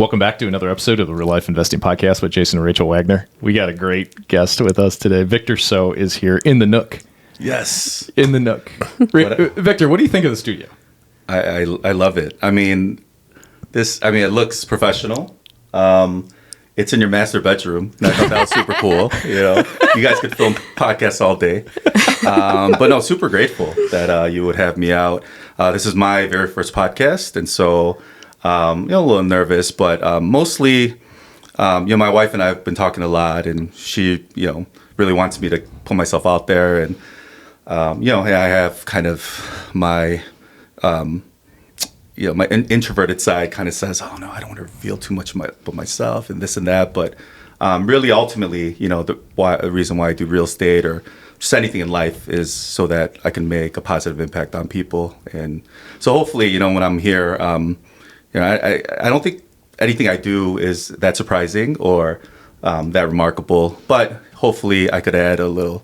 Welcome back to another episode of the Real Life Investing Podcast with Jason and Rachel Wagner. We got a great guest with us today. Victor So is here in the Nook. Yes. In the Nook. Victor, what do you think of the studio? I love it. I mean, it looks professional. It's in your master bedroom. I thought that was super cool. You guys could film podcasts all day. But no, super grateful that you would have me out. This is my very first podcast, and so a little nervous, but mostly, my wife and I have been talking a lot, and she, really wants me to put myself out there, and I have kind of my my introverted side kind of says, oh, no, I don't want to reveal too much about myself and this and that. But really, ultimately, the reason why I do real estate or just anything in life is so that I can make a positive impact on people. And so hopefully, when I'm here, I don't think anything I do is that surprising or that remarkable. But hopefully, I could add a little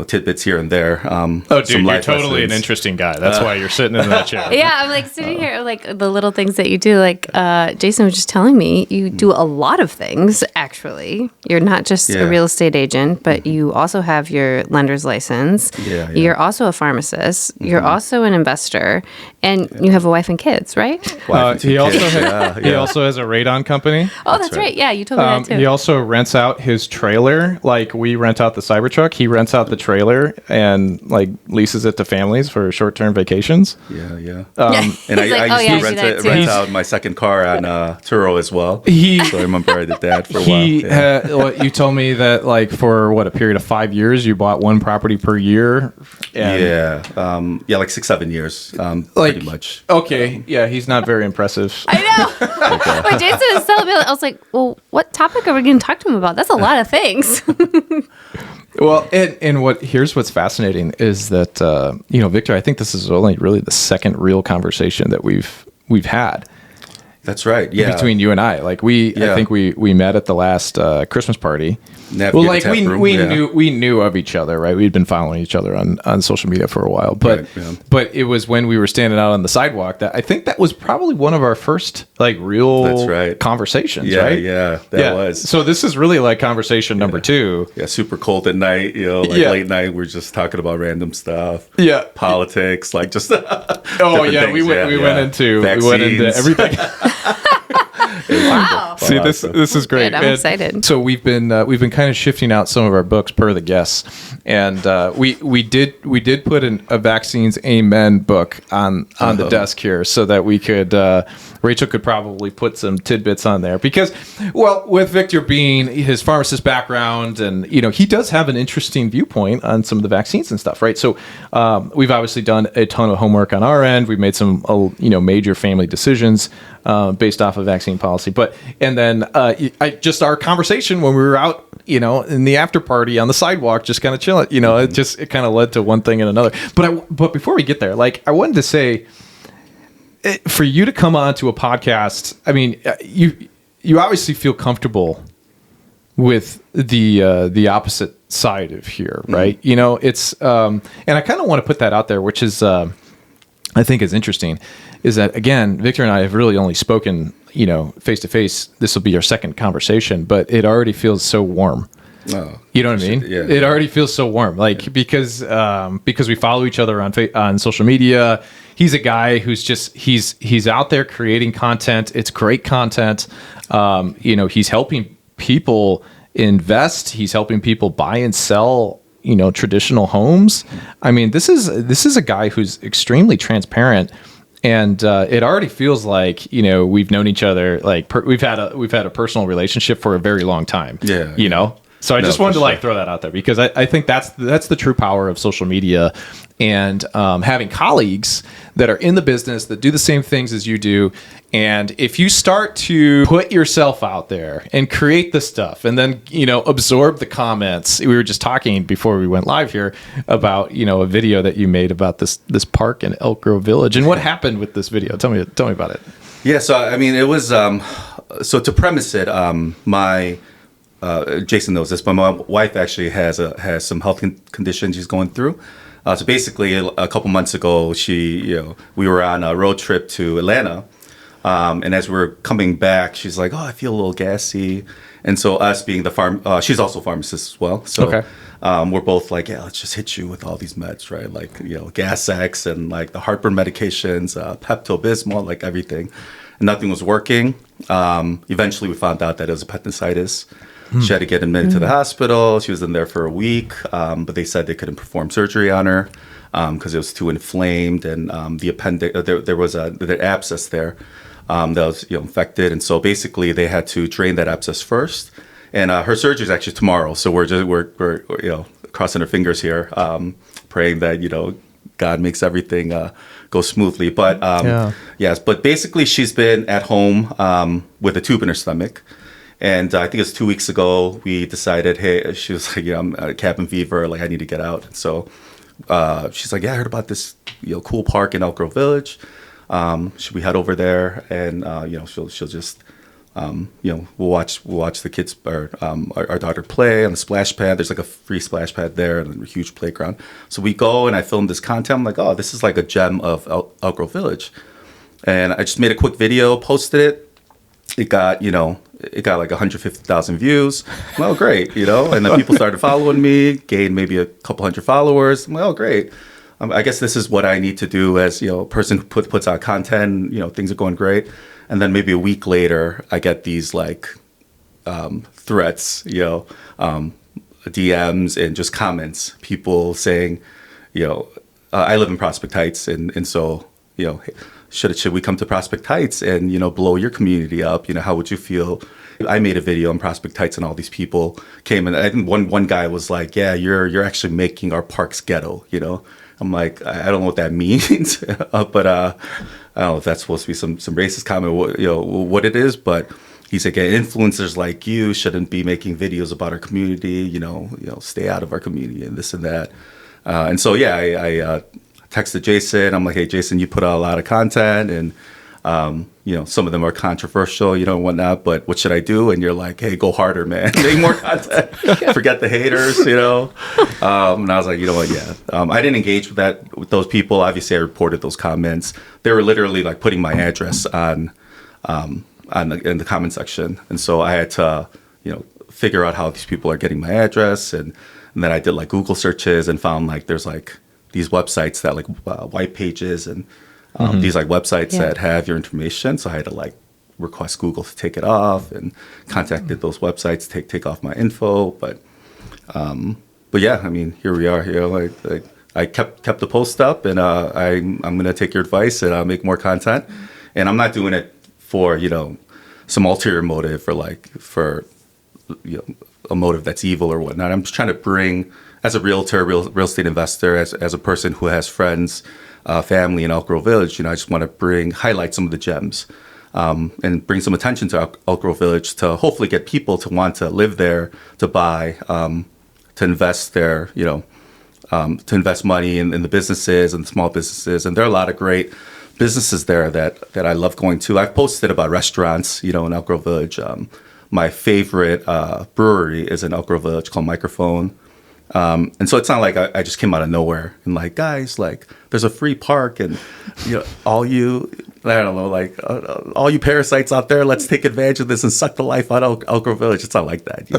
tidbits here and there. Dude, you're totally an interesting guy. That's why you're sitting in that chair. Yeah, I'm like sitting here, like the little things that you do. Like Jason was just telling me, you do a lot of things, actually. You're not just a real estate agent, but you also have your lender's license. Yeah. You're also a pharmacist. You're also an investor. And you have a wife and kids, right? He also has a radon company. Oh, that's right. Yeah, you told me that too. He also rents out his trailer. Like we rent out the Cybertruck. He rents out the trailer and like leases it to families for short-term vacations. Yeah. And I used to rent out my second car on Turo as well. So I remember I did that for a while. You told me that like for a period of 5 years, you bought one property per year. And like 6-7 years. Pretty much. Okay. Yeah, he's not very impressive. I know. Okay. When Jason was telling me, I was like, well, what topic are we going to talk to him about? That's a lot of things. Well, and here's what's fascinating is that Victor, I think this is only really the second real conversation that we've had. That's right. Yeah. Between you and I, like I think we met at the last Christmas party. We knew of each other, right? We'd been following each other on social media for a while, but it was when we were standing out on the sidewalk that I think that was probably one of our first like real conversations, right? Yeah, that was. So this is really like conversation number 2. Yeah, super cold at night, late night. We're just talking about random stuff. Yeah, politics, like just. We went into everything. Wow! See, this is great. Good, I'm excited. So we've been kind of shifting out some of our books per the guests, and we did put a Vaccines Amen book on the desk here so that we could Rachel could probably put some tidbits on there because, well, with Victor being his pharmacist background and he does have an interesting viewpoint on some of the vaccines and stuff, right? So we've obviously done a ton of homework on our end. We've made some major family decisions based off of vaccine policy, and then our conversation when we were out, in the after party on the sidewalk, just kind of chilling, it kind of led to one thing and another. But before we get there, like I wanted to say, for you to come on to a podcast, I mean, you obviously feel comfortable with the opposite side of here, right? Mm-hmm. It's and I kind of want to put that out there, which is I think is interesting, is that again, Victor and I have really only spoken, face to face. This will be our second conversation, but it already feels so warm. Oh, you know what I mean? Yeah. It already feels so warm, like because we follow each other on social media. He's a guy who's just he's out there creating content. It's great content. He's helping people invest. He's helping people buy and sell, traditional homes. I mean, this is a guy who's extremely transparent. And it already feels like we've known each other, like we've had a personal relationship for a very long time. Yeah. So I just wanted to throw that out there because I think that's the true power of social media and having colleagues that are in the business that do the same things as you do. And if you start to put yourself out there and create the stuff and then, absorb the comments, we were just talking before we went live here about, a video that you made about this park in Elk Grove Village. And what happened with this video? Tell me about it. Yeah. So, I mean, it was, so to premise it, my, Jason knows this, but my wife actually has some health conditions she's going through. So basically, a couple months ago, we were on a road trip to Atlanta, And as we're coming back, she's like, "Oh, I feel a little gassy." And so us being the she's also a pharmacist as well. So Okay. we're both like, "Yeah, let's just hit you with all these meds, right? Like, Gas X and like the heartburn medications, Pepto-Bismol, like everything." And nothing was working. Eventually we found out that it was appendicitis. She had to get admitted to the hospital. She was in there for a week, but they said they couldn't perform surgery on her because it was too inflamed, and the appendix there was the abscess there that was infected, and so basically they had to drain that abscess first. And her surgery is actually tomorrow, so we're crossing our fingers here, praying that God makes everything go smoothly. But yes, but basically she's been at home with a tube in her stomach. And I think it was 2 weeks ago, we decided, hey, she was like, I'm cabin fever, like I need to get out. And so she's like, yeah, I heard about this cool park in Elk Grove Village. Should we head over there? And she'll just we'll watch the kids or our daughter play on the splash pad. There's like a free splash pad there and a huge playground. So we go and I filmed this content. I'm like, oh, this is like a gem of Elk Grove Village. And I just made a quick video, posted it. It got like 150,000 views. Well, great, and then people started following me, gained maybe a couple hundred followers. Well, great. I guess this is what I need to do as, a person who puts out content, things are going great. And then maybe a week later, I get these like threats, DMs and just comments, people saying, I live in Prospect Heights. And so, should we come to Prospect Heights and, blow your community up? How would you feel? I made a video on Prospect Heights and all these people came, and I think one guy was like, yeah, you're actually making our parks ghetto, I'm like, I don't know what that means, but I don't know if that's supposed to be some racist comment, what it is, but he's like, influencers like you shouldn't be making videos about our community, stay out of our community and this and that. And so, yeah, I texted Jason. I'm like, hey, Jason, you put out a lot of content and, some of them are controversial, and whatnot, but what should I do? And you're like, hey, go harder, man. Make more content. Forget the haters, And I was like, you know what? Yeah. I didn't engage with those people. Obviously, I reported those comments. They were literally like putting my address in the comment section. And so I had to, figure out how these people are getting my address. And then I did like Google searches and found like there's like these websites that like white pages and these like websites that have your information. So I had to like request Google to take it off and contacted those websites to take off my info. But yeah, I mean, here we are. I kept the post up, and I'm gonna take your advice and make more content. And I'm not doing it for some ulterior motive for a motive that's evil or whatnot. I'm just trying to bring, as a realtor, real estate investor, as a person who has friends, family in Elk Grove Village, I just want to highlight some of the gems and bring some attention to Elk Grove Village to hopefully get people to want to live there, to buy, to invest their, to invest money in the businesses and small businesses. And there are a lot of great businesses there that I love going to. I've posted about restaurants, in Elk Grove Village. My favorite brewery is in Elk Grove Village called Microphone. And so it's not like I just came out of nowhere and like, guys, like there's a free park and all you parasites out there, let's take advantage of this and suck the life out of Elk Grove Village. It's not like that, It's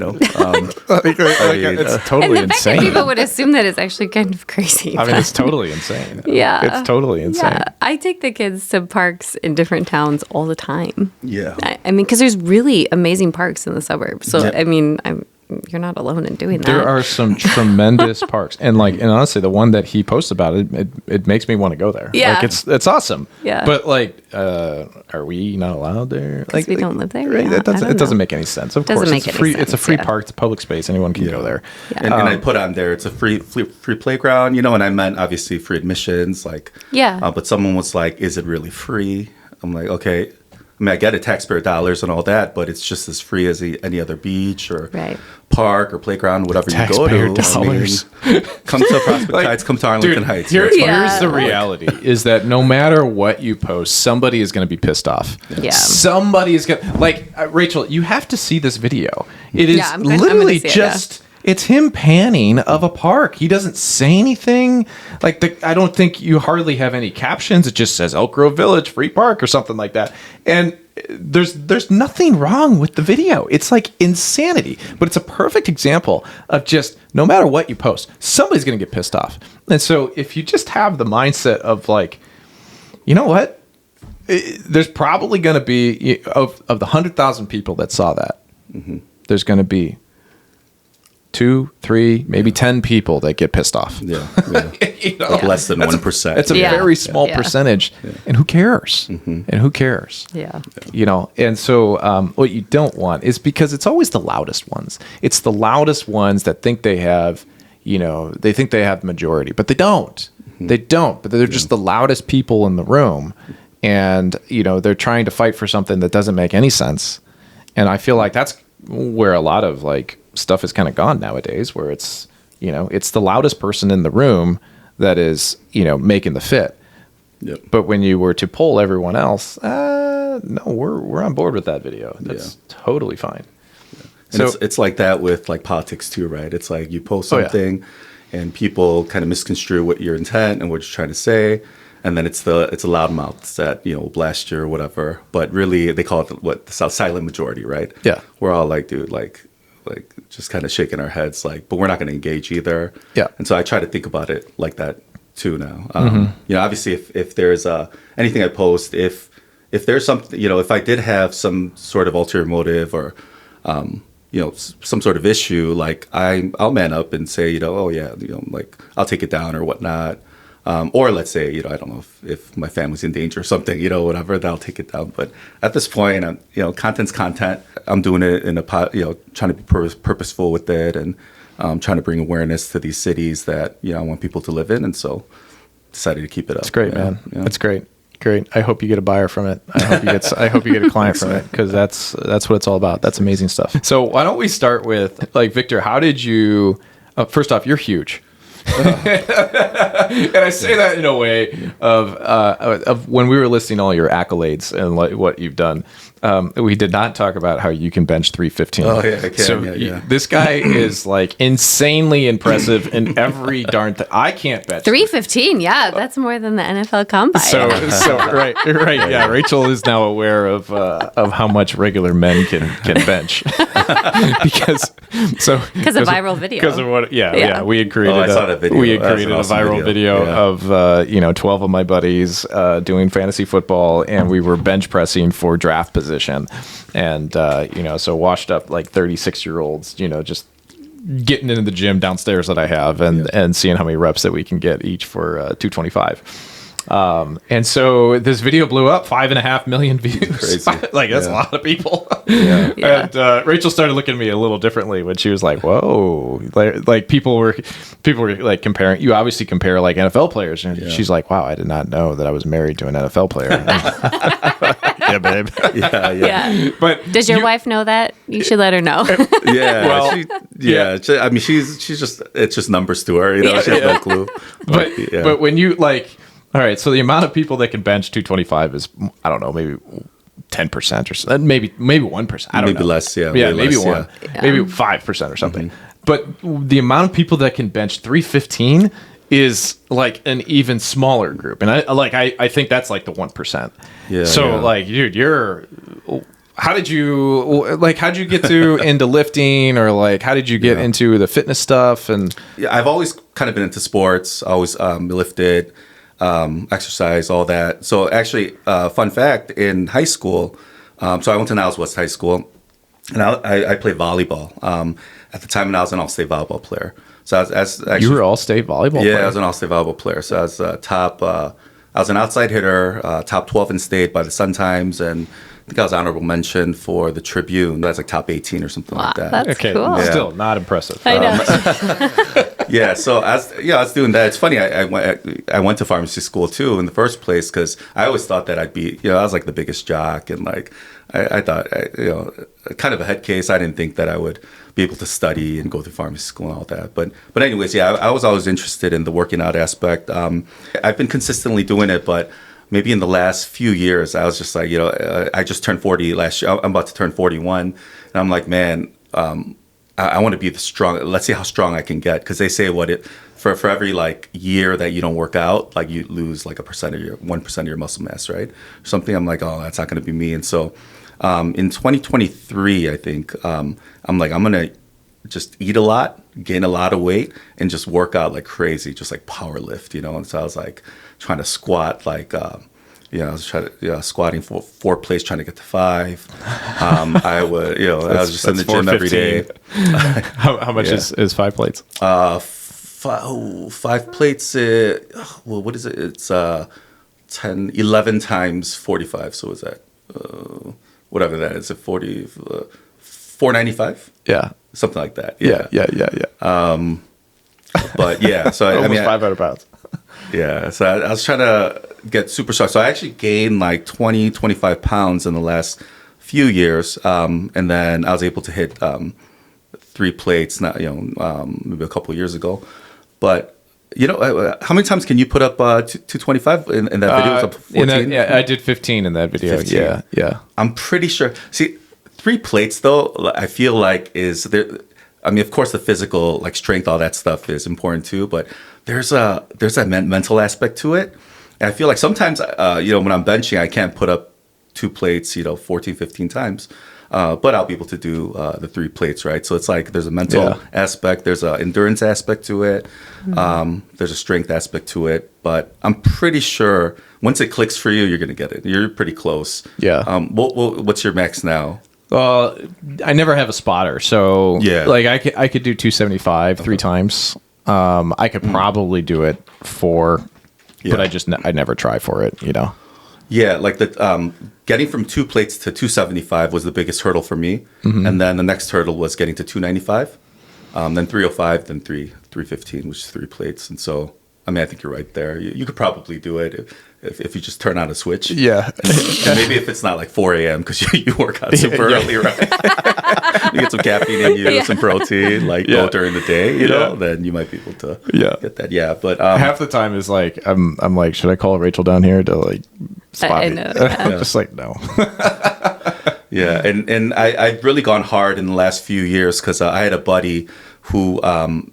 totally and the insane. Fact that people would assume that is actually kind of crazy. I mean, it's totally insane. Yeah. It's totally insane. Yeah. I take the kids to parks in different towns all the time. Yeah. I mean, because there's really amazing parks in the suburbs. So, I mean, you're not alone in doing that. There are some tremendous parks, and honestly, the one that he posts about it makes me want to go there. Yeah, like it's awesome. Yeah, but are we not allowed there? Like we don't live there. Right? Yeah, it doesn't make any sense. Of course, it's free. It's a free park. It's a public space. Anyone can go there. Yeah. And I put on there, it's a free playground. And I meant obviously free admissions. But someone was like, "Is it really free?" I'm like, okay. I mean, I get it, taxpayer dollars and all that, but it's just as free as any other beach or park or playground, whatever taxpayer you go to. Dollars. I mean, come to Prospect Heights, come to Arlington Heights. Here's the reality: is that no matter what you post, somebody is going to be pissed off. Yeah. Somebody is going to Rachel. You have to see this video. It is literally It's him panning of a park. He doesn't say anything. Like I don't think you hardly have any captions. It just says Elk Grove Village Free Park or something like that. And there's nothing wrong with the video. It's like insanity. But it's a perfect example of just no matter what you post, somebody's going to get pissed off. And so if you just have the mindset of like, you know what? There's probably going to be of the 100,000 people that saw that. Mm-hmm. There's going to be 2, 3, maybe 10 people that get pissed off. Yeah. Like less than 1%. It's a very small percentage. Yeah. And who cares? Mm-hmm. And who cares? Yeah. And so what you don't want is because it's always the loudest ones. It's the loudest ones that think they have, they think they have the majority, but they don't. Mm-hmm. They don't, but they're just the loudest people in the room. And, they're trying to fight for something that doesn't make any sense. And I feel like that's where a lot of stuff is kind of gone nowadays, where it's the loudest person in the room that is making the fit. Yep. But when you were to poll everyone else, no, we're on board with that video. That's totally fine. Yeah. And so it's like that with politics too, right? It's like you post something and people kind of misconstrue what your intent and what you're trying to say. And then it's the loudmouths that will blast you or whatever, but really they call it the silent majority, right? Yeah, we're all like, dude, like just kind of shaking our heads, but we're not going to engage either. Yeah, and so I try to think about it like that too now. Obviously, if there's anything I post, if there's something, if I did have some sort of ulterior motive or some sort of issue, I'll man up and say, I'll take it down or whatnot. Or let's say, I don't know if my family's in danger or something, whatever, that'll take it down. But at this point, content's content. I'm doing it in trying to be purposeful with it and trying to bring awareness to these cities that, I want people to live in. And so decided to keep it up. It's great, man. Yeah. That's great. Great. I hope you get a buyer from it. I hope you get a client from it, because that's what it's all about. That's amazing stuff. So why don't we start with Victor, how did you, first off, you're huge. And I say that in a way of when we were listing all your accolades and what you've done. We did not talk about how you can bench 315. Oh yeah, I can. So this guy is insanely impressive in every darn thing. I can't bench 315. Yeah, that's more than the NFL Combine. So right. Yeah, Rachel is now aware of how much regular men can bench because of viral video. Because of what? Yeah. We had created. I saw that video. We had created a viral video of 12 of my buddies doing fantasy football, and we were bench pressing for draft position. And so washed up 36-year-olds, just getting into the gym downstairs that I have and seeing how many reps that we can get each for 225. And so this video blew up, 5.5 million views. Crazy. That's a lot of people. Yeah. And Rachel started looking at me a little differently when she was like, "Whoa!" People were comparing. You obviously compare NFL players, and she's like, "Wow, I did not know that I was married to an NFL player." Yeah, babe. Yeah. But does your wife know that? You should let her know. Yeah. Well, I mean, she's just, it's just numbers to her. She has no clue. But when you all right, so the amount of people that can bench 225 is, I don't know, maybe 10% or so, maybe 1%. I don't know. Maybe less, yeah. Yeah, maybe less, 1. Yeah. Maybe 5% or something. Mm-hmm. But the amount of people that can bench 315 is an even smaller group. And I think that's the 1%. Yeah. So dude, how'd you get into lifting, or how did you get into the fitness stuff? And I've always kind of been into sports, always lifted, exercise, all that. So actually, fun fact, in high school, so I went to Niles West High School, and I played volleyball. At the time, I was an all-state volleyball player. So I was actually, you were all-state volleyball player? Yeah, I was an all-state volleyball player. So I was I was an outside hitter, top 12 in state by the Sun Times, and I think I was honorable mention for the Tribune. That's top 18 or something like that. That's cool. Yeah. Still not impressive. I know. Yeah, so I was doing that. It's funny. I went to pharmacy school too in the first place, because I always thought that I'd be, I was the biggest jock, and I thought, kind of a head case. I didn't think that I would be able to study and go through pharmacy school and all that. But anyways, I was always interested in the working out aspect. I've been consistently doing it, but maybe in the last few years, I was just I just turned 40 last year. I'm about to turn 41, and I'm like, man, I want to be the strong. Let's see how strong I can get, because they say for every like year that you don't work out, like you lose like 1% of your muscle mass, right? Something. I'm like, oh, that's not going to be me. And so in 2023, I think I'm gonna just eat a lot, gain a lot of weight, and just work out like crazy, just like power lift, And so I was like trying to squat like. I was squatting for 4 plates, trying to get to 5. I would, I was just in the gym every day. How much is 5 plates? 5 plates. What is it? It's 11 times 45. So is that whatever that is? 495? Yeah, something like that. Yeah. But yeah, so almost 500 pounds. Yeah, so I was trying to get super strong. So I actually gained like 20, 25 pounds in the last few years, and then I was able to hit 3 plates, maybe a couple of years ago. But how many times can you put up 225 in that video? It was up 14? Yeah, I did 15 in that video. 15. Yeah. I'm pretty sure. See, 3 plates though, I feel like is there. I mean, of course, the physical, like strength, all that stuff is important too. But there's a mental aspect to it. And I feel like sometimes, when I'm benching, I can't put up 2 plates, 14, 15 times. But I'll be able to do the 3 plates, right? So it's like there's a mental aspect, there's an endurance aspect to it, there's a strength aspect to it. But I'm pretty sure once it clicks for you, you're going to get it. You're pretty close. Yeah. What's your max now? Well, I never have a spotter, so like I could do 275 3 times. I could probably do it 4, but I never try for it, Yeah, like the getting from 2 plates to 275 was the biggest hurdle for me, and then the next hurdle was getting to 295, then 305, then 315, which is 3 plates, and so I mean I think you're right there. You could probably do it if you just turn on a switch. Yeah, and maybe if it's not like 4 a.m. because you work out super early, right? You get some caffeine in you, some protein, go during the day, then you might be able to get that. Yeah, but half the time is like I'm like, should I call Rachel down here to like spot me? Just like no. Yeah, and I've really gone hard in the last few years because I had a buddy who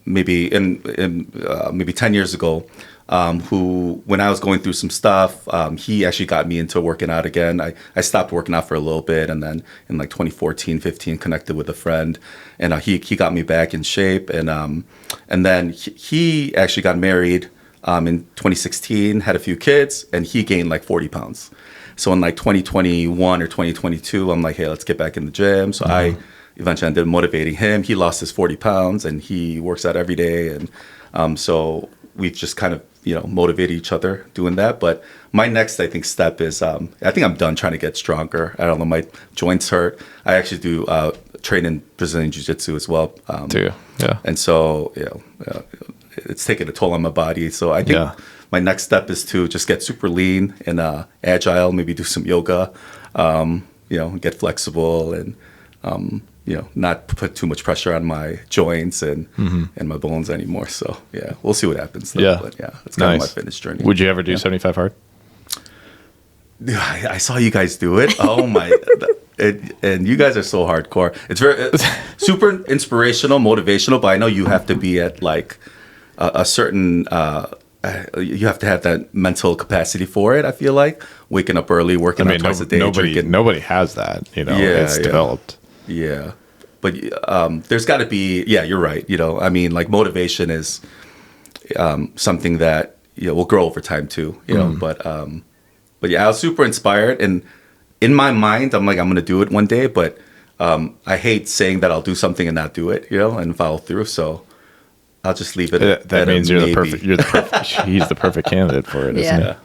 maybe 10 years ago. Who, when I was going through some stuff, he actually got me into working out again. I stopped working out for a little bit, and then in like 2014, 15, connected with a friend, and he got me back in shape. And then he actually got married in 2016, had a few kids, and he gained like 40 pounds. So in like 2021 or 2022, I'm like, hey, let's get back in the gym. So I eventually ended up motivating him. He lost his 40 pounds, and he works out every day. And so we've just kind of motivate each other doing that. But my next, I think, step is I think I'm done trying to get stronger. I don't know, my joints hurt. I actually do train in Brazilian Jiu-Jitsu as well. Too, yeah. And so, it's taken a toll on my body. So I think my next step is to just get super lean and agile, maybe do some yoga, get flexible and, not put too much pressure on my joints and my bones anymore. So, we'll see what happens. Though. Yeah. But, it's kind of my fitness journey. Would you ever do 75 hard? I saw you guys do it. Oh, my. And you guys are so hardcore. It's very super inspirational, motivational, but I know you have to be at like a certain you have to have that mental capacity for it. I feel like waking up early, working out twice a day. Nobody has that. It's developed. Yeah, but there's got to be. Yeah, you're right. I mean, like motivation is something that will grow over time too. But yeah, I was super inspired, and in my mind, I'm like, I'm gonna do it one day. But I hate saying that I'll do something and not do it. And follow through. So I'll just leave it. That means you're the perfect. He's the perfect candidate for it, isn't it?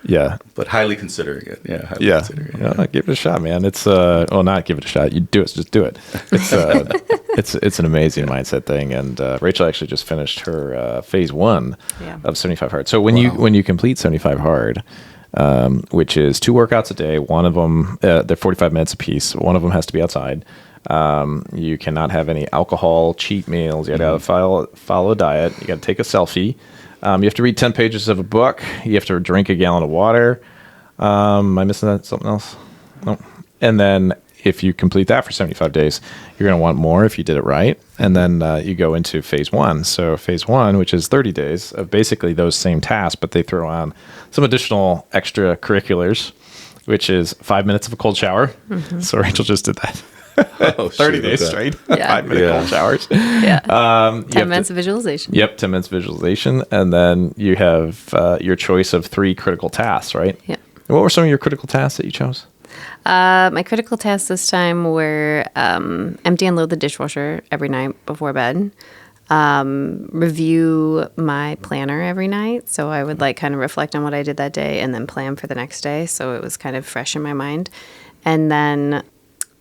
Yeah. But highly considering it. Yeah. Considering it. Give it a shot, man. It's not give it a shot. You do it. Just do it. It's it's an amazing mindset thing. And Rachel actually just finished her phase 1 of 75 hard. So when you complete 75 hard, which is 2 workouts a day, one of them they're 45 minutes a piece. One of them has to be outside. You cannot have any alcohol, cheat meals. You got to follow a diet. You got to take a selfie. You have to read 10 pages of a book. You have to drink a gallon of water. Am I missing something else? No. And then if you complete that for 75 days, you're going to want more if you did it right. And then you go into phase 1. So phase 1, which is 30 days of basically those same tasks, but they throw on some additional extracurriculars, which is 5 minutes of a cold shower. So Rachel just did that. 30 days straight. 5-minute cold showers. 10 minutes of visualization. Yep, 10 minutes visualization. And then you have your choice of 3 critical tasks, right? Yeah. And what were some of your critical tasks that you chose? My critical tasks this time were empty and load the dishwasher every night before bed. Review my planner every night. So I would kind of reflect on what I did that day and then plan for the next day. So it was kind of fresh in my mind. And then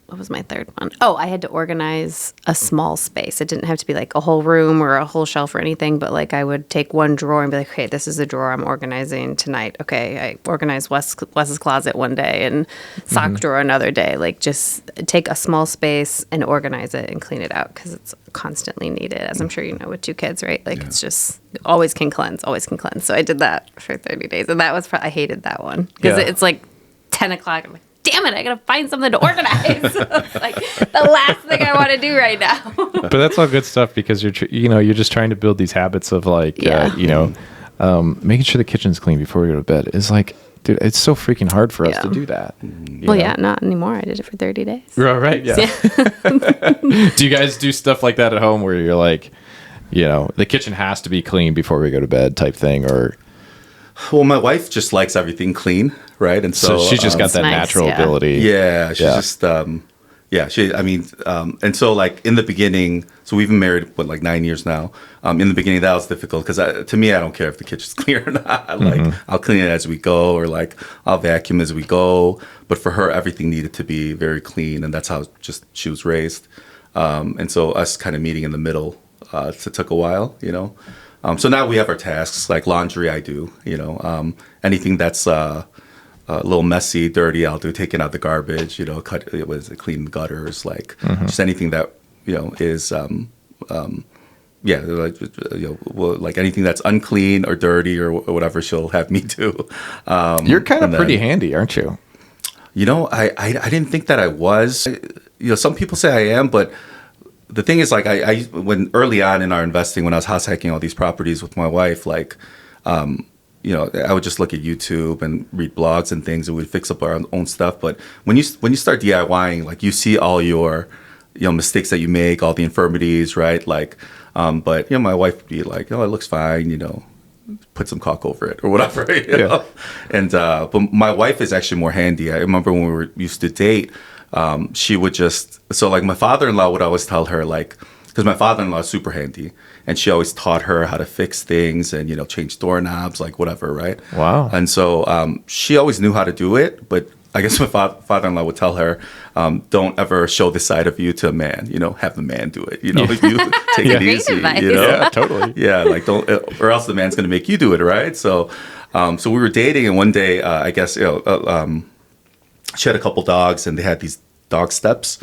what was my third one? Oh, I had to organize a small space. It didn't have to be a whole room or a whole shelf or anything, but I would take one drawer and be like, okay, this is the drawer I'm organizing tonight. Okay, I organized Wes's closet one day and sock drawer another day. Just take a small space and organize it and clean it out because it's constantly needed, as I'm sure you know with 2 kids, right? It's just always can cleanse. So I did that for 30 days, and that was I hated that one because it's 10 o'clock. I'm like, damn it, I gotta find something to organize. It's the last thing I want to do right now. But that's all good stuff because you're just trying to build these habits of making sure the kitchen's clean before we go to bed. It's dude, it's so freaking hard for us to do that. Not anymore. I did it for 30 days. Right, yeah. Do you guys do stuff like that at home where you're the kitchen has to be clean before we go to bed type thing, or? Well, my wife just likes everything clean, right? And so she's just got that natural ability. Yeah, she's just, and so in the beginning, so we've been married, 9 years now. In the beginning, that was difficult because to me, I don't care if the kitchen's clean or not. I'll clean it as we go, or I'll vacuum as we go. But for her, everything needed to be very clean, and that's how she was raised. And so us kind of meeting in the middle, it took a while, So now we have our tasks, laundry I do, anything that's a little messy, dirty, I'll do, taking out the garbage, clean the gutters, just anything that, is, anything that's unclean or dirty or whatever she'll have me do. You're kind of pretty handy, aren't you? I didn't think that I was. Some people say I am, but the thing is, I when early on in our investing, when I was house hacking all these properties with my wife, I would just look at YouTube and read blogs and things, and we'd fix up our own stuff. But when you start DIYing, you see all your mistakes that you make, all the infirmities, right? But my wife would be like, "Oh, it looks fine," put some caulk over it or whatever. You know? And but my wife is actually more handy. I remember when we used to date. She would my father-in-law would always tell her because my father-in-law is super handy, and she always taught her how to fix things and change doorknobs, whatever, right? Wow. And so she always knew how to do it, but I guess my father-in-law would tell her, don't ever show this side of you to a man, have the man do it, you take it easy, Yeah, totally. Yeah, don't, or else the man's going to make you do it, right? So so we were dating, and one day I guess she had a couple dogs, and they had these dog steps,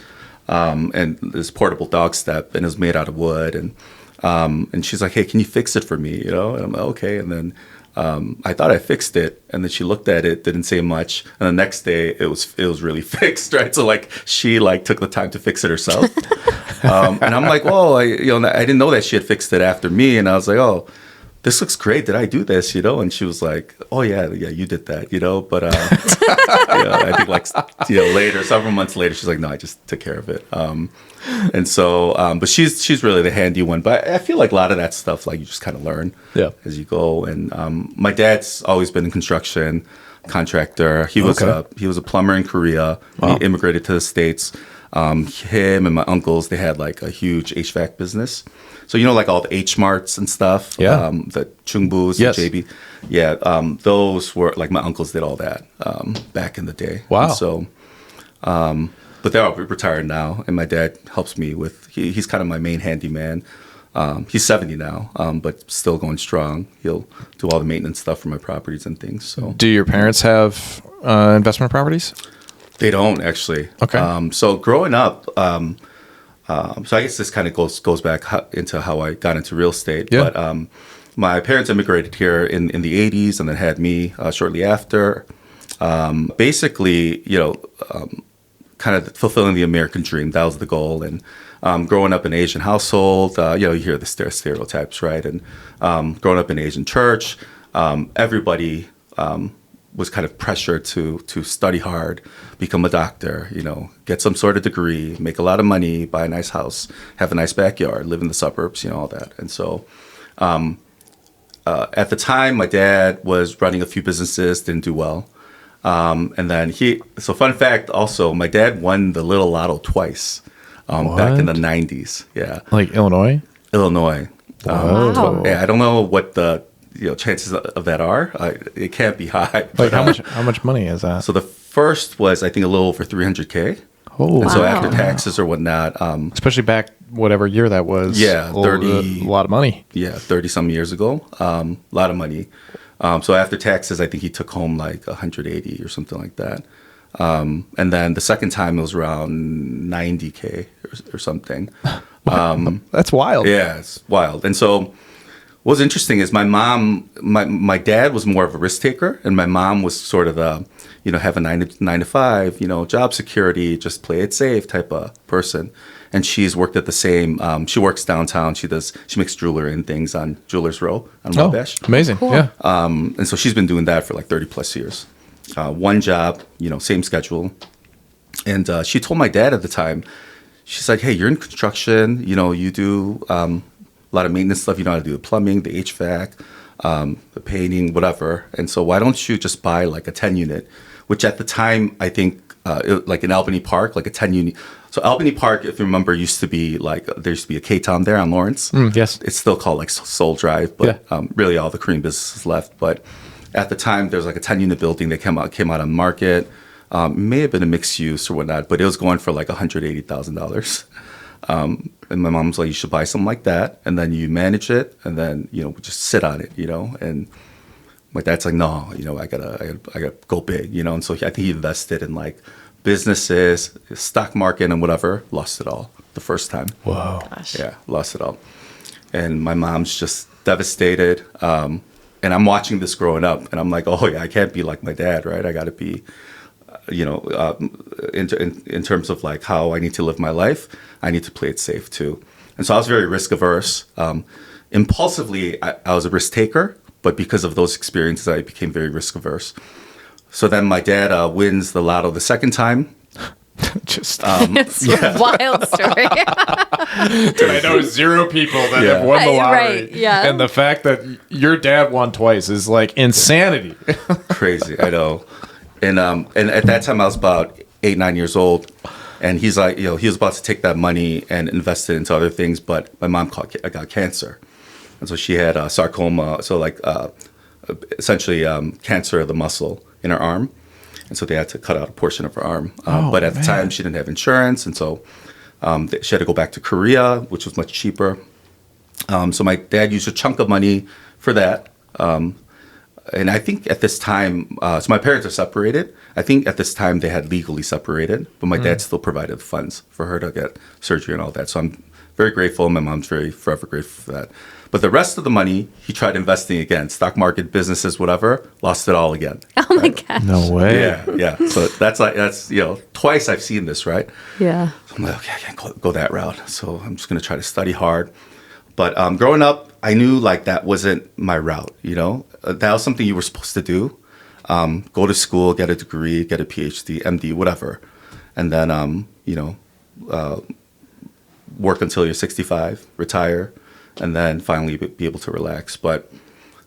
and this portable dog step, and it was made out of wood. And she's like, "Hey, can you fix it for me?" And I'm like, "Okay." And then I thought I fixed it, and then she looked at it, didn't say much, and the next day it was really fixed, right? So she took the time to fix it herself, and I'm like, "Whoa, I didn't know that she had fixed it after me," and I was like, "Oh, this looks great. Did I do this?" And she was like, "Oh yeah, you did that." But I think later, several months later, she's like, "No, I just took care of it." And so, but she's really the handy one. But I feel like a lot of that stuff, you just kind of learn as you go. And my dad's always been in construction, contractor. He was a plumber in Korea. Wow. He immigrated to the States. Him and my uncles, they had a huge HVAC business. So all the H Marts and stuff, the Chungbus, yes. the JB, those were my uncles did all that back in the day. Wow. And so, but they're all retired now, and my dad helps me with. He's kind of my main handyman. He's 70 now, but still going strong. He'll do all the maintenance stuff for my properties and things. So, do your parents have investment properties? They don't actually. Okay. So growing up. So I guess this kind of goes back into how I got into real estate. Yeah. But my parents immigrated here in the 80s and then had me shortly after. Basically, kind kind of fulfilling the American dream. That was the goal. And growing up in an Asian household, you hear the stereotypes, right? And growing up in an Asian church, everybody was kind of pressured to study hard, become a doctor, get some sort of degree, make a lot of money, buy a nice house, have a nice backyard, live in the suburbs, all that. And so at the time, my dad was running a few businesses, didn't do well. And then fun fact also, my dad won the Little Lotto twice back in the 90s. Yeah. Like Illinois? Illinois. Wow. Yeah, I don't know what the chances of that are. It can't be high. Like how much money is that? So the first was, I think, a little over $300K. Oh, and so after taxes or whatnot, especially back whatever year that was. Yeah, 30. A lot of money. Yeah, 30 some years ago. A lot of money. So after taxes, I think he took home like 180 or something like that. And then the second time it was around 90K or something. That's wild. Yeah, it's wild. And so what was interesting is my dad was more of a risk taker, and my mom was sort of the, have a 9 to 5, job security, just play it safe type of person. And she's worked at the same. She works downtown. She makes jewelry and things on Jewelers Row on Wabash. Amazing. Cool. Yeah. And so she's been doing that for like 30 plus years. One job, same schedule. And she told my dad at the time, she's like, hey, you're in construction. You do a lot of maintenance stuff. You know how to do the plumbing, the HVAC, the painting, whatever. And so why don't you just buy like a 10 unit, which at the time, I think like in Albany Park, like a 10 unit. So Albany Park, if you remember, used to be like, there used to be a K-Town there on Lawrence. Yes. It's still called like Soul Drive, but really all the Korean businesses left. But at the time, there was like a 10 unit building that came out on market. May have been a mixed use or whatnot, but it was going for like $180,000. And my mom's like, you should buy something like that, and then you manage it, and then just sit on it, And my dad's like, no, I gotta go big, And so I think he invested in like businesses, stock market, and whatever. Lost it all the first time. Whoa. Gosh. Yeah, lost it all. And my mom's just devastated. And I'm watching this growing up, and I'm like, oh yeah, I can't be like my dad, right? I got to be, in terms of like how I need to live my life, I need to play it safe too. And so I was very risk averse. Impulsively, I was a risk taker, but because of those experiences, I became very risk averse. So then my dad wins the lotto the second time. Just It's a wild story. Dude, I know 0 people that have won the lottery. Right, yeah. And the fact that your dad won twice is like insanity. Crazy, I know. And at that time I was about 8, 9 years old, and he's like, he was about to take that money and invest it into other things, but my mom got cancer, and so she had sarcoma, so like essentially cancer of the muscle in her arm, and so they had to cut out a portion of her arm. But at the time she didn't have insurance, and so she had to go back to Korea, which was much cheaper. So my dad used a chunk of money for that. And I think at this time, so my parents are separated. I think at this time they had legally separated, but my dad still provided funds for her to get surgery and all that. So I'm very grateful. My mom's forever grateful for that. But the rest of the money, he tried investing again, stock market, businesses, whatever, lost it all again. Oh my gosh. No way. Yeah. So that's twice I've seen this, right? Yeah. So I'm like, okay, I can't go that route. So I'm just going to try to study hard. But growing up, I knew like that wasn't my route, That was something you were supposed to do. Go to school, get a degree, get a PhD, MD, whatever. And then, work until you're 65, retire, and then finally be able to relax. But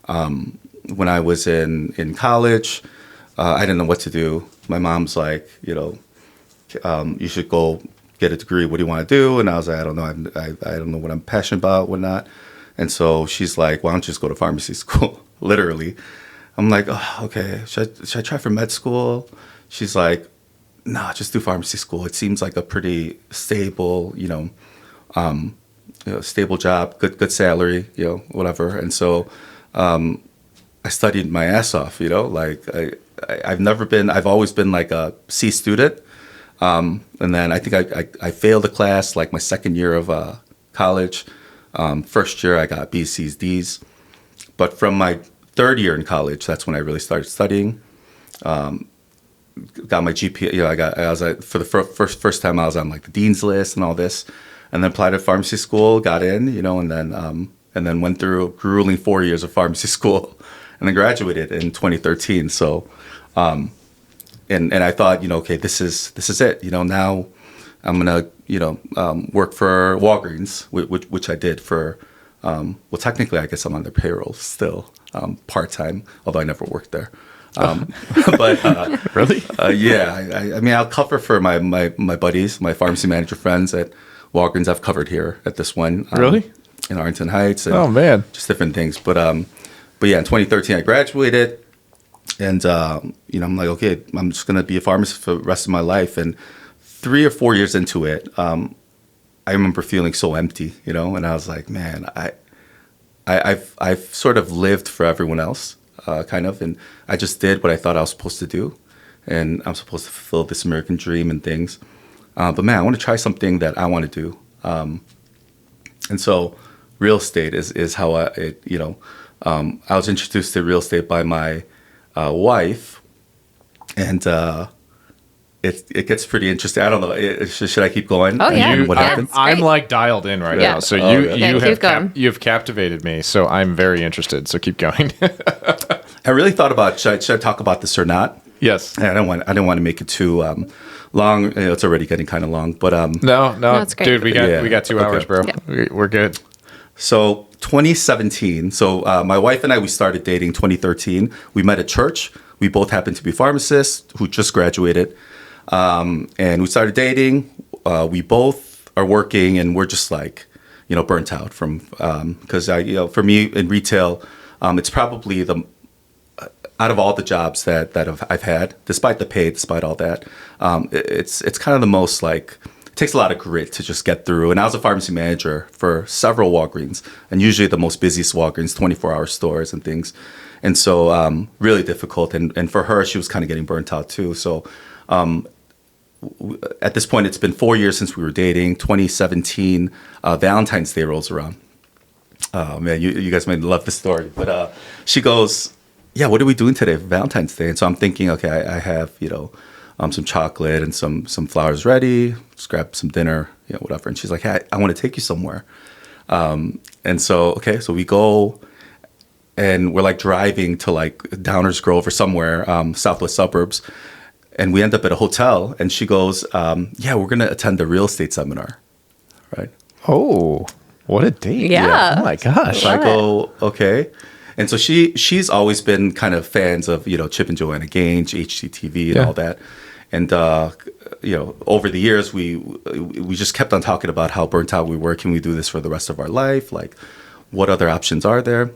when I was in college, I didn't know what to do. My mom's like, you should go get a degree. What do you want to do? And I was like, I don't know. I don't know what I'm passionate about, whatnot. And so she's like, why don't you just go to pharmacy school? Literally. I'm like, oh, okay. Should I try for med school? She's like, nah, just do pharmacy school. It seems like a pretty stable, stable job, good salary, whatever. And so I studied my ass off, I've always been like a C student. And then I think I failed a class like my second year of college. First year I got B's, C's, D's. But from my third year in college, that's when I really started studying. got my GPA. You know, I was for the first time I was on like the dean's list and all this, and then applied to pharmacy school, got in, you know, and then went through a grueling 4 years of pharmacy school, and then graduated in 2013. So, and I thought, you know, okay, this is it. You know, now I'm gonna, you know, work for Walgreens, which I did for. Well, technically, I guess I'm on their payroll still, part time, although I never worked there. But Really? yeah, I mean, I'll cover for my buddies, my pharmacy manager friends at Walgreens. I've covered here at this one. Really? In Arlington Heights. And Oh, man. just different things. But yeah, in 2013 I graduated, and you know, I'm like, okay, I'm just gonna be a pharmacist for the rest of my life. And 3 or 4 years into it, I remember feeling so empty, you know, and I was like, man, I've sort of lived for everyone else, kind of, and I just did what I thought I was supposed to do, and I'm supposed to fulfill this American dream and things. But man, I want to try something that I want to do, and so real estate is how I was introduced to real estate by my wife, and it gets pretty interesting. I don't know. Should I keep going? Oh, yeah. What Yeah. happens? I'm like dialed in right Yeah. now. So Oh, you yeah. you keep going. you have captivated me. So I'm very interested. So keep going. I really thought about should I talk about this or not? Yes. And I don't want to make it too long. You know, it's already getting kind of long, but No, it's great. dude. We Yeah. got 2 hours, Okay. bro. Yeah. We're good. So 2017. So my wife and I, we started dating 2013. We met at church. We both happened to be pharmacists who just graduated, and we started dating. We both are working, and we're just like, you know, burnt out from because you know, for me in retail, it's probably the out of all the jobs that I've had, despite the pay, despite all that, it's kind of the most like. It takes a lot of grit to just get through. And I was a pharmacy manager for several Walgreens, and usually the most busiest Walgreens, 24-hour stores and things. And so really difficult. And for her, she was kind of getting burnt out too. So at this point, it's been 4 years since we were dating. 2017, Valentine's Day rolls around. Oh, man, you guys may love this story. But she goes, yeah, what are we doing today for Valentine's Day? And so I'm thinking, okay, I have, you know, some chocolate and some flowers ready. Just grab some dinner, you know, whatever. And she's like, hey, I want to take you somewhere. And so, okay, so we go, and we're like driving to like Downers Grove or somewhere, southwest suburbs. And we end up at a hotel, and she goes, yeah, we're going to attend the real estate seminar, right? Oh, what a date! Yeah. Oh my gosh. So I go, okay. And so she's always been kind of fans of, you know, Chip and Joanna Gaines, HGTV, and Yeah. all that. And you know, over the years, we just kept on talking about how burnt out we were. Can we do this for the rest of our life? Like, what other options are there?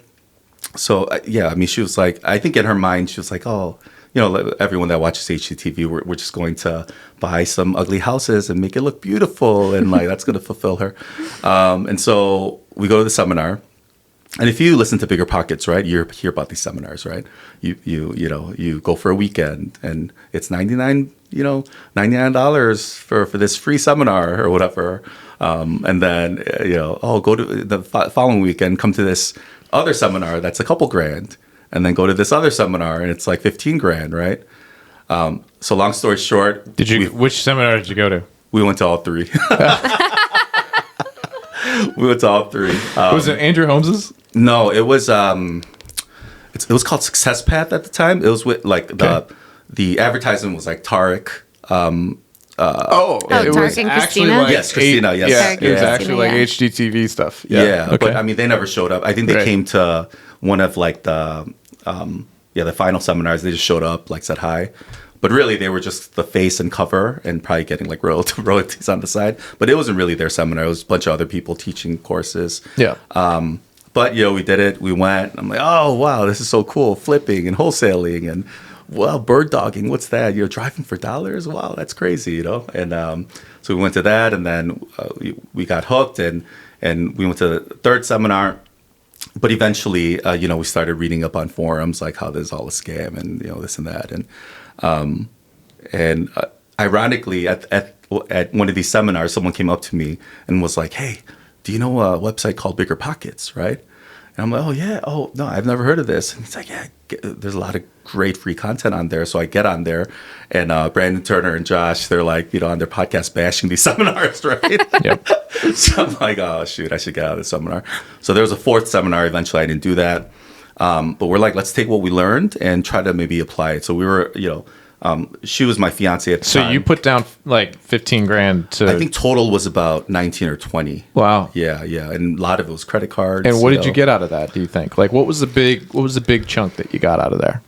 So yeah, I mean, she was like, I think in her mind, she was like, oh, you know, everyone that watches HGTV, we're just going to buy some ugly houses and make it look beautiful, and like that's going to fulfill her. And so we go to the seminar. And if you listen to Bigger Pockets, right, you hear about these seminars, right? You go for a weekend, and it's $99 for this free seminar or whatever. And then you know, go to the following weekend, come to this other seminar that's a couple grand, and then go to this other seminar and it's like 15 grand, right? So long story short, Which seminar did you go to? we went to all three. We went to all three. Was it Andrew Holmes's? No, it was it was called Success Path at the time. It was with like the advertisement was like Tarek. Tarek and Christina? Yes, Christina, yes. Yeah, Tarek it was and actually Christina, like HGTV stuff. Yeah, Okay. but I mean they never showed up. I think they Right. came to one of like the final seminars. They just showed up, like said hi. But really, they were just the face and cover, and probably getting like royalties on the side. But it wasn't really their seminar. It was a bunch of other people teaching courses. Yeah. But you know, we did it. We went. I'm like, oh wow, this is so cool. Flipping and wholesaling and well, bird dogging. What's that? You're driving for dollars? Wow, that's crazy, you know. And so we went to that, and then we got hooked, and we went to the third seminar. But eventually, you know, we started reading up on forums like how there's all a scam and you know this and that, and ironically, at one of these seminars, someone came up to me and was like, "Hey, do you know a website called Bigger Pockets?" Right? And I'm like, oh, yeah. Oh, no, I've never heard of this. And he's like, yeah, there's a lot of great free content on there. So I get on there. And Brandon Turner and Josh, they're like, on their podcast bashing these seminars, right? Yep. So I'm like, oh, shoot, I should get out of the seminar. So there was a fourth seminar. Eventually, I didn't do that. But we're like, let's take what we learned and try to maybe apply it. So we were, she was my fiance at the time. So you put down like 15 grand to. I think total was about 19 or 20. Wow. Yeah. And a lot of it was credit cards. And what did you get out of that, do you think? Like, what was the big chunk that you got out of there?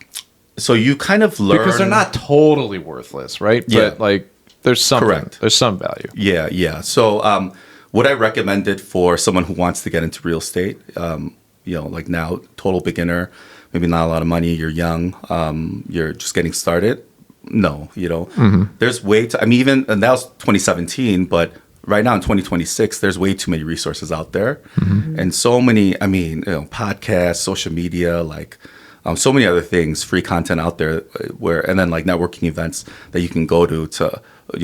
So you kind of learn. Because they're not totally worthless, right? Yeah. But like, there's something. Correct. There's some value. Yeah. So what I recommended for someone who wants to get into real estate, like now, total beginner, maybe not a lot of money, you're young, you're just getting started. No, there's even, and that was 2017, but right now in 2026, there's way too many resources out there. Mm-hmm. And so many, podcasts, social media, like so many other things, free content out there and then like networking events that you can go to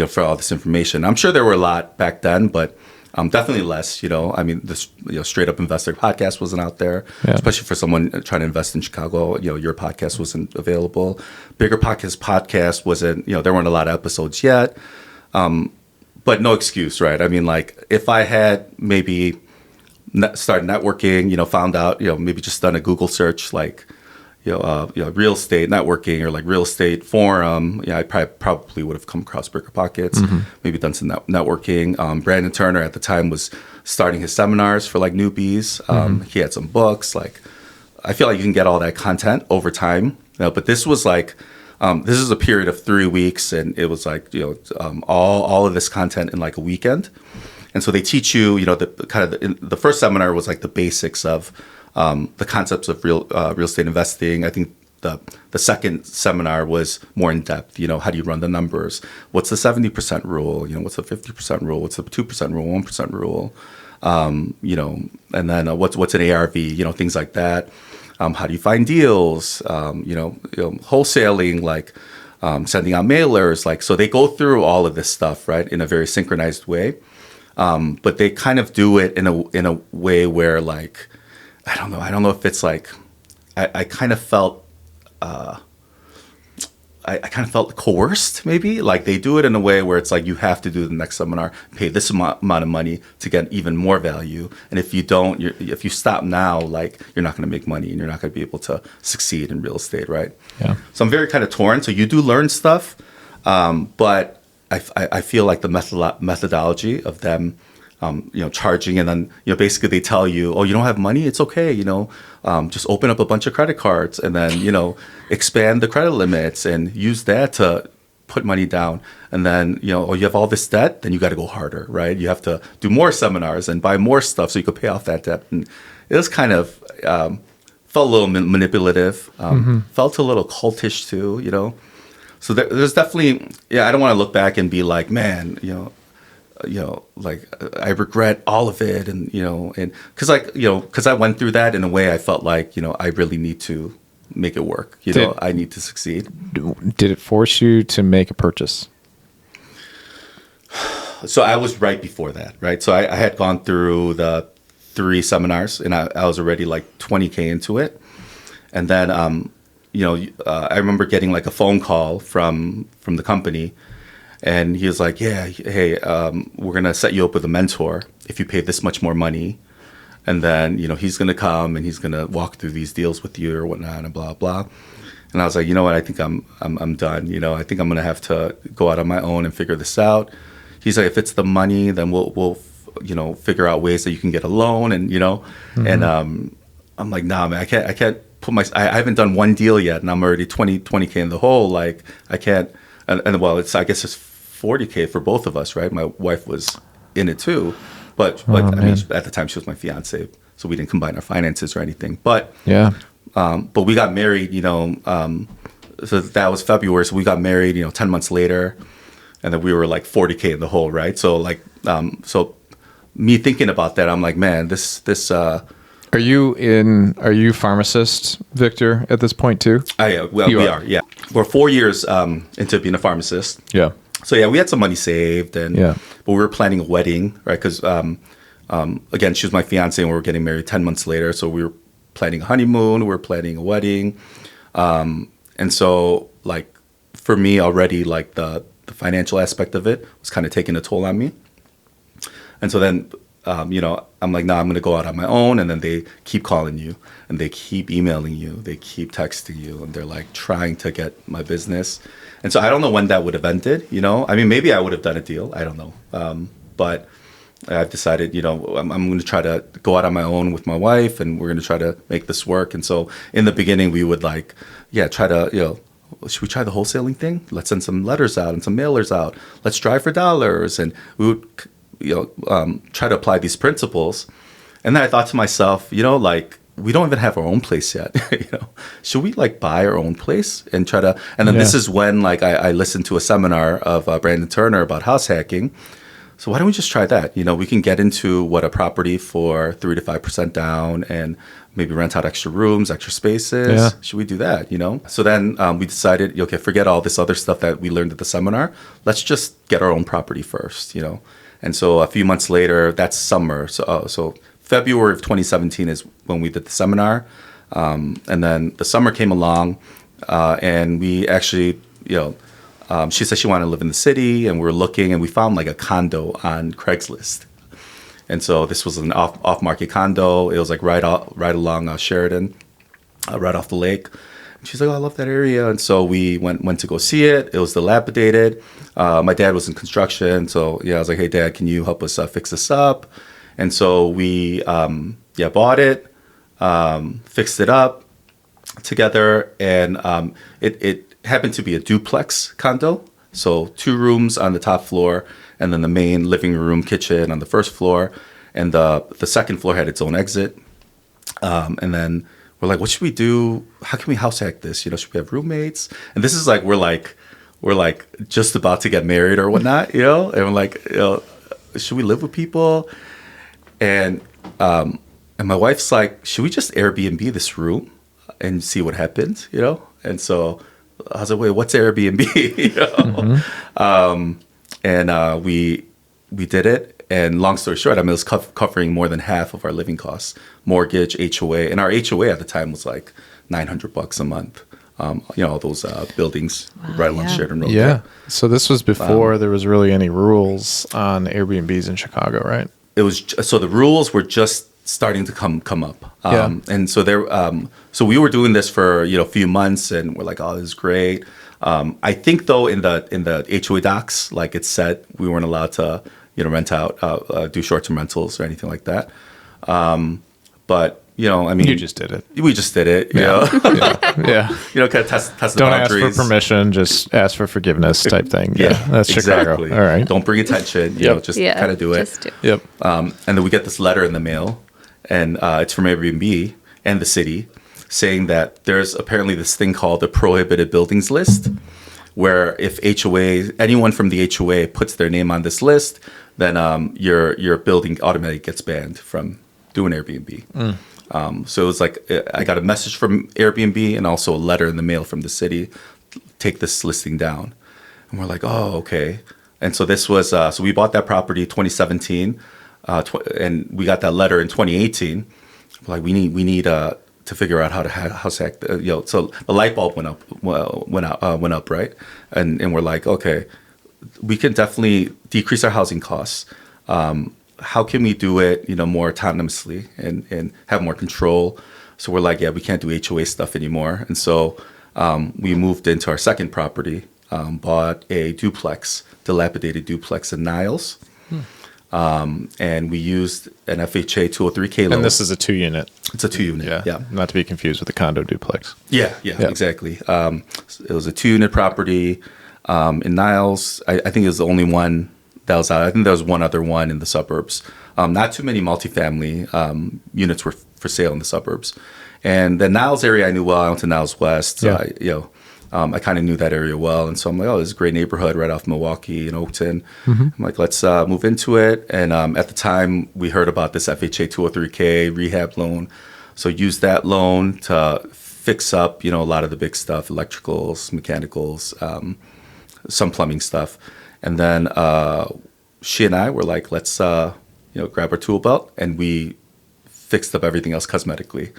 for all this information. I'm sure there were a lot back then, but definitely less, this Straight Up Investor podcast wasn't out there, especially for someone trying to invest in Chicago. Your podcast wasn't available. Bigger podcast wasn't, there weren't a lot of episodes yet. But no excuse, right? I mean, like if I had maybe started networking, found out, maybe just done a Google search, like, real estate networking or like real estate forum. I probably would have come across Bigger Pockets, maybe done some networking. Brandon Turner at the time was starting his seminars for like newbies. He had some books. Like, I feel like you can get all that content over time. But this was like, this is a period of 3 weeks, and it was like, all of this content in like a weekend. And so they teach you, the first seminar was like the basics of the concepts of real estate investing. I think the second seminar was more in depth. How do you run the numbers? What's the 70% rule? What's the 50% rule? What's the 2% rule? 1% rule? And then what's an ARV? Things like that. How do you find deals? Wholesaling, like sending out mailers. Like, so they go through all of this stuff, right, in a very synchronized way. But they kind of do it in a way where, like, I don't know if it's like, I kind of felt, I kind of felt coerced, maybe. Like, they do it in a way where it's like, you have to do the next seminar, pay this amount of money to get even more value. And if you don't, if you stop now, like, you're not going to make money and you're not going to be able to succeed in real estate, right? Yeah. So I'm very kind of torn. So you do learn stuff, but I feel like the methodology of them, charging, and then, basically they tell you, oh, you don't have money? It's okay. Just open up a bunch of credit cards and then, expand the credit limits and use that to put money down. And then, oh, you have all this debt, then you got to go harder, right? You have to do more seminars and buy more stuff so you could pay off that debt. And it was kind of, felt a little manipulative, felt a little cultish too, So there's definitely, I don't want to look back and be like, man, like I regret all of it, and and because I went through that in a way, I felt like I really need to make it work. I need to succeed. Did it force you to make a purchase? So I was right before that, right? So I had gone through the 3 seminars, and I was already like 20K into it, and then I remember getting like a phone call from the company. And he was like, hey, we're going to set you up with a mentor if you pay this much more money. And then, he's going to come and he's going to walk through these deals with you or whatnot and blah, blah. And I was like, you know what? I think I'm done. I think I'm going to have to go out on my own and figure this out. He's like, if it's the money, then we'll figure out ways that you can get a loan. And, and I'm like, nah, man, I can't put I haven't done one deal yet. And I'm already 20K in the hole. Like, I can't. And well, I guess it's 40K for both of us, right? My wife was in it too, but I mean, at the time she was my fiance, so we didn't combine our finances or anything. But but we got married, so that was February. So we got married, 10 months later, and then we were like 40K in the hole, right? So like, so me thinking about that, I'm like, man, this. Are you pharmacist, Victor, at this point too? We are. Yeah. We're 4 years into being a pharmacist. Yeah. So we had some money saved, but we were planning a wedding, right? Because again, she was my fiance, and we were getting married 10 months later. So we were planning a honeymoon, we're planning a wedding. And so like for me already, like the financial aspect of it was kind of taking a toll on me. And so then, I'm like, no, I'm going to go out on my own. And then they keep calling you and they keep emailing you. They keep texting you and they're like trying to get my business. And so I don't know when that would have ended, I mean, maybe I would have done a deal. I don't know. But I've decided, I'm going to try to go out on my own with my wife and we're going to try to make this work. And so in the beginning, we would like, try to, should we try the wholesaling thing? Let's send some letters out and some mailers out. Let's drive for dollars. And we would, try to apply these principles. And then I thought to myself, like, we don't even have our own place yet. Should we like buy our own place and try to, and then this is when like I listened to a seminar of Brandon Turner about house hacking. So why don't we just try that? We can get into what a property for 3 to 5% down and maybe rent out extra rooms, extra spaces. Yeah. Should we do that? So then we decided, okay, forget all this other stuff that we learned at the seminar. Let's just get our own property first, And so a few months later, that's summer. So February of 2017 is when we did the seminar. And then the summer came along and we actually, she said she wanted to live in the city and we were looking and we found like a condo on Craigslist. And so this was an off-market condo. It was like right along Sheridan, right off the lake. And she's like, oh, I love that area. And so we went to go see it. It was dilapidated. My dad was in construction. So I was like, hey, Dad, can you help us fix this up? And so we bought it, fixed it up together. And it happened to be a duplex condo. So 2 rooms on the top floor and then the main living room, kitchen on the first floor. And the second floor had its own exit. And then we're like, what should we do? How can we house hack this? Should we have roommates? And this is like, we're like just about to get married or whatnot, And we're like, should we live with people? And my wife's like, should we just Airbnb this room and see what happens? And so I was like, wait, what's Airbnb? And we did it. And long story short, it was covering more than half of our living costs, mortgage, HOA. And our HOA at the time was like $900 a month. All those buildings right along Sheridan Road. Yeah. So this was before there was really any rules on Airbnbs in Chicago, right? It was so the rules were just starting to come up. And so so we were doing this for a few months, and we're like, oh, this is great. I think though in the HOA docs, like it said, we weren't allowed to rent out, do short-term rentals or anything like that. But I mean, you just did it. We just did it. Yeah. Kind of test the Don't boundaries. ask for permission, just ask for forgiveness type thing. Yeah, that's exactly. Chicago. All right. Don't bring attention. Just kind of do it. Just do. Yep. And then we get this letter in the mail, and it's from Airbnb and the city saying that there's apparently this thing called the prohibited buildings list, where if anyone from the HOA puts their name on this list, then your building automatically gets banned from doing Airbnb. So it was like I got a message from Airbnb and also a letter in the mail from the city, take this listing down. And we're like, oh, okay. And so this was, so we bought that property 2017, and we got that letter in 2018. We're like, we need to figure out how to house hack. So the light bulb went up, right? And we're like, okay, we can definitely decrease our housing costs. How can we do it, more autonomously and have more control? So we're like, we can't do HOA stuff anymore. And so we moved into our second property, bought a dilapidated duplex in Niles. And we used an FHA 203K loan. And this is a 2-unit. It's a 2-unit, yeah. Not to be confused with a condo duplex. Yeah, exactly. It was a 2-unit property in Niles. I think it was the only one that was out. I think there was one other one in the suburbs. Not too many multifamily units were for sale in the suburbs. And the Niles area I knew well. I went to Niles West. So I kind of knew that area well. And so I'm like, oh, this is a great neighborhood right off Milwaukee and Oakton. I'm like, let's move into it. And at the time, we heard about this FHA 203K rehab loan. So used that loan to fix up, a lot of the big stuff, electricals, mechanicals, some plumbing stuff. And then she and I were like, let's, grab our tool belt. And we fixed up everything else cosmetically.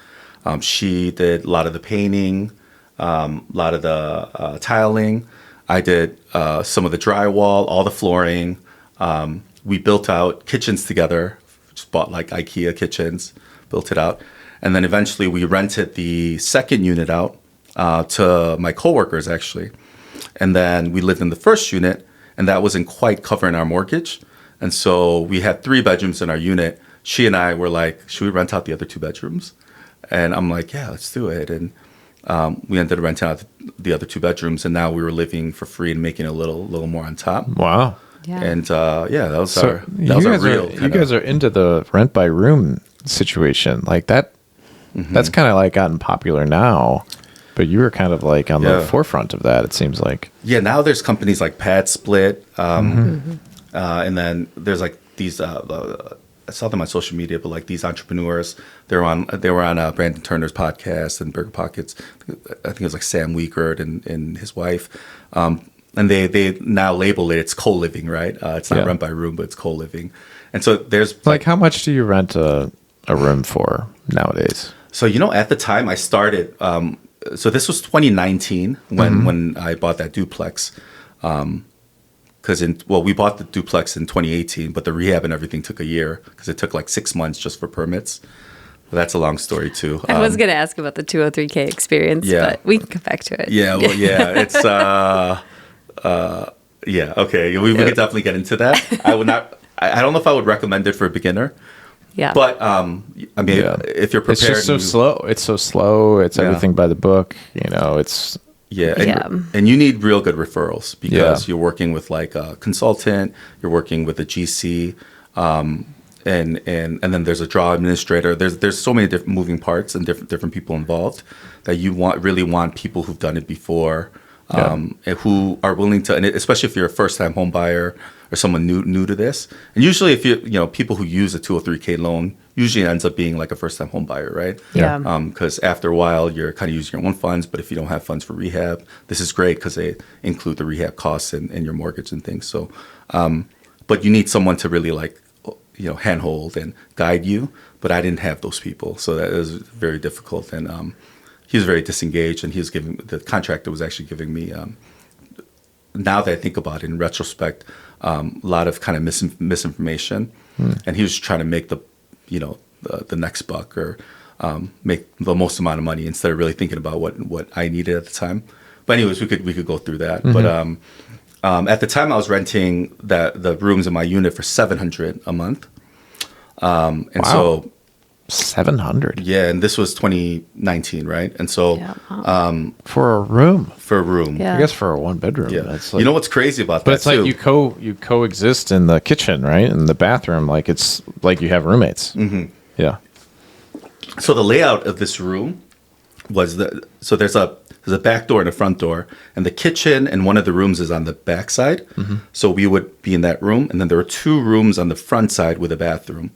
She did a lot of the painting, a lot of the tiling. I did some of the drywall, all the flooring. We built out kitchens together. Just bought like IKEA kitchens, built it out. And then eventually we rented the second unit out to my coworkers, actually. And then we lived in the first unit, and that wasn't quite covering our mortgage. And so we had 3 bedrooms in our unit. She and I were like, should we rent out the other 2 bedrooms? And I'm like, yeah, let's do it. And we ended up renting out the other 2 bedrooms, and now we were living for free and making a little more on top. Wow. Yeah. And that was our real. You guys are into the rent by room situation like that. Mm-hmm. That's kind of like gotten popular now, but you were kind of like on the forefront of that. It seems like. Yeah. Now there's companies like Pad Split, and then there's like these. I saw them on social media, but like these entrepreneurs, they were on Brandon Turner's podcast and Burger Pockets. I think it was like Sam Wiegert and his wife. And they now label it's co-living, right? It's not rent by room, but it's co-living. And so there's like how much do you rent a room for nowadays? So, at the time I started, so this was 2019 when I bought that duplex. Because we bought the duplex in 2018, but the rehab and everything took a year because it took like 6 months just for permits. But that's a long story too. I was going to ask about the 203K experience, but we can come back to it. Yeah, well, yeah, it's okay. We could definitely get into that. I would not. I don't know if I would recommend it for a beginner. Yeah. But if you're prepared, it's just so slow. It's so slow. It's everything by the book. It's. And you need real good referrals because you're working with like a consultant, you're working with a GC, and then there's a draw administrator. There's so many different moving parts and different people involved that you really want people who've done it before, and who are willing to, and especially if you're a first-time home buyer or someone new to this. And usually, if people who use a 203K loan usually ends up being like a first-time home buyer, right? Yeah. Because after a while, you're kind of using your own funds. But if you don't have funds for rehab, this is great because they include the rehab costs and your mortgage and things. So, but you need someone to really like, handhold and guide you. But I didn't have those people, so that was very difficult. And he was very disengaged, and the contractor was actually giving me. Now that I think about it in retrospect, a lot of kind of misinformation, and he was trying to make the next buck or make the most amount of money instead of really thinking about what I needed at the time. But anyways, we could go through that. But at the time, I was renting the rooms in my unit for $700 a month, and so $700. Yeah, and this was 2019, right? And so for a room. Yeah. I guess for a 1-bedroom. Yeah. That's like, What's crazy about but that? it's like you coexist in the kitchen, right? In the bathroom, like it's like you have roommates. Mm-hmm. Yeah. So the layout of this room was there's a back door and a front door, and the kitchen and one of the rooms is on the back side. Mm-hmm. So we would be in that room, and then there were 2 rooms on the front side with a bathroom.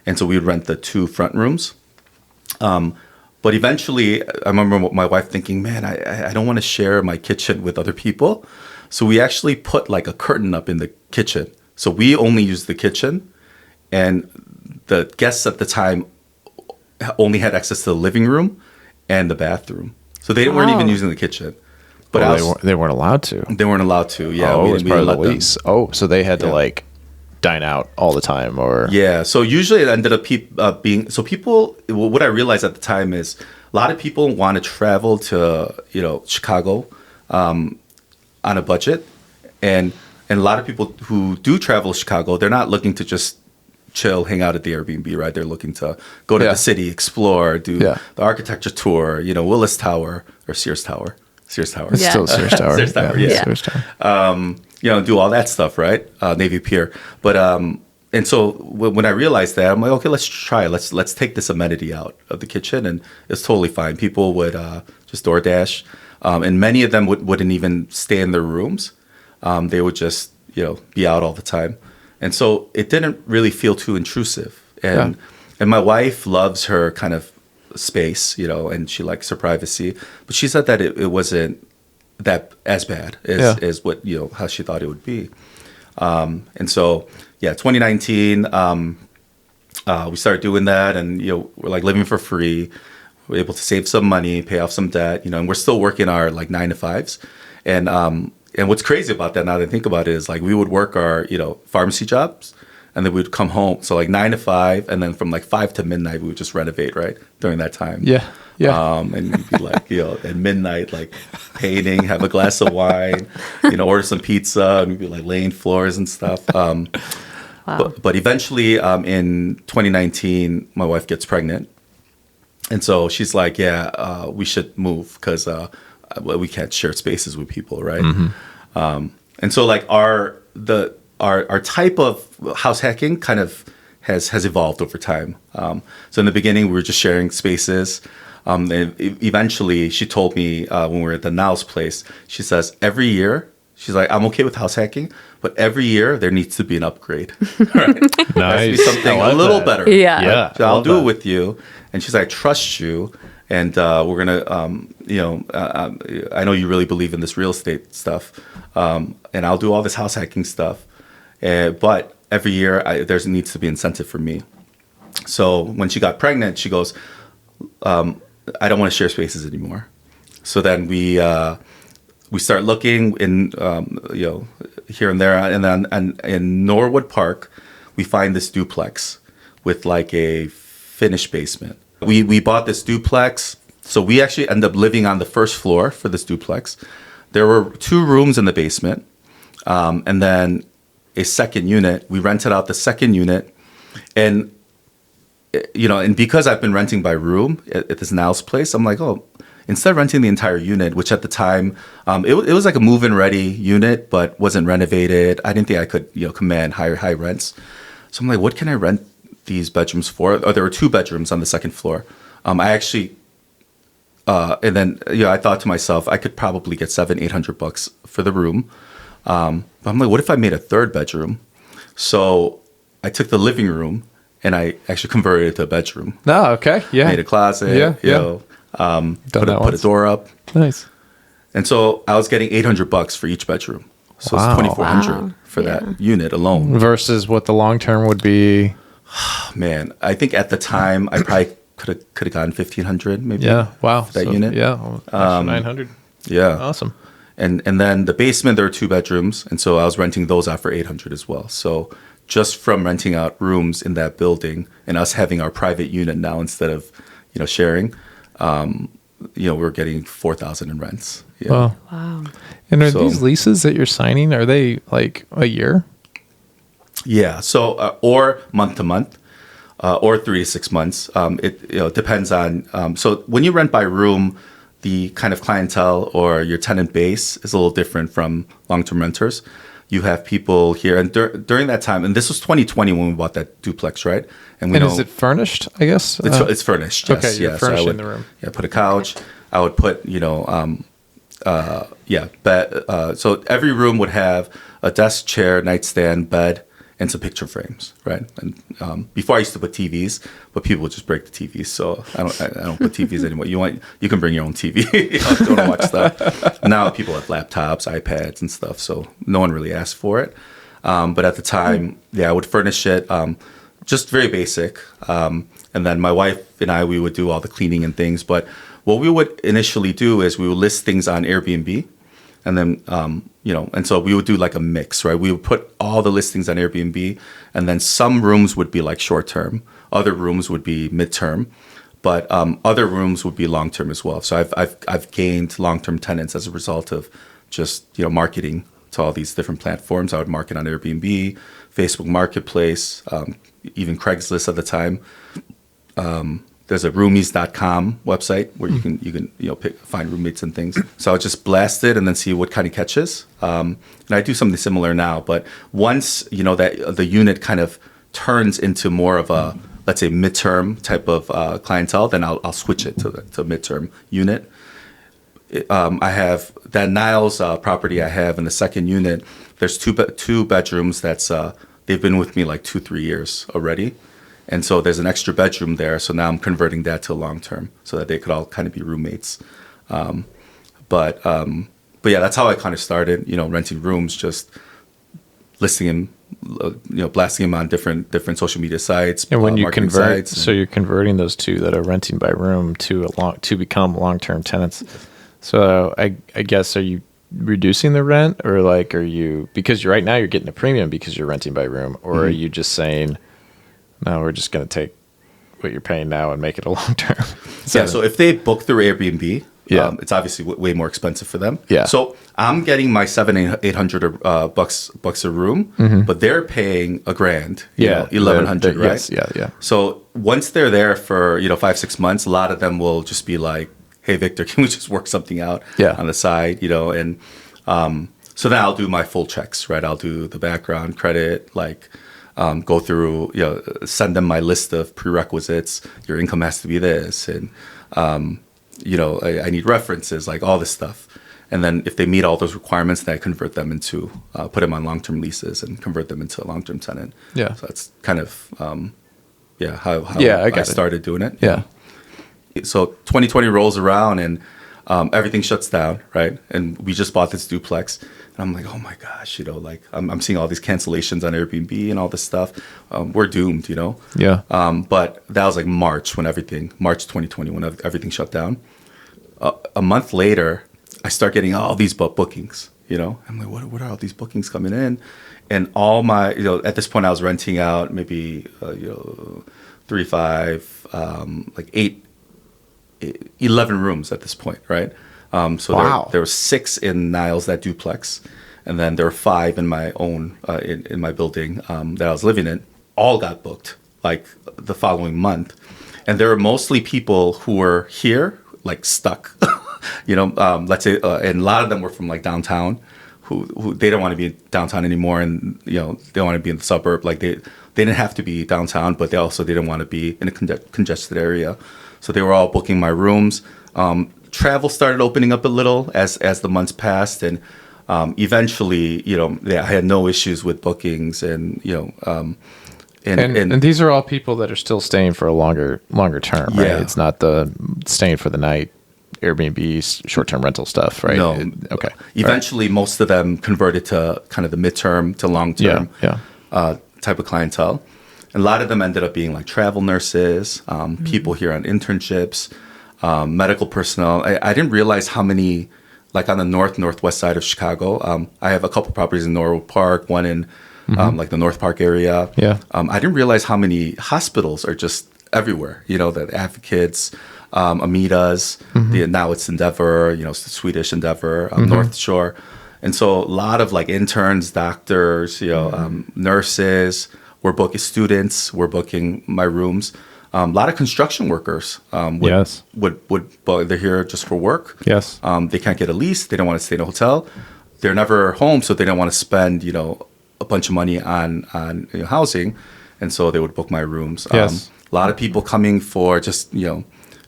And so we would rent the 2 front rooms. But eventually, I remember my wife thinking, man, I don't want to share my kitchen with other people. So we actually put like a curtain up in the kitchen. So we only used the kitchen. And the guests at the time only had access to the living room and the bathroom. So they weren't even using the kitchen. But they weren't allowed to. They weren't allowed to, yeah. Oh, it was part of the lease. Oh, so they had to like dine out all the time, or so usually it ended up being so people. What I realized at the time is a lot of people want to travel to Chicago on a budget, and a lot of people who do travel to Chicago, they're not looking to just chill, hang out at the Airbnb, right? They're looking to go to the city, explore, do the architecture tour, Willis Tower or Sears Tower. It's still Sears Tower. Sears Tower, Sears Tower. Do all that stuff, right? Navy Pier. But and so when I realized that, I'm like, okay, let's try it. Let's take this amenity out of the kitchen, and it's totally fine. People would just DoorDash, and many of them wouldn't even stay in their rooms. They would just be out all the time, and so it didn't really feel too intrusive. And my wife loves her kind of space, and she likes her privacy, but she said that it wasn't that as bad as what how she thought it would be. And so 2019 we started doing that, and we're like living for free. we're able to save some money, pay off some debt, and we're still working our like 9 to 5s. And what's crazy about that now that I think about it is like we would work our, pharmacy jobs and then we'd come home. So like 9 to 5, and then from like 5 to midnight, we would just renovate, right? During that time. Yeah. Yeah. And we'd be like, at midnight, like painting, have a glass of wine, order some pizza, and we'd be like laying floors and stuff. Wow. But eventually, in 2019, my wife gets pregnant. And so she's like, we should move because we can't share spaces with people, right? And so like our type of house hacking kind of has evolved over time. So in the beginning, we were just sharing spaces. And eventually, she told me when we were at the Niles place, she says, every year, she's like, I'm okay with house hacking, but every year there needs to be an upgrade. Right? Nice. There has to be something a little better. Yeah. Yeah. So I'll do it with you. And she's like, I trust you. And we're going to, I know you really believe in this real estate stuff. And I'll do all this house hacking stuff. But every year there needs to be incentive for me. So when she got pregnant, she goes, I don't want to share spaces anymore. So then we start looking in, here and there. And then in Norwood Park, we find this duplex with like a finished basement. We bought this duplex. So we actually end up living on the first floor for this duplex. There were 2 rooms in the basement. And then a second unit. We rented out the second unit. And and because I've been renting by room at this Niles place, I'm like, instead of renting the entire unit, which at the time, it was like a move-in ready unit, but wasn't renovated. I didn't think I could, command high rents. So I'm like, what can I rent these bedrooms for? There were 2 bedrooms on the second floor. I actually, and then, I thought to myself, I could probably get $700-800 for the room. But I'm like, what if I made a 3rd bedroom? So I took the living room and I actually converted it to a bedroom. Oh, okay. Yeah. Made a closet. Put a door up. Nice. And so I was getting $800 for each bedroom. So Wow. it's $2,400 for that unit alone. Versus what the long term would be. Man, I think at the time I probably could have gotten $1,500 maybe. Yeah. Wow. For that unit. Yeah. Extra 900. Yeah. Awesome. And then the basement, there were 2 bedrooms. And so I was renting those out for $800 as well. So just from renting out rooms in that building and us having our private unit now instead of, sharing, we're getting $4,000 in rents. Yeah. Wow. And are these leases that you're signing, are they like a year? Yeah. So, or month to month, or 3 to 6 months. It depends on, so when you rent by room, the kind of clientele or your tenant base is a little different from long-term renters. You have people here, and during that time, and this was 2020 when we bought that duplex, right? And is it furnished, I guess? It's furnished, yes. Okay, you're furnishing the room. Yeah, put a couch. I would put, bed. So every room would have a desk, chair, nightstand, bed, and some picture frames, right? And before I used to put TVs, but people would just break the TVs, so I don't put TVs anymore. You can bring your own TV. Don't watch stuff. Now people have laptops, iPads, and stuff, so no one really asked for it. But at the time, I would furnish it, just very basic. And then my wife and we would do all the cleaning and things. But what we would initially do is we would list things on Airbnb. And then, and so we would do like a mix, right? We would put all the listings on Airbnb, and then some rooms would be like short term, other rooms would be midterm, but other rooms would be long term as well. So I've gained long term tenants as a result of just marketing to all these different platforms. I would market on Airbnb, Facebook Marketplace, even Craigslist at the time. There's a roomies.com website where you can find roommates and things. So I would just blast it and then see what kind of catches. And I do something similar now. But once that the unit kind of turns into more of a, let's say, midterm type of clientele, then I'll switch it to midterm unit. I have that Niles property I have in the second unit. There's two bedrooms that's they've been with me like 2-3 years already. And so there's an extra bedroom there. So now I'm converting that to long term so that they could all kind of be roommates. But yeah, that's how I kind of started, renting rooms, just listing them blasting them on different social media sites. And when you marketing convert, sites so you're converting those two that are renting by room to become long-term tenants. So I guess, are you reducing the rent, or like, are you, because right now you're getting a premium because you're renting by room, or are you just saying, no, we're just going to take what you're paying now and make it a long-term? So if they book through Airbnb, Yeah. It's obviously way more expensive for them. Yeah. So I'm getting my $700-800 bucks a room, but they're paying $1,000. Yeah. $1,100, right? Yes. Yeah. Yeah. So once they're there for 5-6 months, a lot of them will just be like, "Hey, Victor, can we just work something out on the side?" And so then I'll do my full checks, right? I'll do the background, credit, like. Go through, send them my list of prerequisites. Your income has to be this, and I need references, like all this stuff. And then if they meet all those requirements, then I convert them into, put them on long-term leases and convert them into a long-term tenant. Yeah. So that's kind of, how I started doing it. Yeah. So 2020 rolls around and everything shuts down, right? And we just bought this duplex. And I'm like, oh my gosh, like I'm seeing all these cancellations on Airbnb and all this stuff. We're doomed, Yeah. But that was like March 2020, when everything shut down. A month later, I start getting all these bookings, I'm like, what are all these bookings coming in? And all my, at this point I was renting out maybe, 3, 5, like 11 rooms at this point, right? So Wow. there were 6 in Niles, that duplex, and then there were 5 in my own in my building that I was living in. All got booked like the following month, and there were mostly people who were here like stuck, let's say, and a lot of them were from like downtown, who they don't want to be downtown anymore, and they want to be in the suburb. Like they didn't have to be downtown, but they also didn't want to be in a congested area, so they were all booking my rooms. Travel started opening up a little as the months passed, and eventually, I had no issues with bookings, and And these are all people that are still staying for a longer term, right? Yeah. It's not the staying for the night Airbnb short-term rental stuff, right? No. Okay. Eventually, most of them converted to kind of the midterm to long-term type of clientele. And a lot of them ended up being like travel nurses, people here on internships, medical personnel. I didn't realize how many, like on the northwest side of Chicago. I have a couple properties in Norwood Park, one in like the North Park area. Yeah. I didn't realize how many hospitals are just everywhere. The Advocates, Amidas, now it's Endeavor, it's the Swedish Endeavor, North Shore. And so a lot of like interns, doctors, nurses, students were booking my rooms. A lot of construction workers they're here just for work. Yes. They can't get a lease. They don't want to stay in a hotel. They're never home, so they don't want to spend, a bunch of money on housing. And so they would book my rooms. Yes. A lot of people coming for just,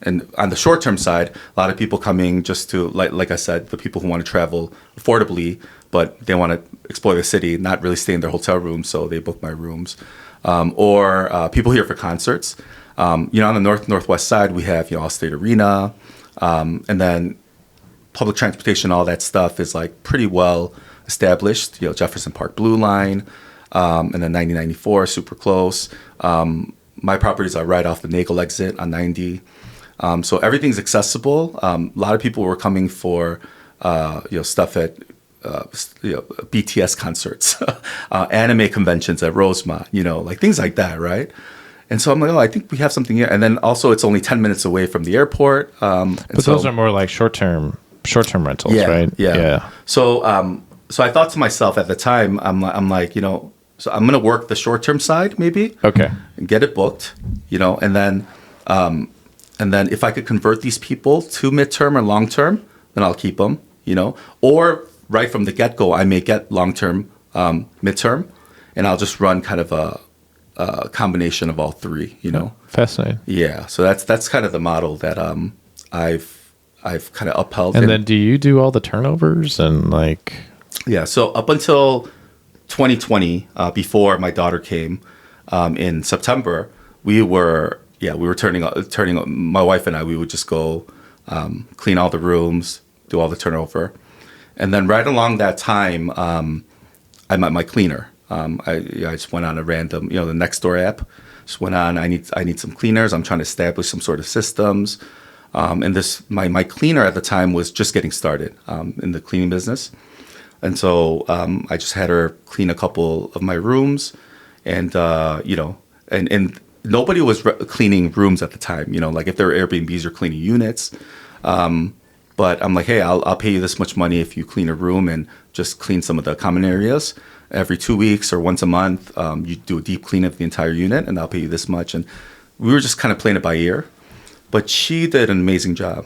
and on the short-term side, a lot of people coming just to, like I said, the people who want to travel affordably, but they want to explore the city, not really stay in their hotel room, so they book my rooms. Or people here for concerts. On the northwest side, we have, Allstate Arena, and then public transportation, all that stuff is like pretty well established. Jefferson Park Blue Line, and then 9094, super close. My properties are right off the Nagel exit on 90. So everything's accessible. A lot of people were coming for, stuff at, BTS concerts, anime conventions at Rosemont, like things like that, right? And so I'm like, I think we have something here. And then also it's only 10 minutes away from the airport. But those are more like short-term rentals, right? Yeah. So I thought to myself at the time, I'm like, so I'm going to work the short-term side maybe. Okay. And get it booked, and then if I could convert these people to midterm or long-term, then I'll keep them, or right from the get-go, I may get long-term, midterm, and I'll just run kind of a combination of all three, Fascinating. Yeah. So that's kind of the model that I've kind of upheld. And then do you do all the turnovers and like? Yeah. So up until 2020, before my daughter came, in September, we were turning my wife and I, we would just go, clean all the rooms, do all the turnover. And then right along that time, I met my cleaner. I just went on a random, the Nextdoor app. Just went on. I need some cleaners. I'm trying to establish some sort of systems. And this my cleaner at the time was just getting started in the cleaning business, and so I just had her clean a couple of my rooms, and and nobody was cleaning rooms at the time. Like if there were Airbnbs or cleaning units. But I'm like, hey, I'll pay you this much money if you clean a room and just clean some of the common areas. Every 2 weeks or once a month, you do a deep clean of the entire unit, and I'll pay you this much. And we were just kind of playing it by ear. But she did an amazing job.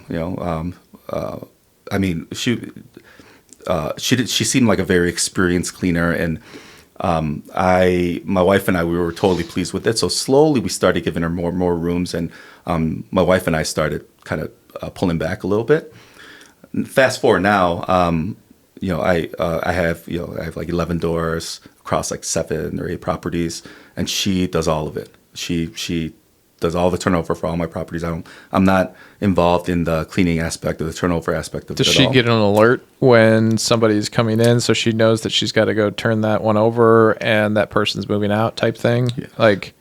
She seemed like a very experienced cleaner, and my wife and I, we were totally pleased with it. So slowly we started giving her more and more rooms, and my wife and I started kind of pulling back a little bit. Fast forward now, I have like 11 doors across like 7 or 8 properties, and she does all of it. She does all the turnover for all my properties. I'm not involved in the cleaning aspect or the turnover aspect of it. Does she get an alert when somebody's coming in, so she knows that she's got to go turn that one over and that person's moving out type thing? Yeah. Like,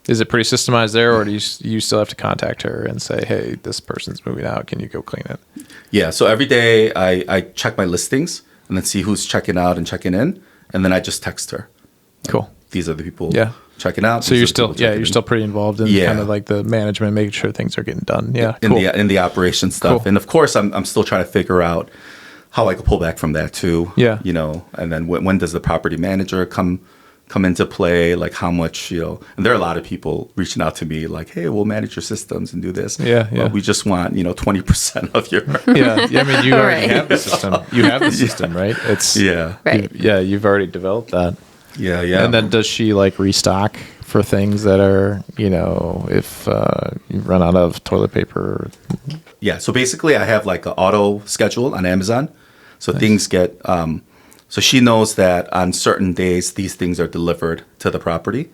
is it pretty systemized there, or do you still have to contact her and say, hey, this person's moving out, can you go clean it? Yeah, so every day I check my listings and then see who's checking out and checking in, and then I just text her. Cool. These are the people checking out. So you're still pretty involved in kind of like the management, making sure things are getting done. Yeah, in the operation stuff. Cool. And of course, I'm still trying to figure out how I could pull back from that too. Yeah. And then when does the property manager come into play? Like how much, and there are a lot of people reaching out to me like, hey, we'll manage your systems and do this. Yeah. Well, we just want, 20% of your. Yeah. I mean, you already have the system. You have the system, right? You've already developed that. Yeah. And then does she like restock for things that are, if you run out of toilet paper? Yeah. So basically I have like an auto schedule on Amazon. So nice. Things get, so she knows that on certain days, these things are delivered to the property.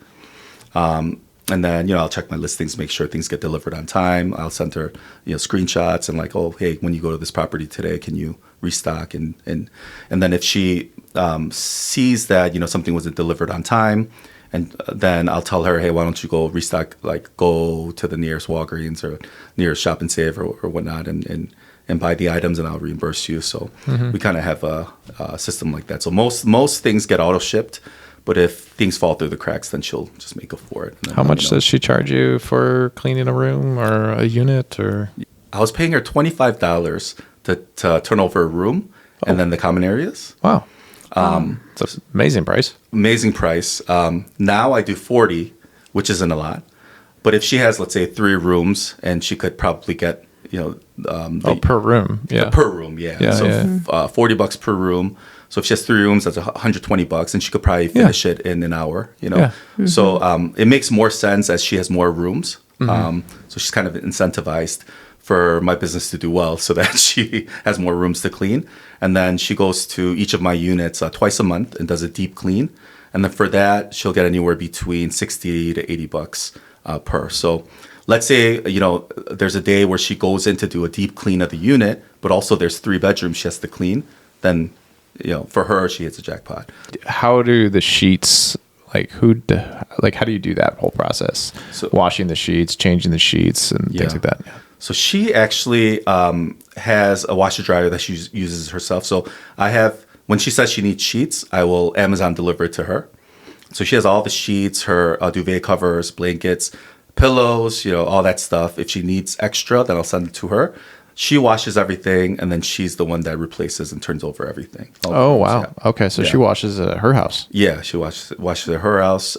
And then, I'll check my listings, make sure things get delivered on time. I'll send her, screenshots and like, oh, hey, when you go to this property today, can you restock? And then if she sees that, something wasn't delivered on time, and then I'll tell her, hey, why don't you go restock, like go to the nearest Walgreens or nearest Shop and Save or whatnot and buy the items, and I'll reimburse you. So we kind of have a system like that. So most things get auto shipped. But if things fall through the cracks, then she'll just make up for it. How much does she charge you for cleaning a room or a unit? Or I was paying her $25 to turn over a room and then the common areas. Wow. It's an amazing price. Amazing price. Now I do $40, which isn't a lot. But if she has, let's say, 3 rooms, and she could probably get, per room. Yeah. Per room, yeah. So $40 per room. So if she has 3 rooms, that's $120, and she could probably finish it in an hour, Yeah. Mm-hmm. So it makes more sense as she has more rooms. Mm-hmm. So she's kind of incentivized for my business to do well, so that she has more rooms to clean. And then she goes to each of my units twice a month and does a deep clean. And then for that, she'll get anywhere between $60 to $80 per. So let's say, there's a day where she goes in to do a deep clean of the unit, but also there's 3 bedrooms she has to clean. Then, for her, she hits a jackpot. How do the sheets, how do you do that whole process? So, washing the sheets, changing the sheets, and things like that. Yeah. So she actually has a washer dryer that she uses herself. So when she says she needs sheets, I will Amazon deliver it to her. So she has all the sheets, her duvet covers, blankets, pillows, all that stuff. If she needs extra, then I'll send it to her. She washes everything, and then she's the one that replaces and turns over everything. Oh, wow. Yeah. Okay, so she washes at her house. Yeah, she washes at her house.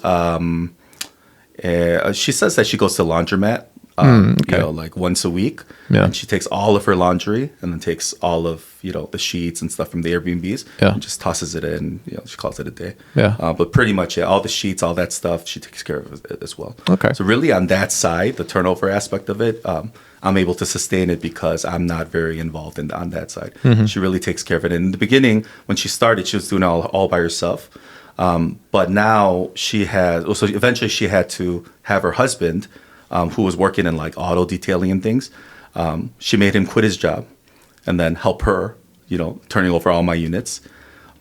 She says that she goes to the laundromat, like once a week. Yeah. And she takes all of her laundry and then takes all of, the sheets and stuff from the Airbnbs and just tosses it in. She calls it a day. Yeah. But pretty much, all the sheets, all that stuff, she takes care of it as well. Okay. So really on that side, the turnover aspect of it, I'm able to sustain it because I'm not very involved on that side. Mm-hmm. She really takes care of it. And in the beginning, when she started, she was doing it all by herself. But now eventually she had to have her husband, who was working in like auto detailing and things. She made him quit his job and then help her, turning over all my units.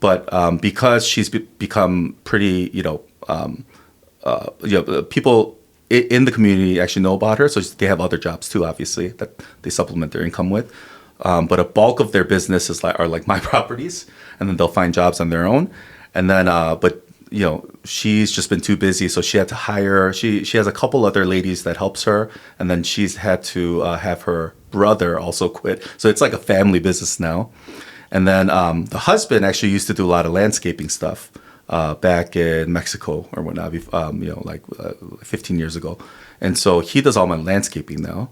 but because she's become pretty, people in the community actually know about her, so they have other jobs too, obviously, that they supplement their income with. But a bulk of their business are like my properties, and then they'll find jobs on their own. And then, she's just been too busy, so she had to hire. She has a couple other ladies that helps her, and then she's had to have her brother also quit. So it's like a family business now. And then the husband actually used to do a lot of landscaping stuff back in Mexico or whatnot, 15 years ago. And so he does all my landscaping now.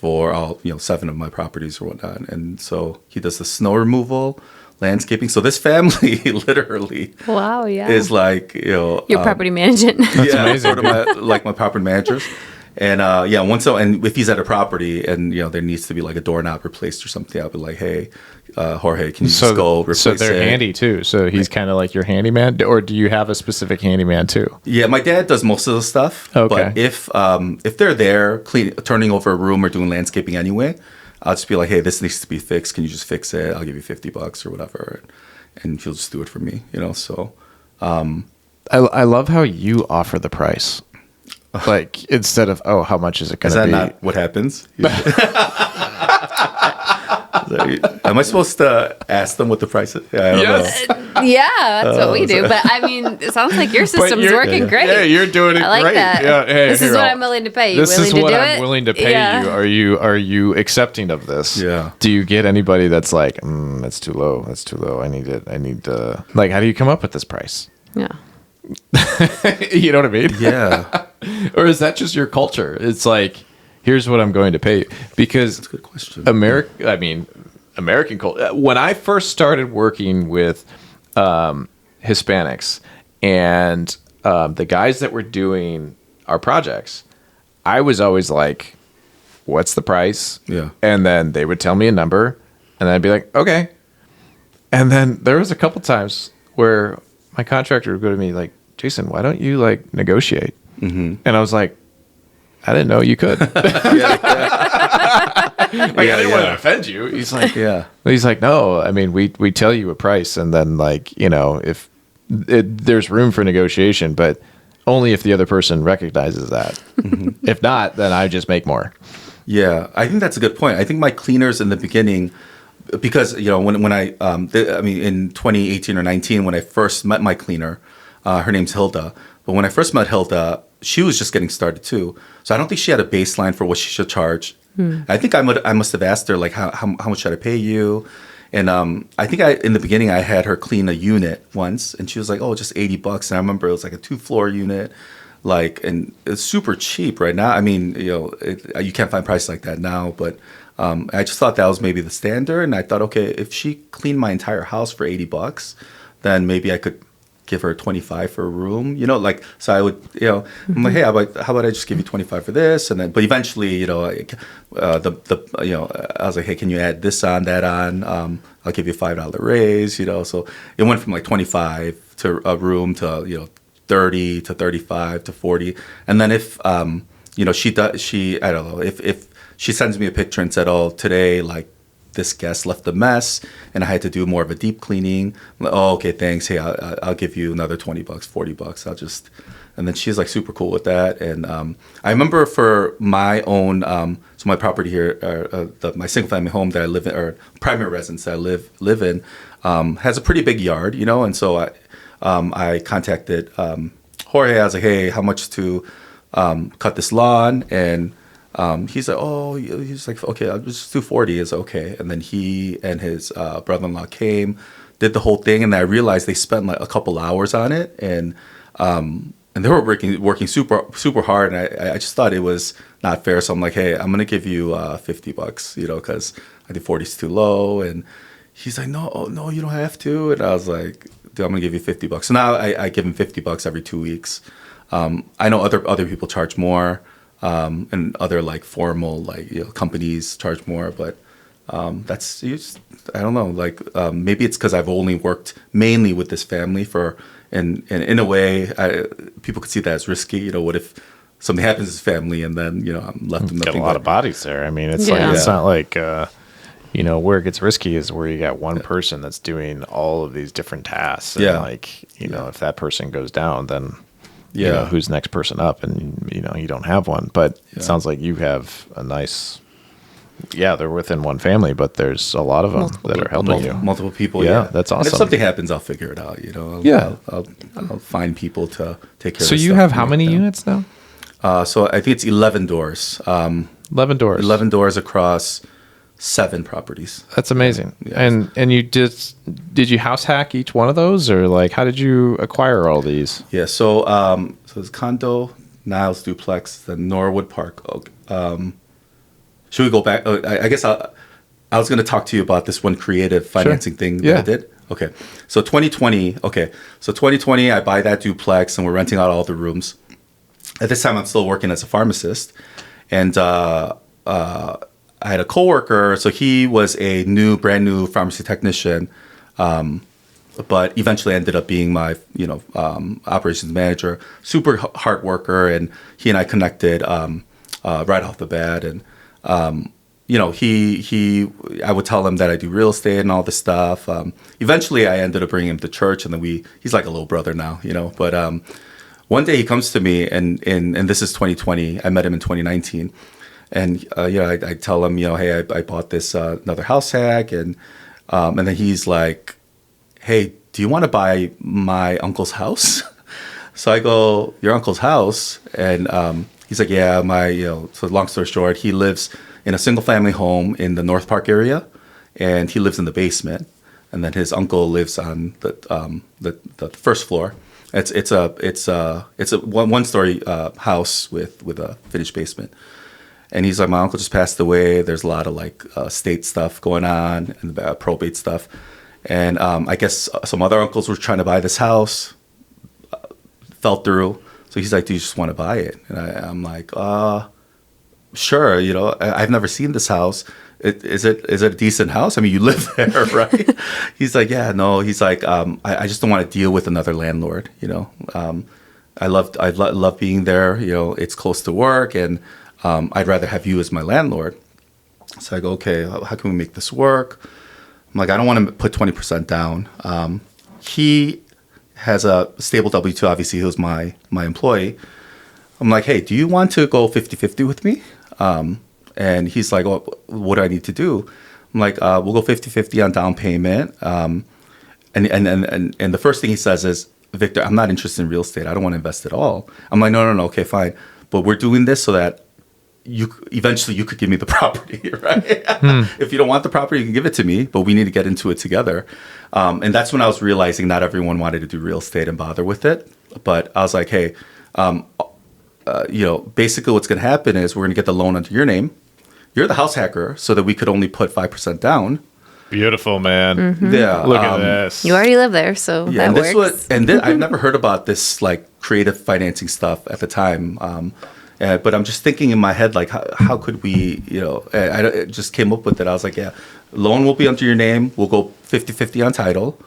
For all 7 of my properties or whatnot, and so he does the snow removal, landscaping. So this family literally, wow, yeah, is like your property management. That's amazing. Sort of my property managers. And and if he's at a property and there needs to be like a doorknob replaced or something, I'll be like, hey, Jorge, can you just go replace it? So they're handy too. So he's kind of like your handyman, or do you have a specific handyman too? Yeah, my dad does most of the stuff. Okay. But if they're there turning over a room or doing landscaping anyway, I'll just be like, hey, this needs to be fixed. Can you just fix it? I'll give you $50 or whatever, and he'll just do it for me. So. I love how you offer the price. Like, instead of, how much is it going to be? Is that not what happens? Am I supposed to ask them what the price is? Yeah, I don't know. Yeah, that's what we do. But I mean, it sounds like your system's working great. Yeah, you're doing it great. I like that. Yeah, hey, this is what I'm willing to pay. You willing to do it? This is what I'm willing to pay you. Are you accepting of this? Yeah. Do you get anybody that's like, that's too low. That's too low. I need like, how do you come up with this price? Yeah. You know what I mean? Yeah. Or is that just your culture? It's like, here's what I'm going to pay you. Because that's a good question. American culture. When I first started working with Hispanics and the guys that were doing our projects, I was always like, what's the price? Yeah. And then they would tell me a number, and then I'd be like, okay. And then there was a couple times where my contractor would go to me like, Jason, why don't you like negotiate? Mm-hmm. And I was like, I didn't know you could. I didn't want to offend you. He's like, no. I mean, we tell you a price, and then like, if there's room for negotiation, but only if the other person recognizes that. Mm-hmm. If not, then I just make more. Yeah, I think that's a good point. I think my cleaners in the beginning, because when I in 2018 or 19 when I first met my cleaner, her name's Hilda. But when I first met Hilda, she was just getting started too. So I don't think she had a baseline for what she should charge. I think I must have asked her like how much should I pay you, and I think in the beginning I had her clean a unit once, and she was like, oh, just $80. And I remember it was like a 2-floor unit, and it's super cheap right now. I mean, you can't find prices like that now, but I just thought that was maybe the standard, and I thought, okay, if she cleaned my entire house for $80, then maybe I could give her 25 for a room, so I would, I'm like, hey, how about I just give you 25 for this? And then, but eventually, I was like, hey, can you add this on, that on? I'll give you a $5 raise, so it went from like 25 to a room to, 30 to 35 to 40. And then if, I don't know, if she sends me a picture and said, oh, today, like, this guest left a mess and I had to do more of a deep cleaning. I'm like, oh, okay, thanks. Hey, I'll give you another $20, $40. And then she's like super cool with that. And I remember for my own, so my property here, my single family home that I live in, or primary residence that I live in, has a pretty big yard, and so I contacted Jorge. I was like, hey, how much to cut this lawn? And he's like, okay, I'll just do 40 is okay. And then he and his brother-in-law came, did the whole thing, and then I realized they spent like a couple hours on it, and they were working super hard, and I just thought it was not fair. So I'm like, hey, I'm gonna give you $50, because I think 40 is too low. And he's like, no, you don't have to. And I was like, dude, I'm gonna give you $50. So now I give him $50 every 2 weeks. I know other people charge more. And other like formal companies charge more, but that's just, I don't know, maybe it's because I've only worked mainly with this family and in a way people could see that as risky. What if something happens to this family and then I'm left with nothing? Got a lot of bodies there. I mean, it's like it's not like where it gets risky is where you got one person that's doing all of these different tasks. And if that person goes down, then who's the next person up? And you don't have one. But it sounds like you have a nice. Yeah, they're within one family, but there's a lot of them that are helping you. Multiple people. Yeah, that's awesome. And if something happens, I'll figure it out. I'll find people to take care of. So you have how many units now? So I think it's 11 doors. 11 doors. 11 doors across 7 properties. That's amazing. Yes. And you did you house hack each one of those, or like how did you acquire all these? Yeah. So it's condo, Niles duplex, then Norwood Park. Should we go back? I guess I was going to talk to you about this one creative financing thing that I did. Okay. So 2020. Okay. So 2020, I buy that duplex and we're renting out all the rooms. At this time, I'm still working as a pharmacist, and I had a coworker. So he was a brand new pharmacy technician, but eventually ended up being my operations manager. Super hard worker, and he and I connected right off the bat, and. I would tell him that I do real estate and all this stuff. Eventually I ended up bringing him to church, and then he's like a little brother now, but, one day he comes to me and this is 2020, I met him in 2019. And, I tell him, hey, I bought this, another house hack. And then he's like, hey, do you want to buy my uncle's house? So I go, your uncle's house? And, he's like, yeah, so long story short, he lives in a single family home in the North Park area, and he lives in the basement. And then his uncle lives on the first floor. It's a one story house with a finished basement. And he's like, my uncle just passed away. There's a lot of state stuff going on and probate stuff. And I guess some other uncles were trying to buy this house, fell through. So he's like, do you just want to buy it? And I'm like, sure. I've never seen this house. Is it a decent house? I mean, you live there, right? He's like, yeah, no. He's like, I just don't want to deal with another landlord. I love being there. It's close to work, and I'd rather have you as my landlord. So I go, okay, how can we make this work? I'm like, I don't want to put 20% down. He has a stable W-2. Obviously, he was my employee. I'm like, hey, do you want to go 50-50 with me? And he's like, well, what do I need to do? I'm like, we'll go 50-50 on down payment. And the first thing he says is, Victor, I'm not interested in real estate. I don't want to invest at all. I'm like, no, okay, fine. But we're doing this so that eventually you could give me the property, right? If you don't want the property, you can give it to me, but we need to get into it together. And that's when I was realizing not everyone wanted to do real estate and bother with it. But I was like, hey, basically what's going to happen is we're going to get the loan under your name. You're the house hacker, so that we could only put 5% down. Beautiful, man. Mm-hmm. Yeah. Look at this. You already live there, so that works. I've never heard about this creative financing stuff at the time. But I'm just thinking in my head, how could we, I just came up with it. I was like, yeah, loan will be under your name. We'll go 50-50 on title.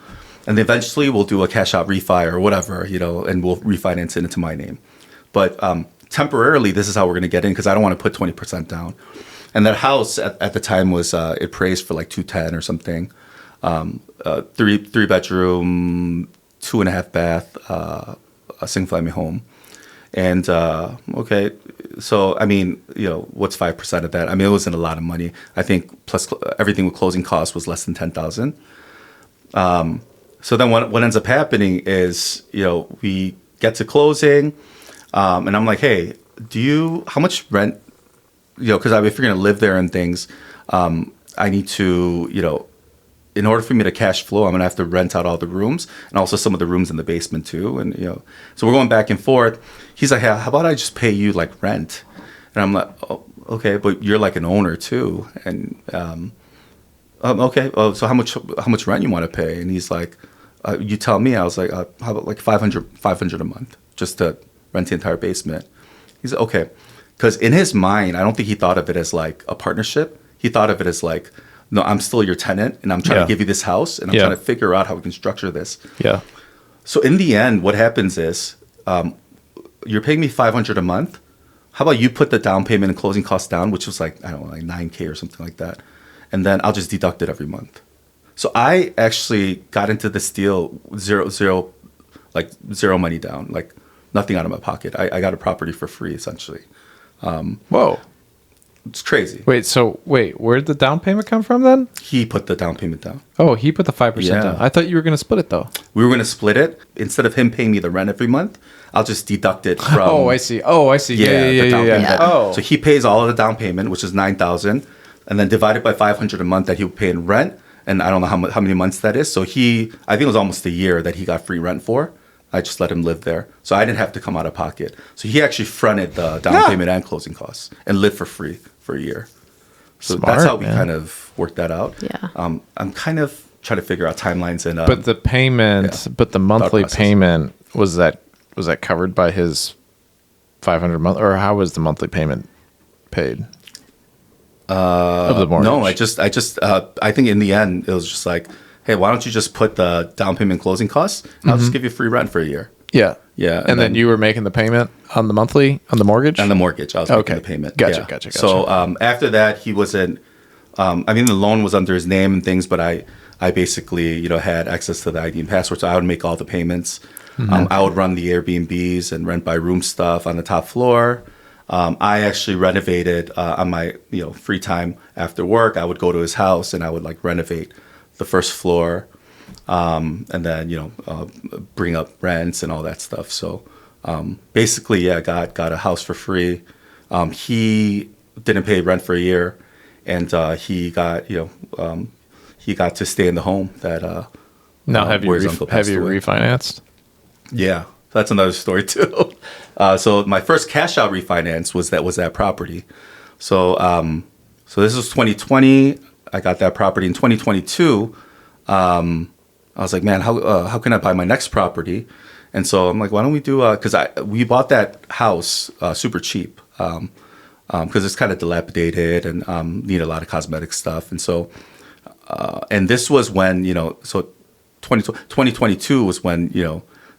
And eventually we'll do a cash out refi or whatever, and we'll refinance it into my name. But temporarily, this is how we're going to get in, because I don't want to put 20% down. And that house at the time was, it appraised for $210 or something. 3 bedroom, 2.5 bath, a single family home. And, okay, so, I mean, what's 5% of that? I mean, it wasn't a lot of money. I think plus everything with closing costs was less than $10,000. So then what ends up happening is, we get to closing, and I'm like, hey, how much rent, because if you're going to live there and things, I need to, in order for me to cash flow, I'm going to have to rent out all the rooms and also some of the rooms in the basement too. And, so we're going back and forth. He's like, hey, how about I just pay you rent? And I'm like, oh, okay, but you're an owner too. And, okay. Oh, so how much rent you want to pay? And he's like, you tell me. I was like, how about $500 a month just to rent the entire basement? He's like, okay. Because in his mind, I don't think he thought of it as a partnership. He thought of it as no, I'm still your tenant, and I'm trying to give you this house, and I'm trying to figure out how we can structure this. Yeah. So in the end, what happens is, you're paying me $500 a month. How about you put the down payment and closing costs down, which was I don't know, $9K or something like that, and then I'll just deduct it every month. So I actually got into this deal zero money down, like nothing out of my pocket. I got a property for free, essentially. Whoa. It's crazy. Where'd the down payment come from then? He put the down payment down. Oh, he put the 5% down. I thought you were going to split it though. We were going to split it. Instead of him paying me the rent every month, I'll just deduct it from. Oh, I see. Yeah. Oh. So he pays all of the down payment, which is $9,000, and then divided by 500 a month that he would pay in rent. And I don't know how many months that is. So I think it was almost a year that he got free rent for. I just let him live there. So I didn't have to come out of pocket. So he actually fronted the down payment and closing costs and lived for free for a year. So that's how we kind of worked that out. Yeah. I'm kind of trying to figure out timelines and. But the payment, but the monthly payment, was that covered by his 500 month, or how was the monthly payment paid? Of the mortgage? No, I think in the end it was just like, hey, why don't you just put the down payment closing costs? And I'll just give you free rent for a year. Yeah. Yeah. And then you were making the payment on the monthly, on the mortgage? On the mortgage. I was making the payment. Gotcha. So after that, he wasn't, the loan was under his name and things, but I basically, had access to the ID and password. So I would make all the payments. I would run the Airbnbs and rent by room stuff on the top floor. I actually renovated on my free time after work. I would go to his house and I would like renovate the first floor, and then bring up rents and all that stuff. So basically, got a house for free. He didn't pay rent for a year, and he got to stay in the home that. Now have you refinanced? Yeah. That's another story too. So my first cash out refinance was that property. So this was 2020. I got that property in 2022. I was like, man, how can I buy my next property? And so I'm like, why don't we do? Because we bought that house super cheap because it's kind of dilapidated and need a lot of cosmetic stuff. And so and this was when 2022 was when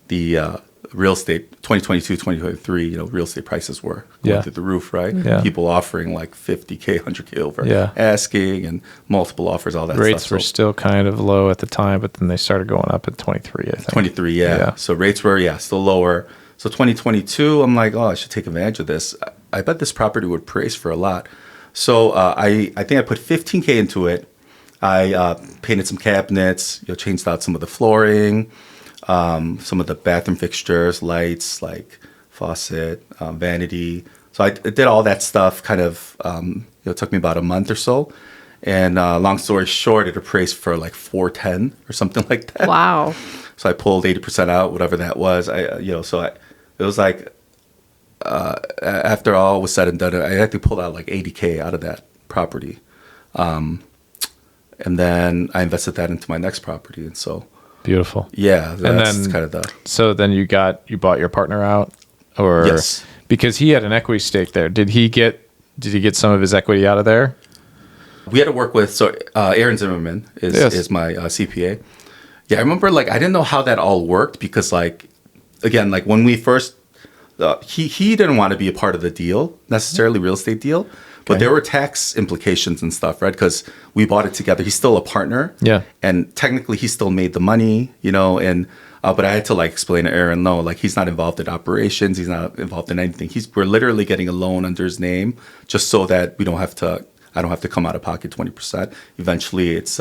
the real estate 2022 2023 real estate prices were going through the roof, right? People offering like 50K 100K over asking and multiple offers, all that rates stuff. Were still kind of low at the time, but then they started going up at 23, I think. 23 so rates were still lower. So 2022 I'm like, I should take advantage of this. I bet this property would price for a lot. So I think I put 15K into it. I painted some cabinets, changed out some of the flooring, some of the bathroom fixtures, lights, like faucet, vanity. So I did all that stuff kind of, it took me about a month or so. And long story short, it appraised for like 410 or something like that. Wow. So I pulled 80% out, whatever that was. It was like, after all was said and done, I had to pull out like 80K out of that property. And then I invested that into my next property. And so, beautiful. Yeah, that's kind of the. So then you bought your partner out, or yes, because he had an equity stake there. Did he get some of his equity out of there? We had to work with Aaron Zimmerman is my CPA. Yeah, I remember I didn't know how that all worked because again when we first he didn't want to be a part of the deal necessarily, real estate deal. But there were tax implications and stuff, right? Because we bought it together. He's still a partner. Yeah. And technically, he still made the money, and but I had to explain to Aaron, no, he's not involved in operations. He's not involved in anything. We're literally getting a loan under his name just so that I don't have to come out of pocket 20%. Eventually, it's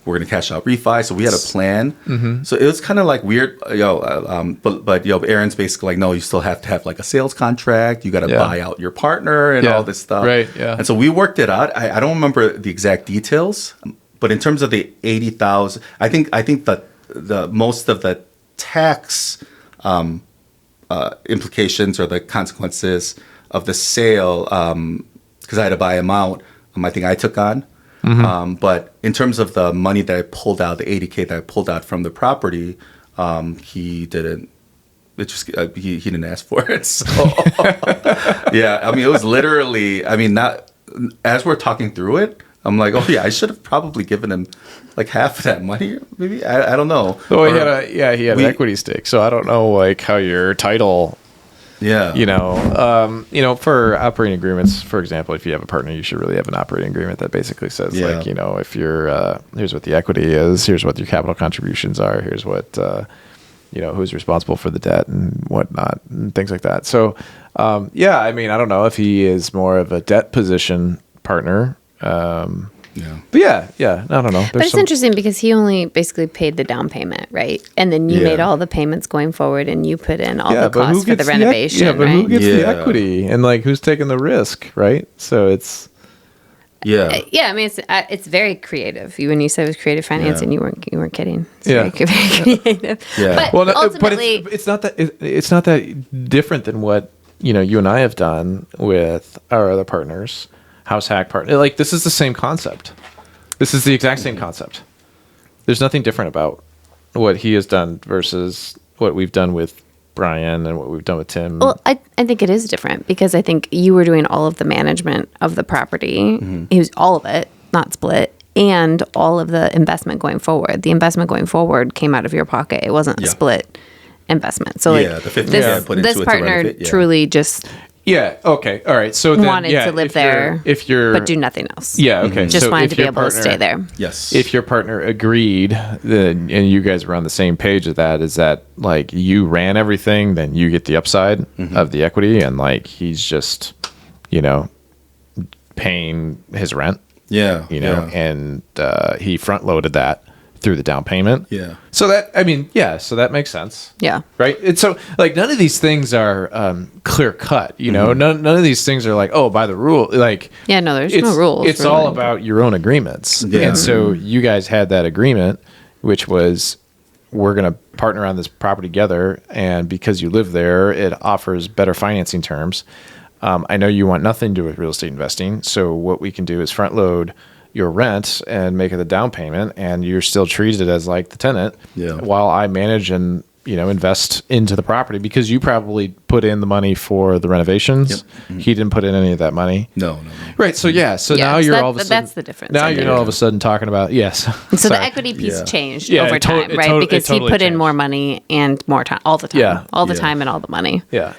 we're going to cash out refi. So we had a plan. Mm-hmm. So it was kind of weird, but Aaron's basically no, you still have to have a sales contract. You got to buy out your partner and all this stuff. Right. Yeah. And so we worked it out. I don't remember the exact details, but in terms of the 80,000, I think that the most of the tax implications or the consequences of the sale, because I had to buy him out, I think I took on. Mm-hmm. But in terms of the money that I pulled out, the 80K that I pulled out from the property, he didn't. It just he didn't ask for it. So yeah, it was literally. Not as we're talking through it, I'm like, I should have probably given him half of that money, maybe. I don't know. Well, he had an equity stake, so I don't know how your title. Yeah. For operating agreements, for example, if you have a partner, you should really have an operating agreement that basically says, if you're, here's what the equity is, here's what your capital contributions are, here's what, who's responsible for the debt and whatnot, and things like that. So, I don't know if he is more of a debt position partner. But I don't know. But it's interesting because he only basically paid the down payment, right? And then you made all the payments going forward, and you put in all the costs for the renovation. But right? who gets the equity, and who's taking the risk, right? So it's it's very creative. When you said it was creative financing, you weren't kidding. It's very creative. Yeah. But ultimately, it's not that different than what you and I have done with our other partners. House hack partner. This is the same concept. This is the exact same concept. There's nothing different about what he has done versus what we've done with Brian and what we've done with Tim. Well, I think it is different because I think you were doing all of the management of the property. It was all of it, not split, and all of the investment going forward. The investment going forward came out of your pocket. It wasn't a split investment. So the 50 I put into this it partner to truly just Yeah. Okay. All right. So then, wanted to live there, but do nothing else. Yeah. Okay. Just wanted to be able to stay there. Yes. If your partner agreed, then, and you guys were on the same page of that, is that you ran everything, then you get the upside of the equity, and he's just, paying his rent. Yeah. And he front loaded that through the down payment. Yeah. So that, so that makes sense. Yeah. Right. It's so none of these things are clear cut, none of these things are by the rule. There's no rules. It's really. all about your own agreements. Yeah. And so you guys had that agreement, which was, we're going to partner on this property together. And because you live there, it offers better financing terms. I know you want nothing to do with real estate investing. So what we can do is front load your rent and make it the down payment, and you're still treated as the tenant while I manage and invest into the property, because you probably put in the money for the renovations. He didn't put in any of that money. No. Right. So now you're all of a sudden, that's the difference. Now you're all of a sudden talking about So the equity piece changed over it time, right? totally Because he put in changed. more money and more time, all the time, the time and all the money. Yeah.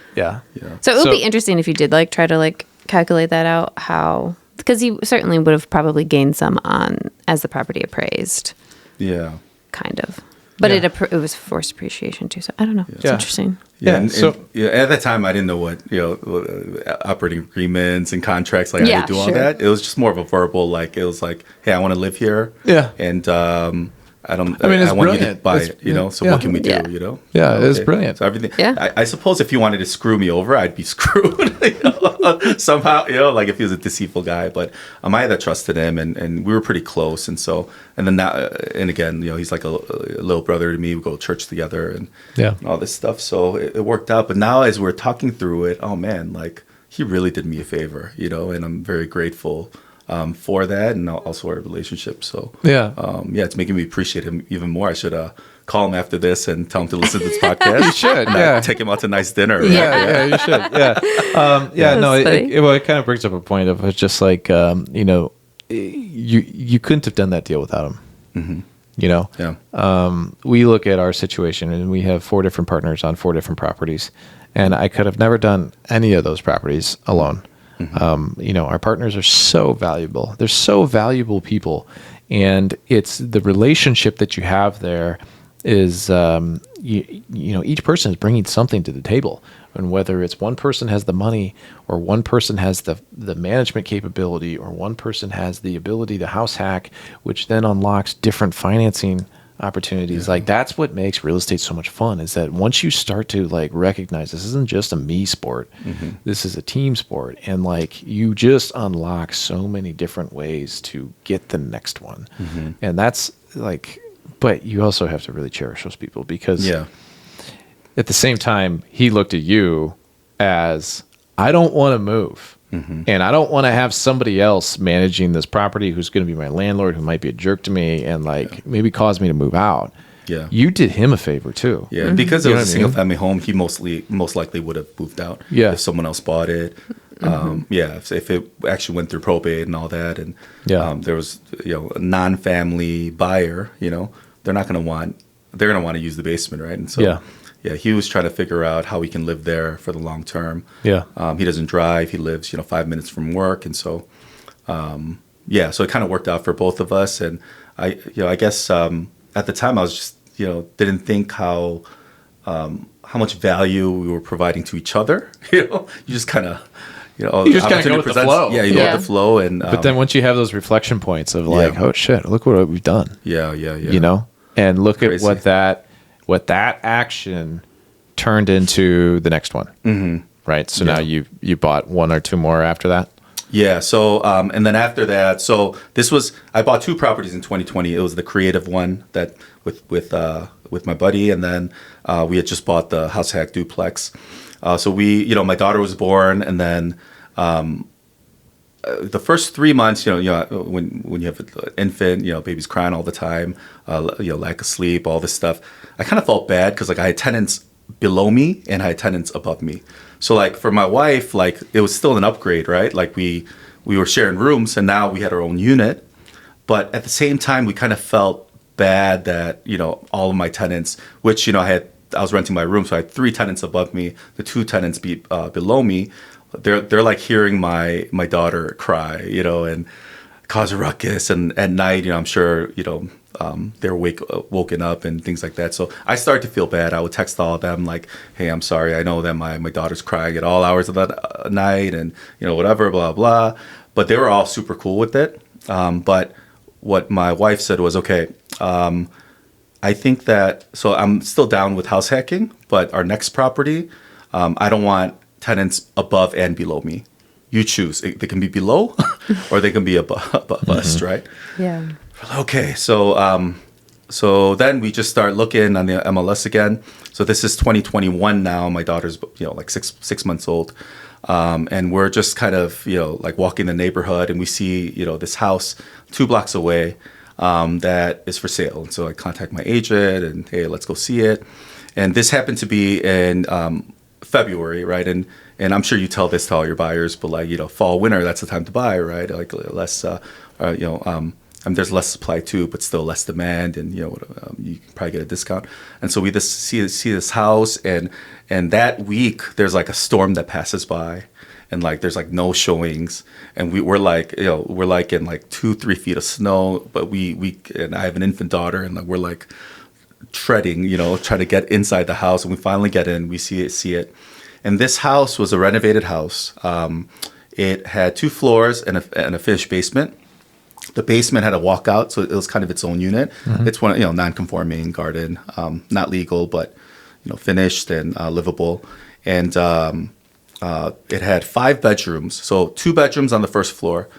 So it would be interesting if you did try to calculate that out, how, because he certainly would have probably gained some on as the property appraised. Yeah. Kind of. But it was forced appreciation too. So I don't know. It's interesting. Yeah. Yeah, And, so- at that time, I didn't know what, operating agreements and contracts, I had to do all that. It was just more of a verbal, it was hey, I want to live here. Yeah. And, I it's want you to brilliant. buy It's- it, so yeah. what can we do, Yeah, it is brilliant. So everything. Yeah. I suppose if you wanted to screw me over, I'd be screwed somehow, if he was a deceitful guy. But I had that trust in him, and we were pretty close. And so, and then now, and again, he's like a little brother to me. We go to church together and all this stuff. So it worked out. But now as we're talking through it, oh man, he really did me a favor, and I'm very grateful for that, and also our relationship. So it's making me appreciate him even more. I should call him after this and tell him to listen to this podcast. You should, and, take him out to a nice dinner. Right? Yeah, you should. Yeah. No, it kind of brings up a point of, it's just you couldn't have done that deal without him. We look at our situation, and we have 4 different partners on 4 different properties, and I could have never done any of those properties alone. Our partners are so valuable. They're so valuable people, and it's the relationship that you have there is, each person is bringing something to the table, and whether it's one person has the money, or one person has the management capability, or one person has the ability to house hack, which then unlocks different financing opportunities. That's what makes real estate so much fun, is that once you start to recognize this isn't just a me sport, this is a team sport, and you just unlock so many different ways to get the next one. And that's but you also have to really cherish those people, because at the same time, he looked at you as, I don't want to move. And I don't want to have somebody else managing this property who's going to be my landlord, who might be a jerk to me and maybe cause me to move out. Yeah. You did him a favor too. Yeah. Because it was a single family home, he most likely would have moved out. Yeah. If someone else bought it. If it actually went through probate and all that, and there was a non-family buyer, they're going to want to use the basement, right? And so yeah, he was trying to figure out how we can live there for the long term. Yeah. He doesn't drive. He lives, 5 minutes from work. And so, yeah, so it kind of worked out for both of us. And I guess at the time I was just, didn't think how much value we were providing to each other. You just kind of, You just kind of go with the flow. Yeah, you go with the flow. And but then once you have those reflection points of like, oh shit, look what we've done. Yeah. And look Crazy. at what that action turned into the next one. Mm-hmm. Right. So now you bought one or two more after that. Yeah. So, and then after that, I bought 2 properties in 2020. It was the creative one that with my buddy. And then, we had just bought the house hack duplex. So my daughter was born, and then, the first 3 months, when you have an infant, baby's crying all the time, lack of sleep, all this stuff. I kind of felt bad because I had tenants below me and I had tenants above me. So for my wife, it was still an upgrade, right? We were sharing rooms, and now we had our own unit. But at the same time, we kind of felt bad that all of my tenants, which I was renting my room, so I had 3 tenants above me, the 2 tenants below me. They're hearing my daughter cry, and cause a ruckus, and at night, I'm sure, they're woken up and things like that. So I started to feel bad. I would text all of them hey, I'm sorry. I know that my daughter's crying at all hours of the night, and whatever, blah blah. But they were all super cool with it. But what my wife said was, okay, I think that, so I'm still down with house hacking, but our next property, I don't want tenants above and below me. You choose. They can be below or they can be above us, right? Yeah. Okay, so then we just start looking on the MLS again. So this is 2021 now. My daughter's six months old, and we're just kind of walking the neighborhood, and we see this house 2 blocks away that is for sale. And so I contact my agent, and hey, let's go see it. And this happened to be in February, right? And I'm sure you tell this to all your buyers, but fall, winter, that's the time to buy, right? Less, there's less supply too, but still less demand, and you can probably get a discount. And so we just see this house, and that week there's a storm that passes by, and there's no showings, and we're in 2-3 feet of snow, but and I have an infant daughter, and we're treading, trying to get inside the house, and we finally get in. We see it, and this house was a renovated house. It had 2 floors and a finished basement. The basement had a walkout, so it was kind of its own unit. Mm-hmm. It's one, non-conforming garden, not legal, but finished and livable. And it had 5 bedrooms, so 2 bedrooms on the first floor,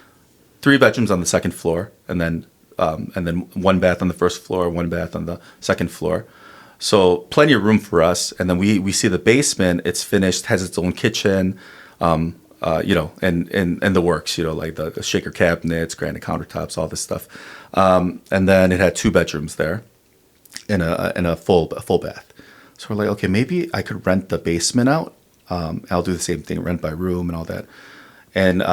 3 bedrooms on the second floor, and then 1 bath on the first floor, 1 bath on the second floor. So plenty of room for us. And then we see the basement. It's finished, has its own kitchen. And the works, the shaker cabinets, granite countertops, all this stuff. And then it had 2 bedrooms there and a full bath. So we're okay, maybe I could rent the basement out. I'll do the same thing, rent by room and all that. And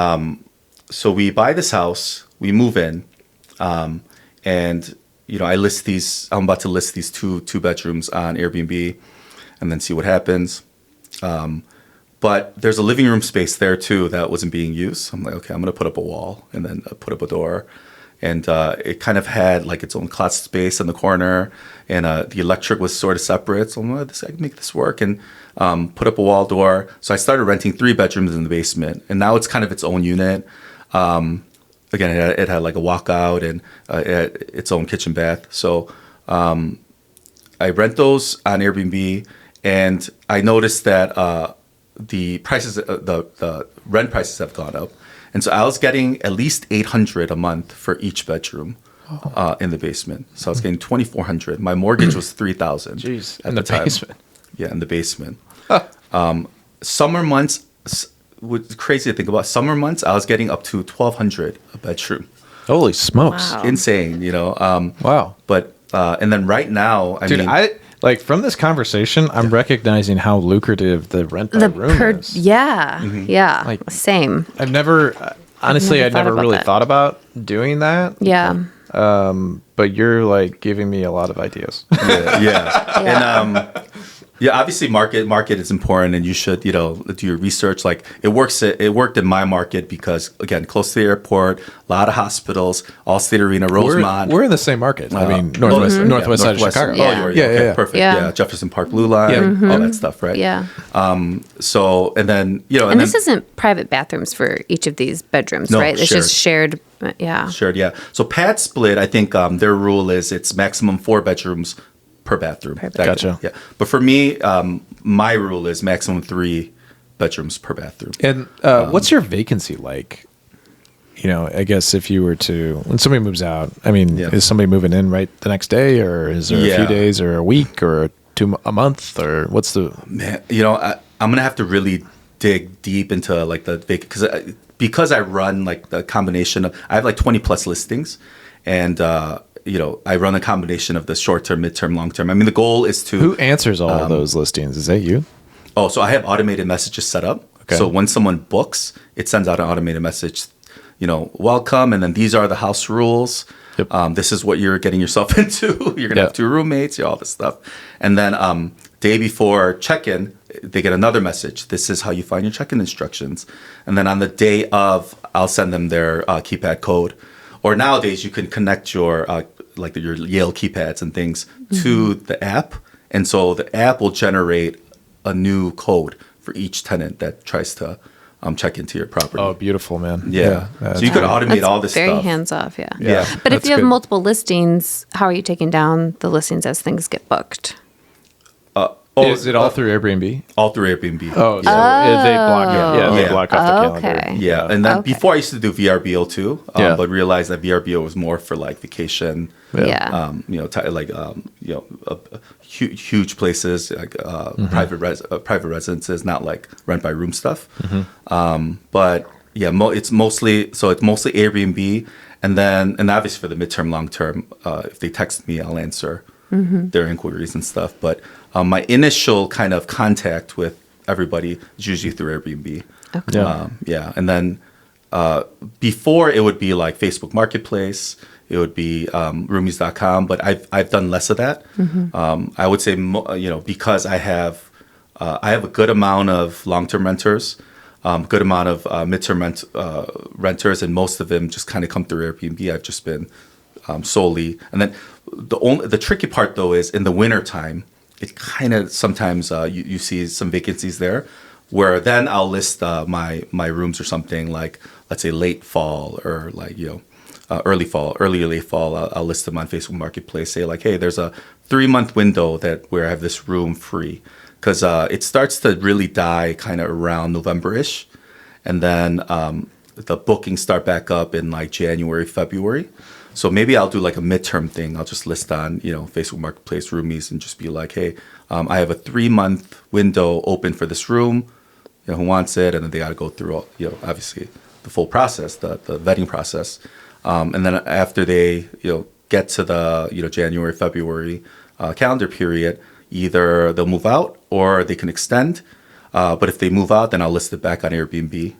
so we buy this house, we move in, and I'm about to list these two bedrooms on Airbnb and then see what happens. But there's a living room space there too that wasn't being used. So I'm okay, I'm going to put up a wall and then put up a door. And it kind of had its own closet space in the corner, and the electric was sort of separate. So I can make this work, and put up a wall door. So I started renting 3 bedrooms in the basement, and now it's kind of its own unit. Again, it had a walkout and it had its own kitchen bath. So I rent those on Airbnb, and I noticed that the prices, the rent prices have gone up. And so I was getting at least $800 a month for each bedroom in the basement. So I was getting $2,400. My mortgage was $3,000. Jeez, at in the time. basement. Yeah, in the basement. Summer months, what's crazy to think about. Summer months, I was getting up to $1,200 a bedroom. Holy smokes! Wow. Insane, Wow. But and then right now, from this conversation, I'm recognizing how lucrative the rent by room is. Yeah, yeah, same. I'd never really thought about doing that. Yeah. But you're giving me a lot of ideas. Yeah. And Yeah, obviously market is important, and you should do your research. Like it worked in my market because again, close to the airport, a lot of hospitals, Allstate Arena, Rosemont. We're in the same market. I mean, northwest side of Chicago. Yeah. Oh, you are. Yeah, Okay, yeah. perfect. Yeah. Yeah, Jefferson Park Blue Line, all that stuff, right? Yeah. So and then And this isn't private bathrooms for each of these bedrooms, No, right? It's just shared. Yeah. shared. Yeah. So pad split, I think their rule is it's maximum 4 bedrooms per bathroom. Gotcha. Yeah. But for me, my rule is maximum 3 bedrooms per bathroom. And what's your vacancy like? I guess if you were when somebody moves out, I mean, is somebody moving in right the next day, or is there a few days, or a week, or a month, or what's the? Man, I'm gonna have to really dig deep into like the because I run like the combination of I have like 20 plus listings, and I run a combination of the short term, midterm, long term. I mean, the goal is to Who answers all of those listings? Is that you? Oh, so I have automated messages set up. Okay. So when someone books, it sends out an automated message. Welcome, and then these are the house rules. Yep. This is what you're getting yourself into. You're gonna have 2 roommates, all this stuff, and then day before check-in, they get another message. This is how you find your check-in instructions, and then on the day of, I'll send them their keypad code. Or nowadays, you can connect your your Yale keypads and things to the app, and so the app will generate a new code for each tenant that tries to check into your property. Oh, beautiful, man. Yeah. So you could automate all this very stuff. hands off, yeah. Yeah. But if That's you have good. multiple listings, how are you taking down the listings as things get booked? Is it all through Airbnb? All through Airbnb. Oh, so they block it. Yeah, they Yeah. block off the calendar. Okay. Yeah, and then Okay. before I used to do VRBO too, Yeah. but realized that VRBO was more for like vacation, Yeah. huge places like private residences, not like rent by room stuff. But yeah, it's mostly Airbnb, and obviously for the midterm, long term, if they text me, I'll answer their inquiries and stuff. But my initial kind of contact with everybody is usually through Airbnb. Yeah. And then before it would be like Facebook Marketplace, it would be roomies.com, but I've done less of that. I would say because I have a good amount of long-term renters, good amount of midterm renters, and most of them just kind of come through Airbnb. I've just been solely, and then the tricky part though is in the winter time, it kind of sometimes you see some vacancies there, where then I'll list my rooms or something like, let's say late fall or like early fall, early or late fall. I'll list them on Facebook Marketplace. Say like, hey, there's a 3-month window where I have this room free, because it starts to really die kind of around November-ish, and then the bookings start back up in like January, February. So maybe I'll do like a midterm thing. I'll just list on, Facebook Marketplace Roomies and just be like, hey, I have a 3-month window open for this room. Who wants it? And then they got to go through, obviously the full process, the vetting process. And then after they, get to the, January, February calendar period, either they'll move out or they can extend. But if they move out, then I'll list it back on Airbnb,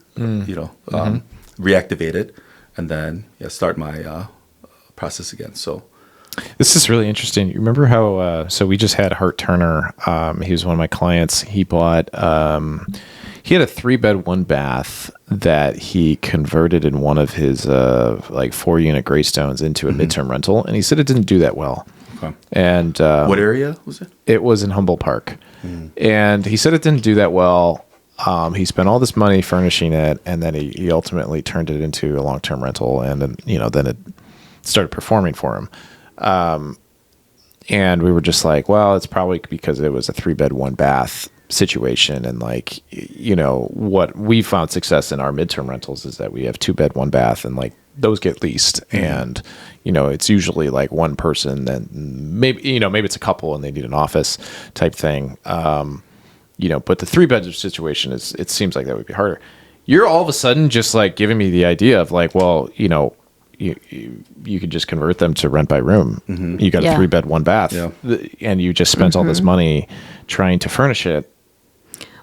reactivate it, and then start my process again. So this is really interesting. You remember how, so we just had Hart Turner. He was one of my clients. He bought, he had a 3-bed, 1-bath that he converted in one of his, 4-unit Greystones into a midterm rental. And he said it didn't do that well. okay. And, What area was it? it was in Humboldt Park. And he said it didn't do that well. He spent all this money furnishing it, and then he ultimately turned it into a long-term rental, and then it started performing for him. And we were just like, well, it's probably because it was a 3-bed, 1-bath situation. And what we found success in our midterm rentals is that we have 2-bed, 1-bath, and like those get leased. And, it's usually like one person, then maybe it's a couple and they need an office type thing. But the 3-bedroom situation it seems like that would be harder. You're all of a sudden just like giving me the idea of like, well, you could just convert them to rent by room. You got a 3-bed, 1-bath, and you just spent all this money trying to furnish it.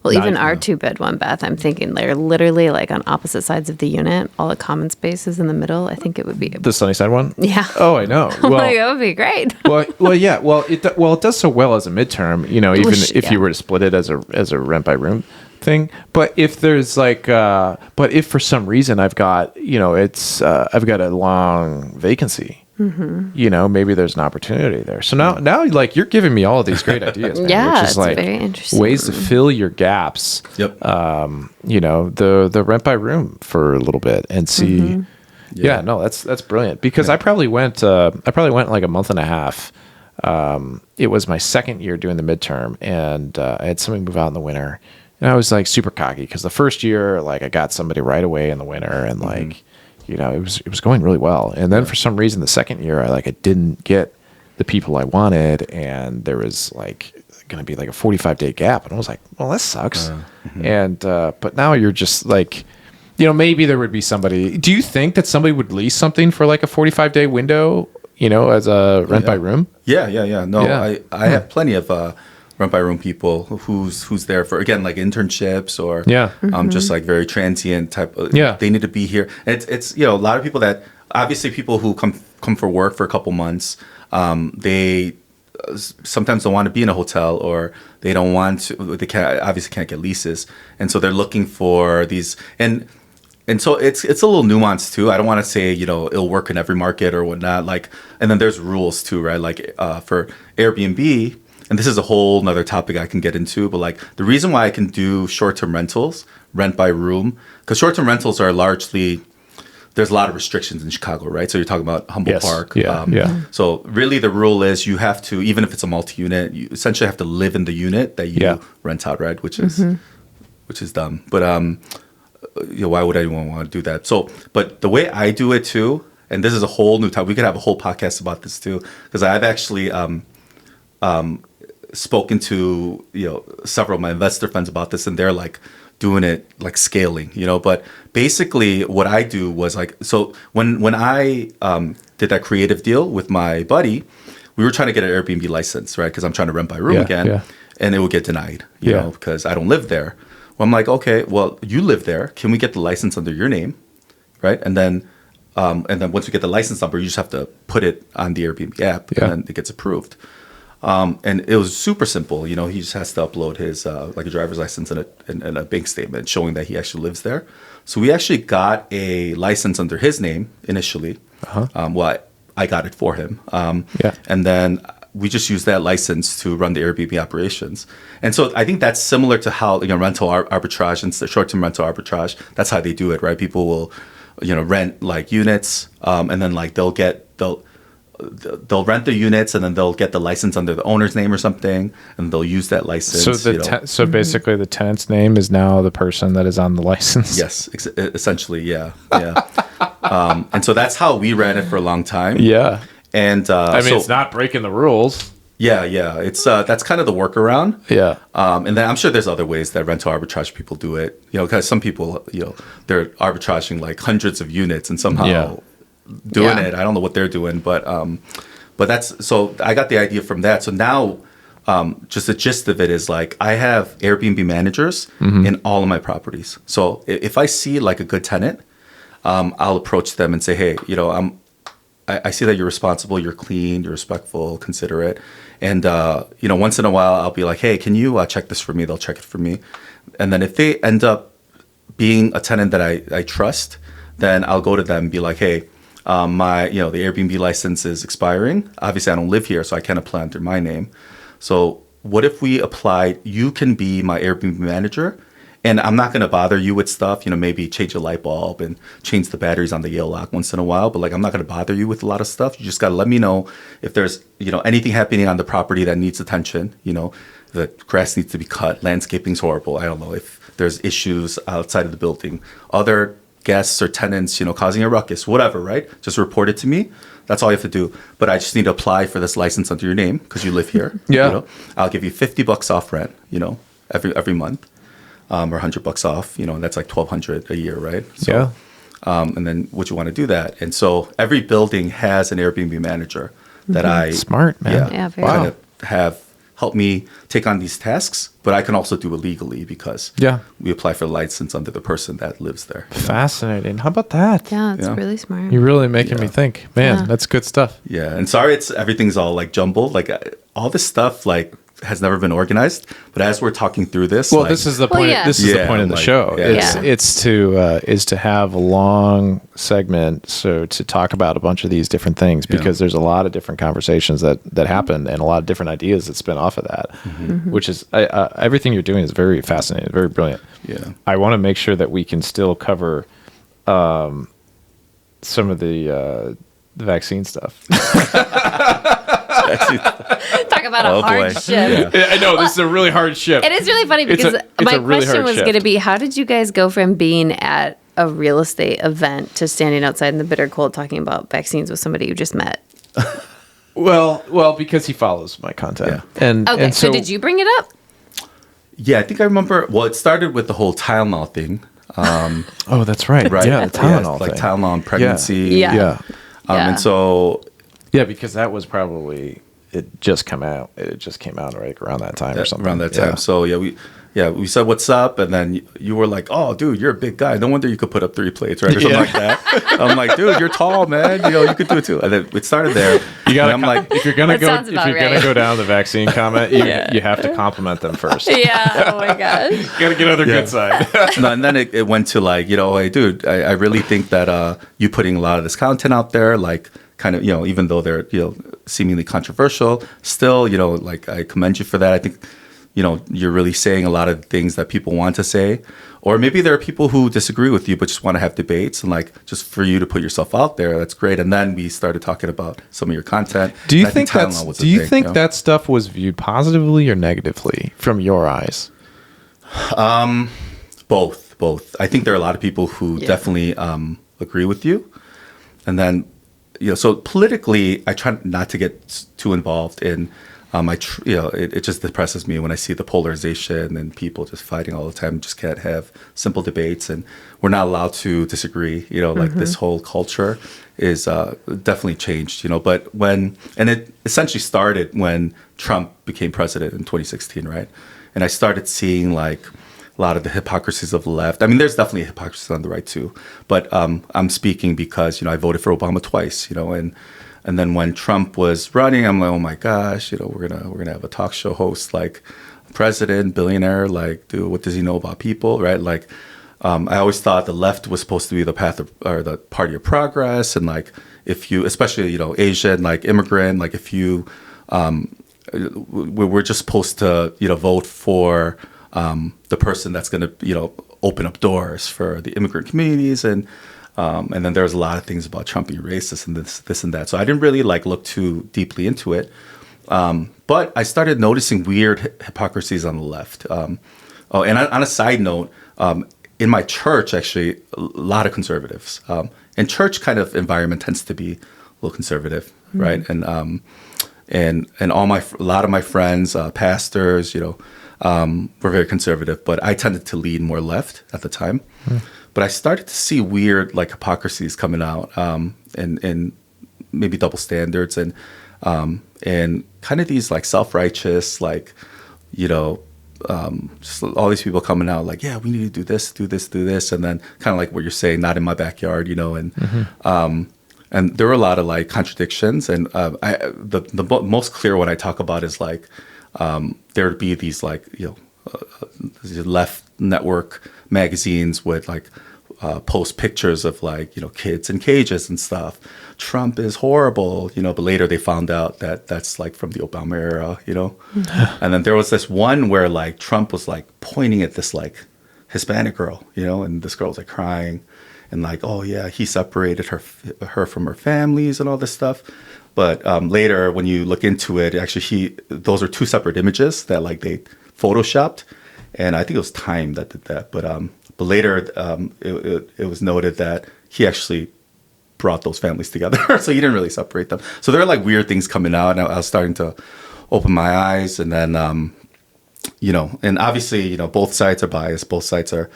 Well, even our 2-bed, 1-bath, I'm thinking they're literally like on opposite sides of the unit. All the common spaces in the middle. I think it would be The Sunnyside one? Yeah. Oh, I know. Well, like, that would be great. Yeah. Well, it does so well as a midterm. Even if you were to split it as a rent by room thing. But if there's if for some reason I've got I've got a long vacancy. Mm-hmm. Maybe there's an opportunity there. So now, like, you're giving me all of these great ideas, man, yeah, which is like very interesting. ways to fill your gaps. Yep. The rent by room for a little bit and see. Mm-hmm. Yeah, no, that's brilliant because I probably went like a month and a half. It was my second year doing the midterm, and I had somebody move out in the winter, and I was like super cocky because the first year, like, I got somebody right away in the winter, and like. It was going really well. And then for some reason, the second year, I didn't get the people I wanted. And there was like going to be like a 45-day gap. And I was like, well, that sucks. And, but now you're just like, maybe there would be somebody. Do you think that somebody would lease something for like a 45-day window, as a rent by room? Yeah. No, yeah. I have plenty of, rent by room people who's there for, again, like internships or just like very transient type of, they need to be here. And it's a lot of people that obviously people who come for work for a couple months, they sometimes don't want to be in a hotel or they don't want to, they can't get leases. And so they're looking for these, and so it's a little nuanced too. I don't want to say, it'll work in every market or whatnot. Like, and then there's rules too, right? Like for Airbnb, and this is a whole nother topic I can get into, but like the reason why I can do short-term rentals, rent by room, because short-term rentals are largely, there's a lot of restrictions in Chicago, right? So you're talking about Humboldt Park. So really the rule is you have to, even if it's a multi-unit, you essentially have to live in the unit that you rent out, right? Which is dumb. But why would anyone want to do that? So, but the way I do it too, and this is a whole new topic, we could have a whole podcast about this too, because I've actually spoken to several of my investor friends about this, and they're like doing it like scaling, but basically what I do was like, so when I did that creative deal with my buddy, we were trying to get an Airbnb license, right? Because I'm trying to rent by room again, and it would get denied, you know, because I don't live there. Well, I'm like, okay, well, you live there, can we get the license under your name, right? And then once you get the license number, you just have to put it on the Airbnb app, and then it gets approved. And it was super simple. He just has to upload his like a driver's license and a bank statement showing that he actually lives there. So we actually got a license under his name initially. Well, I got it for him. And then we just used that license to run the Airbnb operations. And so I think that's similar to how rental arbitrage and short-term rental arbitrage. That's how they do it, right? People will rent like units, and then like they'll rent the units and then they'll get the license under the owner's name or something, and they'll use that license. So basically the tenant's name is now the person that is on the license. Yes, essentially, yeah. And so that's how we ran it for a long time. Yeah. And it's not breaking the rules. Yeah. It's that's kind of the workaround. Yeah. And then I'm sure there's other ways that rental arbitrage people do it. Because some people, they're arbitraging like hundreds of units and somehow doing it. I don't know what they're doing, but that's, so I got the idea from that. So now, just the gist of it is like, I have Airbnb managers in all of my properties. So if I see like a good tenant, I'll approach them and say, hey, I see that you're responsible, you're clean, you're respectful, considerate. And, once in a while I'll be like, hey, can you check this for me? They'll check it for me. And then if they end up being a tenant that I trust, then I'll go to them and be like, hey, the Airbnb license is expiring. Obviously, I don't live here, so I can't apply under my name. So what if we applied, you can be my Airbnb manager, and I'm not going to bother you with stuff, maybe change a light bulb and change the batteries on the Yale lock once in a while, but like, I'm not going to bother you with a lot of stuff. You just got to let me know if there's, anything happening on the property that needs attention. The grass needs to be cut, landscaping's horrible. I don't know if there's issues outside of the building, other guests or tenants, causing a ruckus, whatever, right? Just report it to me. That's all you have to do. But I just need to apply for this license under your name because you live here. I'll give you $50 off rent, every month, or $100 off, and that's like $1,200 a year, right? So, and then would you want to do that? And so every building has an Airbnb manager that I smart, man. Very kind of have help me take on these tasks, but I can also do it legally because we apply for the license under the person that lives there. Fascinating. How about that? Yeah, it's really smart. You're really making me think. Man, that's good stuff. Yeah, and sorry, everything's all like jumbled. Like all this stuff like has never been organized. But as we're talking through this, well, this is the point. This is the point of the show. It's to have a long segment so to talk about a bunch of these different things because there's a lot of different conversations that happen and a lot of different ideas that spin off of that, which is everything you're doing is very fascinating, very brilliant. Yeah, I want to make sure that we can still cover some of the vaccine stuff. Talk about a hard shift. Yeah. I know, this is a really hard shift. It is really funny because my question was going to be, how did you guys go from being at a real estate event to standing outside in the bitter cold talking about vaccines with somebody you just met? Well, because he follows my content. Yeah. And so did you bring it up? Yeah, I think I remember. Well, it started with the whole Tylenol thing. Oh, that's right. Right. Yeah, the Tylenol thing. Like Tylenol and pregnancy. Yeah. And so... Yeah, because that was probably... It just came out right around that time or something. Around that time. So, we said, what's up? And then you were like, oh, dude, you're a big guy. No wonder you could put up 3 plates, right? Or something like that. I'm like, dude, you're tall, man. You could do it too. And then it started there. I'm like, if you're gonna go down the vaccine comment, you have to compliment them first. Yeah. Oh my gosh. You gotta get on their good side. No, and then it went to like, hey, dude, I really think that you putting a lot of this content out there, like kind of, even though they're, seemingly controversial, still, like I commend you for that. I think, you're really saying a lot of things that people want to say. Or maybe there are people who disagree with you but just want to have debates and like just for you to put yourself out there. That's great. And then we started talking about some of your content. Do you think that stuff was viewed positively or negatively from your eyes? Both. I think there are a lot of people who definitely agree with you. And then, so politically, I try not to get too involved in. It just depresses me when I see the polarization and people just fighting all the time. Just can't have simple debates, and we're not allowed to disagree. Like this whole culture is definitely changed. But it essentially started when Trump became president in 2016, right? And I started seeing like a lot of the hypocrisies of the left. I mean, there's definitely hypocrisy on the right too. But I'm speaking because I voted for Obama twice. And then when Trump was running, I'm like, oh my gosh, we're gonna have a talk show host like president, billionaire, like, dude, what does he know about people, right? Like, I always thought the left was supposed to be the path or the party of progress, and like if you, especially Asian, like immigrant, like if you, we're just supposed to vote for the person that's gonna open up doors for the immigrant communities and then there's a lot of things about Trump being racist and this and that. So I didn't really like look too deeply into it. But I started noticing weird hypocrisies on the left. And on a side note, in my church, actually, a lot of conservatives. And church kind of environment tends to be a little conservative, right? And a lot of my friends, pastors, were very conservative, but I tended to lean more left at the time. But I started to see weird like hypocrisies coming out, and maybe double standards, and kind of these like self-righteous, like just all these people coming out like, yeah, we need to do this, and then kind of like what you're saying, not in my backyard, and there were a lot of like contradictions, and the most clear one I talk about is like there would be these like left network magazines would like post pictures of like kids in cages and stuff. Trump is horrible, but later they found out that that's like from the Obama era, And then there was this one where like Trump was like pointing at this like Hispanic girl, and this girl was like crying and like, oh yeah, he separated her from her families and all this stuff. But later when you look into it, actually those are two separate images that like they photoshopped. And I think it was Time that did that. But later it was noted that he actually brought those families together. So he didn't really separate them. So there are like weird things coming out. And I was starting to open my eyes. And then, and obviously, both sides are biased. Both sides are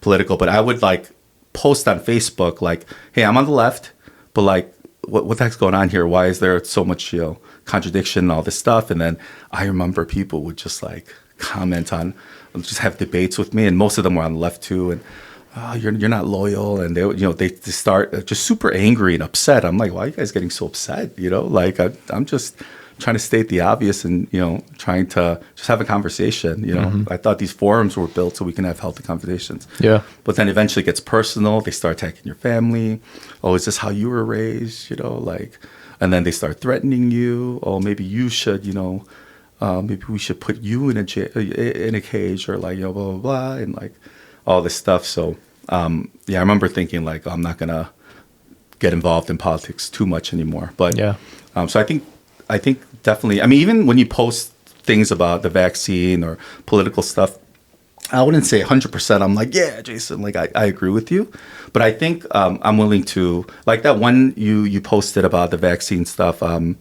political. But I would like post on Facebook like, hey, I'm on the left. But like, what the heck's going on here? Why is there so much, contradiction and all this stuff? And then I remember people would just like comment on, just have debates with me, and most of them were on the left too. And oh, you're not loyal, and they start just super angry and upset. I'm like, why are you guys getting so upset? Like I'm just trying to state the obvious and trying to just have a conversation. I thought these forums were built so we can have healthy conversations. Yeah. But then eventually it gets personal. They start attacking your family. Oh, is this how you were raised? And then they start threatening you. Oh, maybe you should, maybe we should put you in a cage, or like blah blah blah, and like all this stuff. So I remember thinking like, I'm not gonna get involved in politics too much anymore. But so I think definitely. I mean, even when you post things about the vaccine or political stuff, I wouldn't say 100%. I'm like, yeah, Jason, like I agree with you. But I think I'm willing to, like that one you posted about the vaccine stuff. And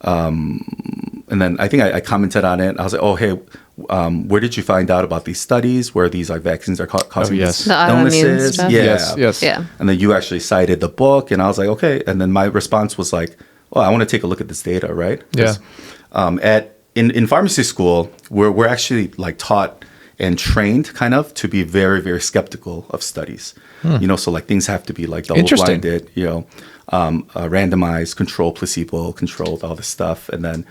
then I think I commented on it. I was like, oh, hey, where did you find out about these studies where these like vaccines are causing these the illnesses? stuff? Yes. Yeah. And then you actually cited the book, and I was like, okay. And then my response was like, oh, I want to take a look at this data, right? Yeah. In pharmacy school, we're actually like taught and trained kind of to be very, very skeptical of studies. So like things have to be like double-blinded, randomized, controlled, placebo, controlled, all this stuff. And then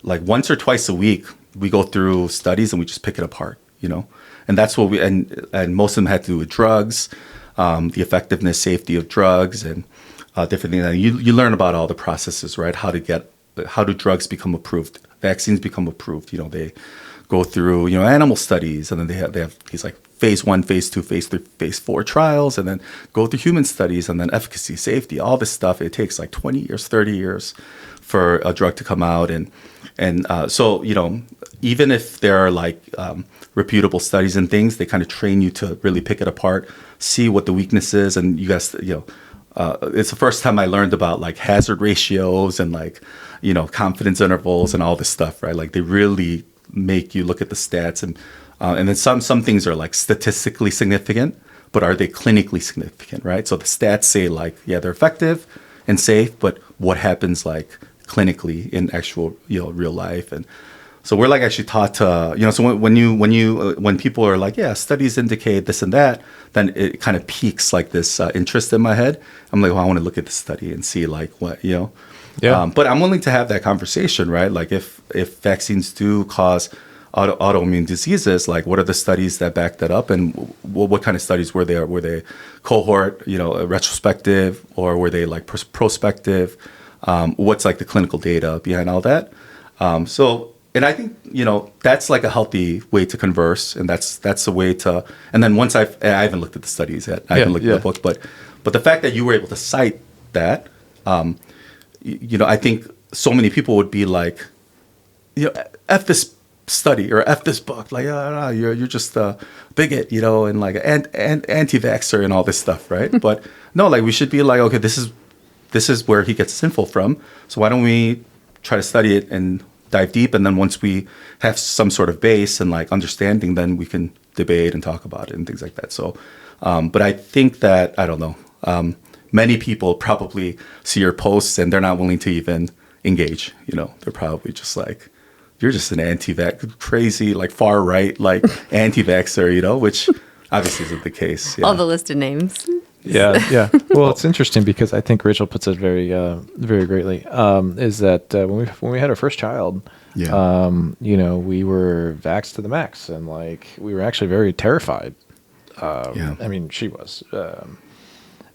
like once or twice a week, we go through studies and we just pick it apart, And that's what and most of them had to do with drugs, the effectiveness, safety of drugs, and different things. And you learn about all the processes, right? How do drugs become approved? Vaccines become approved. They go through, animal studies, and then they have these like phase 1, phase 2, phase 3, phase 4 trials, and then go through human studies, and then efficacy, safety, all this stuff. It takes like 20 years, 30 years for a drug to come out. And so, even if there are like reputable studies and things, they kind of train you to really pick it apart, see what the weakness is. And you guys, it's the first time I learned about like hazard ratios and like, confidence intervals and all this stuff, right? Like they really make you look at the stats, and then some things are like statistically significant, but are they clinically significant, right? So the stats say like, yeah, they're effective and safe, but what happens like clinically in actual, real life? And so we're like actually taught to, so when people are like, yeah, studies indicate this and that, then it kind of piques like this interest in my head. I'm like, well, I want to look at the study and see like what, Yeah. But I'm willing to have that conversation, right? Like if vaccines do cause autoimmune diseases, like what are the studies that back that up, and what kind of studies were they? Were they cohort, retrospective, or were they like prospective? What's like the clinical data behind all that? And I think that's like a healthy way to converse, and that's a way to. And then once I haven't looked at the studies yet, I haven't looked at the book, but the fact that you were able to cite that. I think so many people would be like, F this study or F this book, like, you're just a bigot, and like an anti-vaxxer and all this stuff, right? But no, like we should be like, okay, this is where he gets his info from. So why don't we try to study it and dive deep, and then once we have some sort of base and like understanding, then we can debate and talk about it and things like that. So, but I think that I don't know. Many people probably see your posts and they're not willing to even engage. They're probably just like, you're just an anti-vax, crazy, like far right, like anti-vaxxer, which obviously isn't the case. Yeah. All the listed names. Yeah. Well, it's interesting because I think Rachel puts it very, very greatly. Is that when we had our first child, we were vaxxed to the max, and like we were actually very terrified. I mean, she was.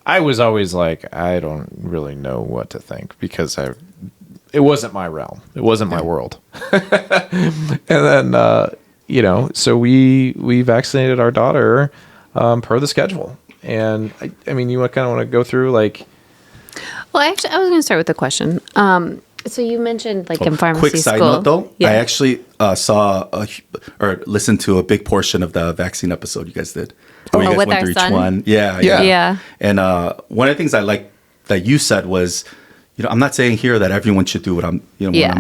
I was always like, I don't really know what to think because it wasn't my realm. It wasn't my world. And then, so we vaccinated our daughter per the schedule. And I mean, you kind of want to go through like. Well, actually, I was going to start with a question. So you mentioned like in pharmacy quick side school. note though, I actually saw or listened to a big portion of the vaccine episode you guys did. Where you guys with went our through son? each one. Yeah. And one of the things I like that you said was, I'm not saying here that everyone should do what I'm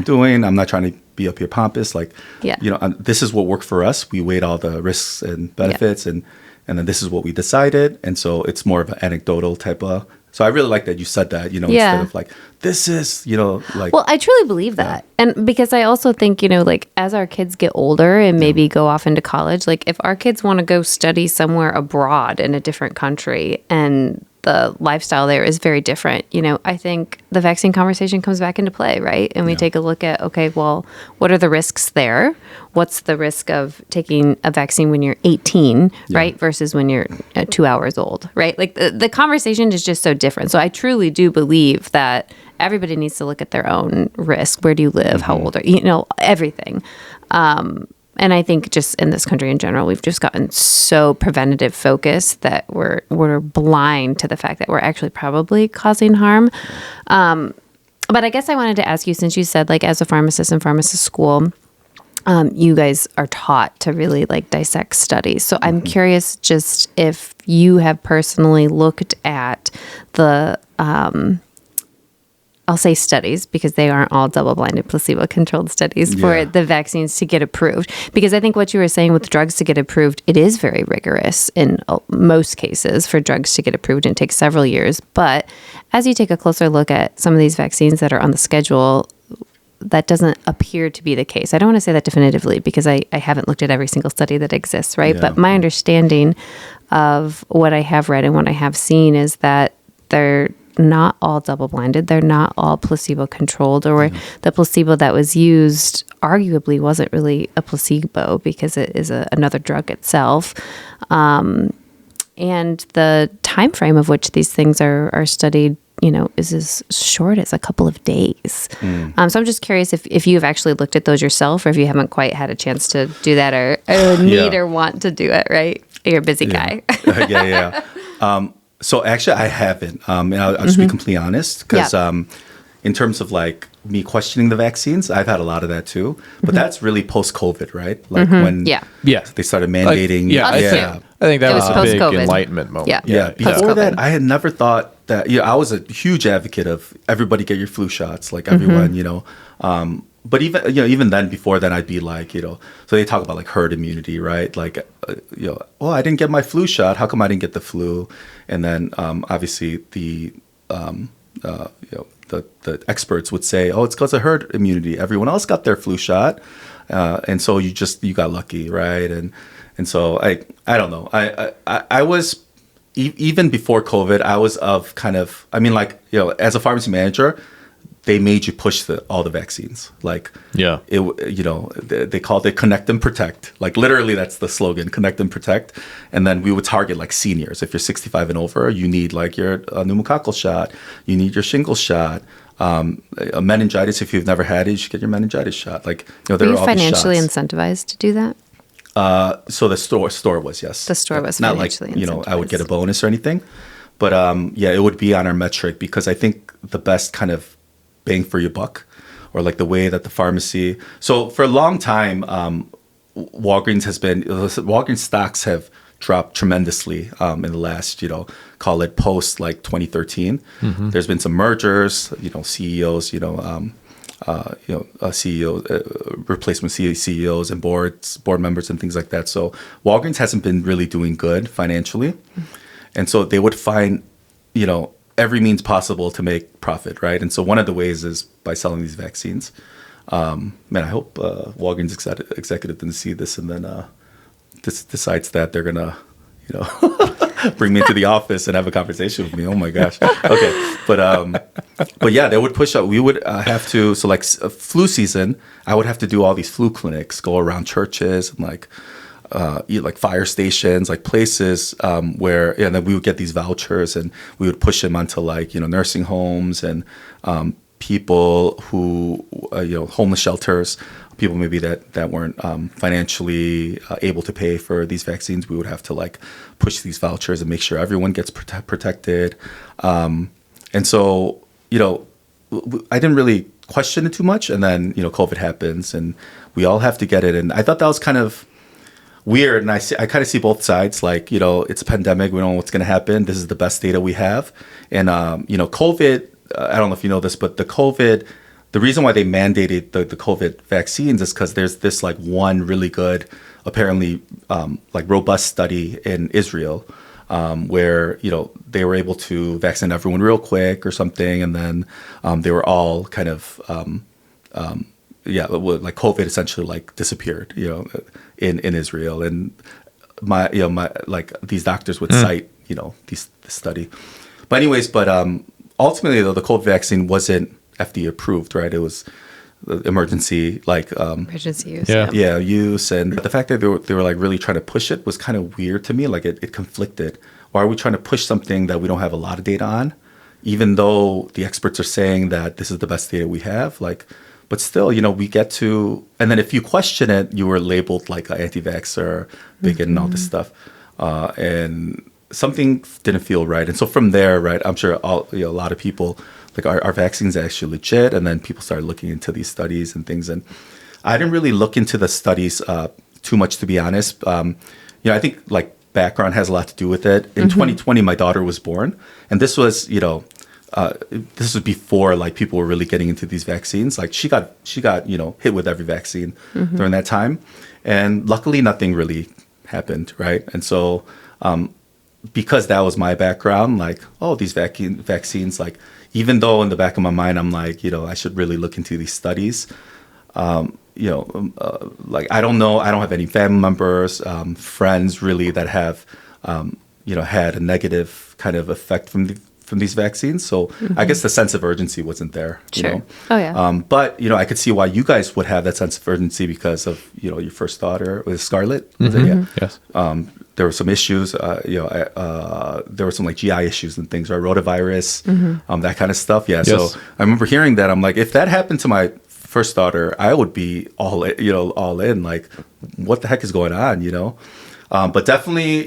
doing. I'm not trying to be up here pompous. Like, this is what worked for us. We weighed all the risks and benefits, and then this is what we decided. And so it's more of an anecdotal type of So I really like that you said that, Yeah. instead of like, this is, like. Well, I truly believe that. And because I also think, like as our kids get older and maybe go off into college, like if our kids want to go study somewhere abroad in a different country and the lifestyle there is very different, I think the vaccine conversation comes back into play, right? And we take a look at, okay, well, what are the risks there? What's the risk of taking a vaccine when you're 18, right? Versus when you're 2 hours old, right? Like the conversation is just so different. So I truly do believe that everybody needs to look at their own risk. Where do you live? How old are you? Everything. And I think just in this country in general, we've just gotten so preventative focused that we're blind to the fact that we're actually probably causing harm. But I guess I wanted to ask you, since you said like as a pharmacist in pharmacist school, you guys are taught to really like dissect studies. So I'm curious just if you have personally looked at the I'll say studies because they aren't all double-blinded, placebo-controlled studies for the vaccines to get approved. Because I think what you were saying with drugs to get approved, it is very rigorous in most cases for drugs to get approved and take several years. But as you take a closer look at some of these vaccines that are on the schedule, that doesn't appear to be the case. I don't want to say that definitively because I haven't looked at every single study that exists, right? But my understanding of what I have read and what I have seen is that they're not all double-blinded. They're not all placebo-controlled, or the placebo that was used arguably wasn't really a placebo because it is another drug itself. And the time frame of which these things are studied, is as short as a couple of days. So I'm just curious if you've actually looked at those yourself, or if you haven't quite had a chance to do that, or need or want to do it, right? You're a busy guy. So actually, I haven't. And I'll just be completely honest, because in terms of like me questioning the vaccines, I've had a lot of that too. But that's really post-COVID, right? Like when they started mandating. I think that was a big post-COVID. Enlightenment moment. Before that, I had never thought that. I was a huge advocate of everybody get your flu shots, like everyone, But even then, before then, I'd be like, so they talk about like herd immunity, right? Like, well, I didn't get my flu shot. How come I didn't get the flu? And then obviously the experts would say, oh, it's because of herd immunity. Everyone else got their flu shot, and so you got lucky, right? And so I don't know. I was even before COVID, I was of kind of, as a pharmacy manager, they made you push all the vaccines. Like, they called it connect and protect. Like, literally, that's the slogan, connect and protect. And then we would target like seniors. If you're 65 and over, you need like your pneumococcal shot. You need your shingles shot. A meningitis, if you've never had it, you should get your meningitis shot. Like, there Were are you all these financially shots. incentivized to do that? So the store was, yes. The store was not like, financially I would get a incentivized. bonus or anything. But it would be on our metric, because I think the best kind of bang for your buck, or like the way that the pharmacy. So for a long time, Walgreens stocks have dropped tremendously in the last, call it post like 2013. There's been some mergers, CEOs, replacement CEOs and board members and things like that. So Walgreens hasn't been really doing good financially. And so they would find, every means possible to make profit, right? And so one of the ways is by selling these vaccines. I hope Walgreens executive didn't see this and then decides that they're gonna, bring me into the office and have a conversation with me. Oh my gosh. Okay, but yeah, they would push up. We would have to. So like flu season, I would have to do all these flu clinics, go around churches and like fire stations, like places where, and then we would get these vouchers and we would push them onto like, nursing homes and people who, homeless shelters, people maybe that weren't financially able to pay for these vaccines. We would have to like push these vouchers and make sure everyone gets protected. And so, I didn't really question it too much. And then, COVID happens and we all have to get it. And I thought that was kind of weird, and I kind of see both sides. Like, it's a pandemic. We don't know what's going to happen. This is the best data we have. And, COVID, I don't know if you know this, but the reason why they mandated the COVID vaccines is because there's this like one really good, apparently like robust study in Israel where they were able to vaccinate everyone real quick or something, and then they were all kind of like COVID essentially like disappeared, in Israel, and my like these doctors would cite this study, but ultimately though the COVID vaccine wasn't FDA approved, right? It was emergency use. Use, and the fact that they were like really trying to push it was kind of weird to me. Like it conflicted. Why are we trying to push something that we don't have a lot of data on, even though the experts are saying that this is the best data we have? But still, we get to, and then if you question it, you were labeled like an anti-vaxxer, bigot, and all this stuff, and something didn't feel right. And so from there, right, I'm sure a lot of people like our vaccines are actually legit, and then people started looking into these studies and things. And I didn't really look into the studies too much, to be honest. I think like background has a lot to do with it. In 2020, my daughter was born, and this was this was before like people were really getting into these vaccines. Like she got hit with every vaccine during that time, and luckily nothing really happened, right? And so because that was my background, like these vaccines, like even though in the back of my mind I'm like I should really look into these studies. Like I don't know, I don't have any family members, friends really that have had a negative kind of effect from these vaccines. So I guess the sense of urgency wasn't there. Sure. Oh yeah. But I could see why you guys would have that sense of urgency because of your first daughter with Scarlett. Was it? Yeah. Yes. There were some issues. There were some like GI issues and things, right? Rotavirus, that kind of stuff. Yeah. Yes. So I remember hearing that. I'm like, if that happened to my first daughter, I would be all in. Like, what the heck is going on? But definitely,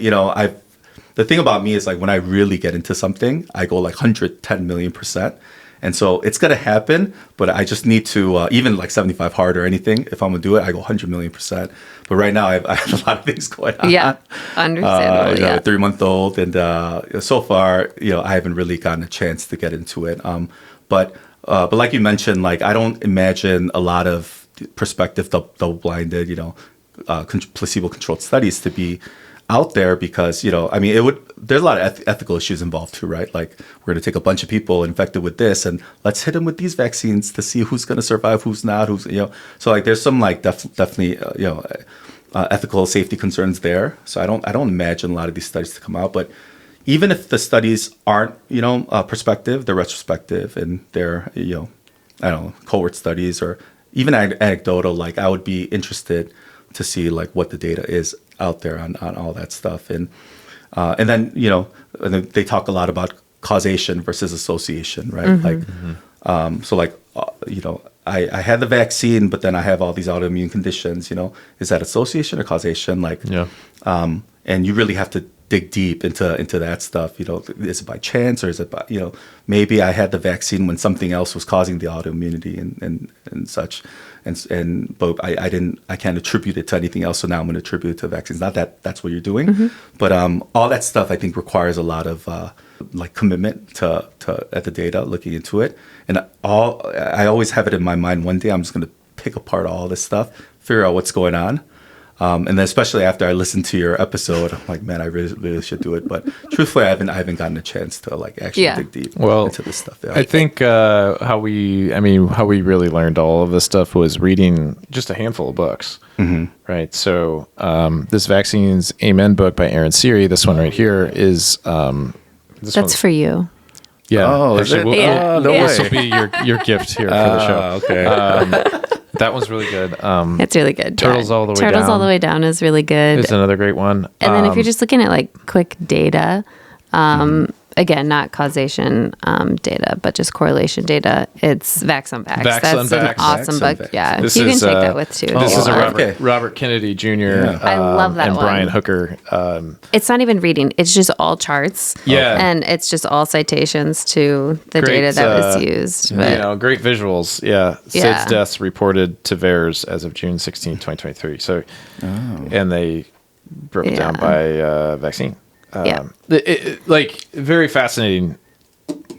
the thing about me is like when I really get into something, I go like 110 million %. And so it's going to happen, but I just need to, even like 75 hard or anything, if I'm going to do it, I go 100 million %. But right now I have a lot of things going on. Yeah, understandable. A 3-month-old. And so far, I haven't really gotten a chance to get into it. But like you mentioned, like I don't imagine a lot of prospective double-blinded, placebo-controlled studies to be out there because, there's a lot of ethical issues involved too, right? Like we're going to take a bunch of people infected with this and let's hit them with these vaccines to see who's going to survive, who's not, so like there's some like definitely, ethical safety concerns there. So I don't imagine a lot of these studies to come out, but even if the studies aren't, prospective, they're retrospective and they're, cohort studies or even anecdotal, like I would be interested to see like what the data is out there on all that stuff. And then, and then they talk a lot about causation versus association, right? So like, I had the vaccine, but then I have all these autoimmune conditions, is that association or causation? Like, and you really have to dig deep into that stuff. Is it by chance or is it by, maybe I had the vaccine when something else was causing the autoimmunity and such. But I can't attribute it to anything else. So now I'm going to attribute it to vaccines. Not that that's what you're doing, but all that stuff I think requires a lot of like commitment to at the data, looking into it. And I always have it in my mind. One day I'm just going to pick apart all this stuff, figure out what's going on. And then especially after I listened to your episode, I'm like, man, I really should do it. But truthfully, I haven't gotten a chance to like actually dig deep into this stuff. Yeah. I think how we really learned all of this stuff was reading just a handful of books, right? So this Vaccines Amen book by Aaron Siri, this one right here is that's for you. Yeah. Oh, actually, this will be your gift here for the show. Okay. That one's really good. It's really good. Turtles All the Way Down. Turtles All the Way Down is really good. It's another great one. And then if you're just looking at like quick data, again, not causation data, but just correlation data, it's Vax on Vax. That's an awesome book. Yeah, you can take that with too. This is a Robert Kennedy Jr. I love that and one. Brian Hooker. It's not even reading; it's just all charts. Yeah, and it's just all citations to the data that was used. But, great visuals. Yeah, SIDS deaths reported to VAERS as of June 16, 2023. So, and they broke it down by vaccine. Like very fascinating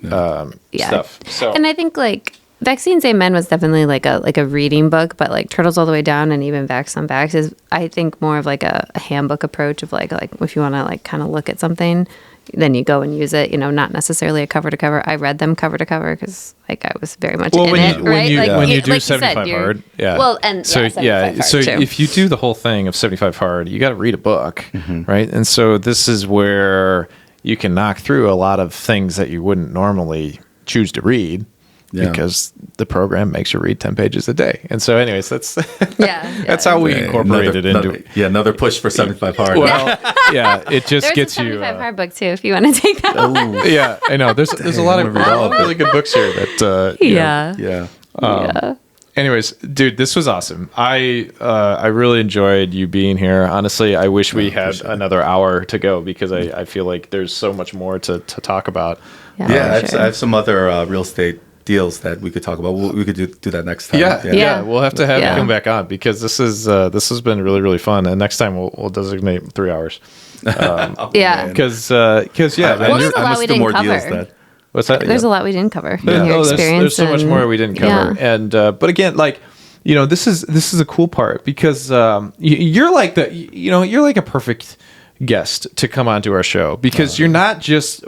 stuff. So, and I think like Vaccines Amen was definitely like a reading book, but like Turtles All the Way Down and even Vax on Vax is, I think, more of like a handbook approach of like if you want to like kind of look at something, then you go and use it, not necessarily a cover to cover. I read them cover to cover because like I was very much in it, right? When you do 75 hard, yeah. Well, and so if you do the whole thing of 75 hard, you got to read a book, right? And so this is where you can knock through a lot of things that you wouldn't normally choose to read. Yeah. Because the program makes you read 10 pages a day. And so anyways, that's that's how we incorporate it into another push for 75 hard. Well, it just gets you 75 hard book too if you want to take that one. Yeah, I know. There's a lot of really good books here that anyways, dude, this was awesome. I really enjoyed you being here. Honestly, I wish we had another hour to go because I feel like there's so much more to talk about. I have some other real estate deals that we could talk about. We could do that next time. Yeah. We'll have to have you come back on because this has been really, really fun. And next time we'll designate 3 hours. Because there's a lot we didn't cover. What's that? There's a lot we didn't cover. There's so much more we didn't cover. And but again, like this is a cool part because you're like you're like a perfect guest to come onto our show because you're not just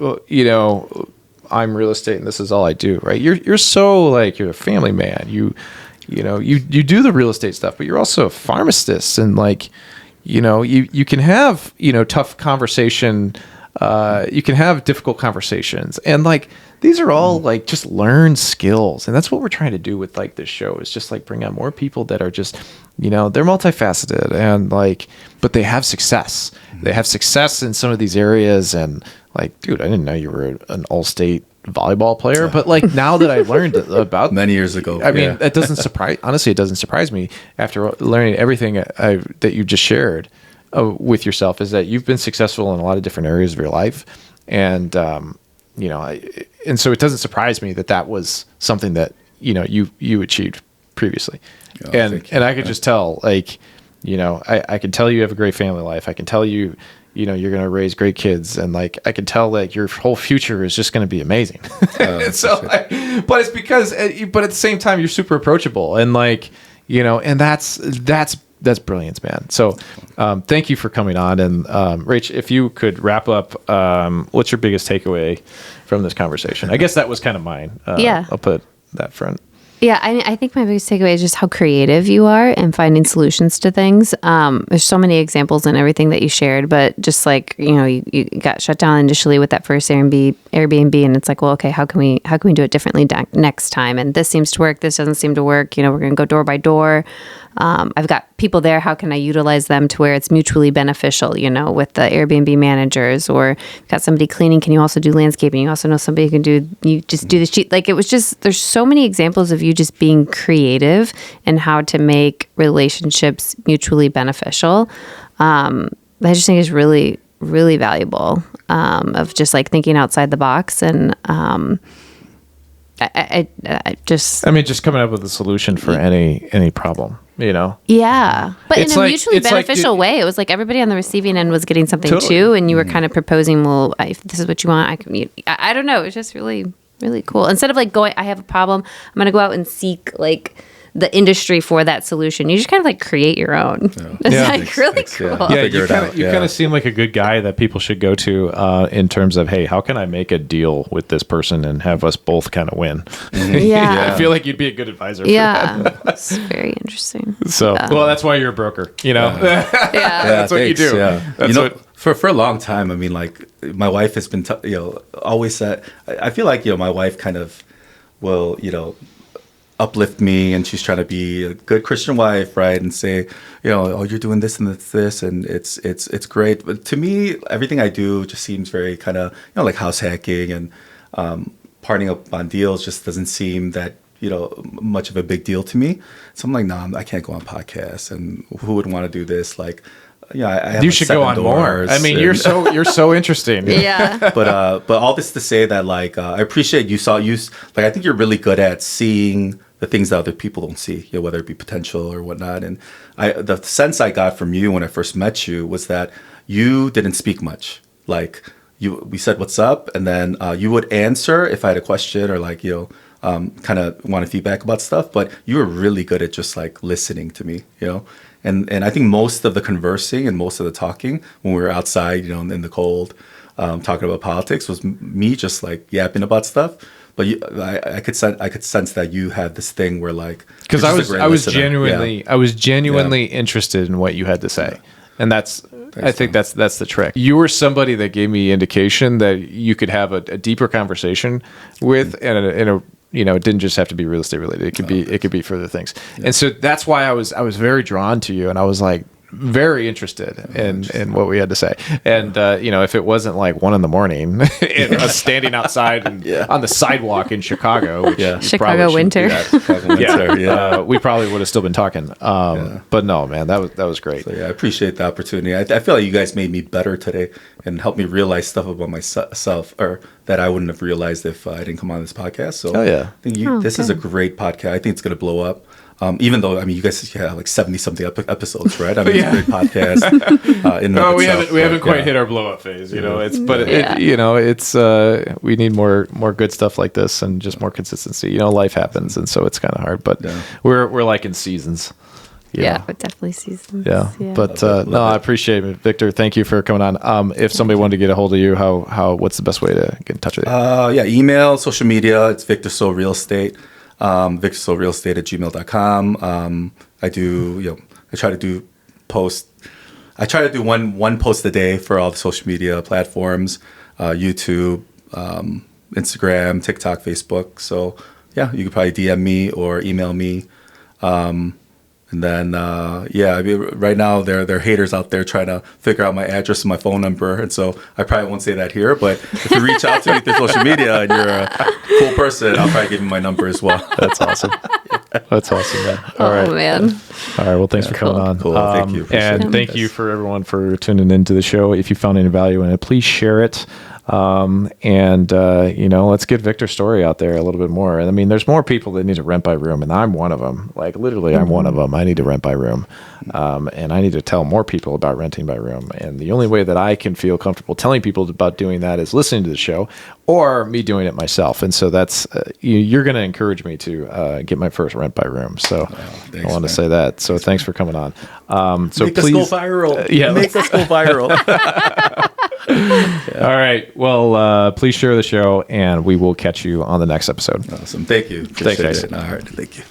I'm real estate and this is all I do, right? You're so like you're a family man. You do the real estate stuff, but you're also a pharmacist and like you can have tough conversation. You can have difficult conversations and like these are all like just learned skills, and that's what we're trying to do with like this show is just like bring on more people that are just they're multifaceted and like but they have success. They have success in some of these areas and like, dude, I didn't know you were an all-state volleyball player, but like now that I learned about many years ago, I mean, it doesn't surprise me after learning everything that you just shared with yourself is that you've been successful in a lot of different areas of your life. And, and so it doesn't surprise me that was something that, you achieved previously. Oh, and I could just tell like, I can tell you have a great family life. I can tell you're going to raise great kids. And like, I can tell like your whole future is just going to be amazing. But it's because, but at the same time, you're super approachable and like, and that's brilliant, man. So thank you for coming on. And Rach, if you could wrap up, what's your biggest takeaway from this conversation? I guess that was kind of mine. I'll put that front. Yeah, I think my biggest takeaway is just how creative you are in finding solutions to things. There's so many examples in everything that you shared, but just like, you got shut down initially with that first Airbnb and it's like, well, okay, how can we do it differently next time? And this seems to work. This doesn't seem to work. We're going to go door by door. I've got people there. How can I utilize them to where it's mutually beneficial, with the Airbnb managers or got somebody cleaning. Can you also do landscaping? You also know somebody who can you just do the sheet. Like it was just, there's so many examples of you just being creative and how to make relationships mutually beneficial. I just think is really, really valuable, of just like thinking outside the box and, I just coming up with a solution for any problem, Yeah. But in a mutually beneficial way. It was like everybody on the receiving end was getting something too. And you were kind of proposing, well, if this is what you want, I don't know. It was just really, really cool. Instead of like I have a problem, I'm going to go out and seek like the industry for that solution. You just kind of like create your own. It's like really cool. Yeah, you kind of seem like a good guy that people should go to in terms of, hey, how can I make a deal with this person and have us both kind of win? Yeah. I feel like you'd be a good advisor for that. It's very interesting. So, well, that's why you're a broker, That's what you do. Yeah. That's for a long time, I mean, like my wife has been, always said, I feel like, my wife kind of will, uplift me, and she's trying to be a good Christian wife, right? And say, oh, you're doing this and this, and it's great. But to me, everything I do just seems very kind of, like house hacking and partnering up on deals just doesn't seem that, much of a big deal to me. So I'm like, no, I can't go on podcasts, and who would want to do this? Like, I have you should go on more. I mean, you're so interesting. Yeah. But all this to say that, like, I appreciate you like, I think you're really good at seeing the things that other people don't see, whether it be potential or whatnot. And the sense I got from you when I first met you was that you didn't speak much. Like we said, what's up? And then you would answer if I had a question or like, kind of wanted feedback about stuff, but you were really good at just like listening to me, you know. And I think most of the conversing and most of the talking when we were outside, you know, in the cold, talking about politics was me just like yapping about stuff. But I could sense that you had this thing where like, because I was genuinely interested in what you had to say, and I think that's the trick. You were somebody that gave me indication that you could have a deeper conversation with, and in a you know, it didn't just have to be real estate related. It could be further things. Yeah. And so that's why I was very drawn to you, and I was like very interested in what we had to say. And you know, if it wasn't like 1 a.m. and us standing outside on the sidewalk in Chicago, which Chicago winter, we probably would have still been talking. But no, man, that was great. So, I appreciate the opportunity. I feel like you guys made me better today and helped me realize stuff about myself, or that I wouldn't have realized if I didn't come on this podcast. So I think this is a great podcast. I think it's going to blow up. Even though, I mean, you guys have like 70-something episodes, right? I mean, it's a great podcast. We haven't quite hit our blow up phase, you know. We need more good stuff like this and just more consistency. You know, life happens, and so it's kind of hard. But we're like in seasons. Yeah, but definitely seasons. Yeah. But I appreciate it, Victor. Thank you for coming on. If somebody wanted to get a hold of you, what's the best way to get in touch with you? Email, social media. It's Victor Soul Real Estate. VictorSoulRealEstate@gmail.com. I do, I try to do one post a day for all the social media platforms, YouTube, Instagram, TikTok, Facebook. So you could probably DM me or email me. And then, I mean, right now there are haters out there trying to figure out my address and my phone number. And so I probably won't say that here, but if you reach out to me through social media and you're a cool person, I'll probably give you my number as well. That's awesome. That's awesome, man. All right. Man. All right. Well, thanks for coming on. Cool. Thank you. And thank you for everyone for tuning into the show. If you found any value in it, please share it. Let's get Victor's story out there a little bit more. And I mean, there's more people that need to rent by room, and I'm one of them. Like literally, I'm one of them. I need to rent by room, and I need to tell more people about renting by room. And the only way that I can feel comfortable telling people about doing that is listening to the show, or me doing it myself. And so that's you're going to encourage me to get my first rent by room. So I want to say that. So thanks for coming on. So please go viral. Make us go viral. All right. Well, please share the show, and we will catch you on the next episode. Awesome. Thank you. Thanks, Jason. All right. Thank you.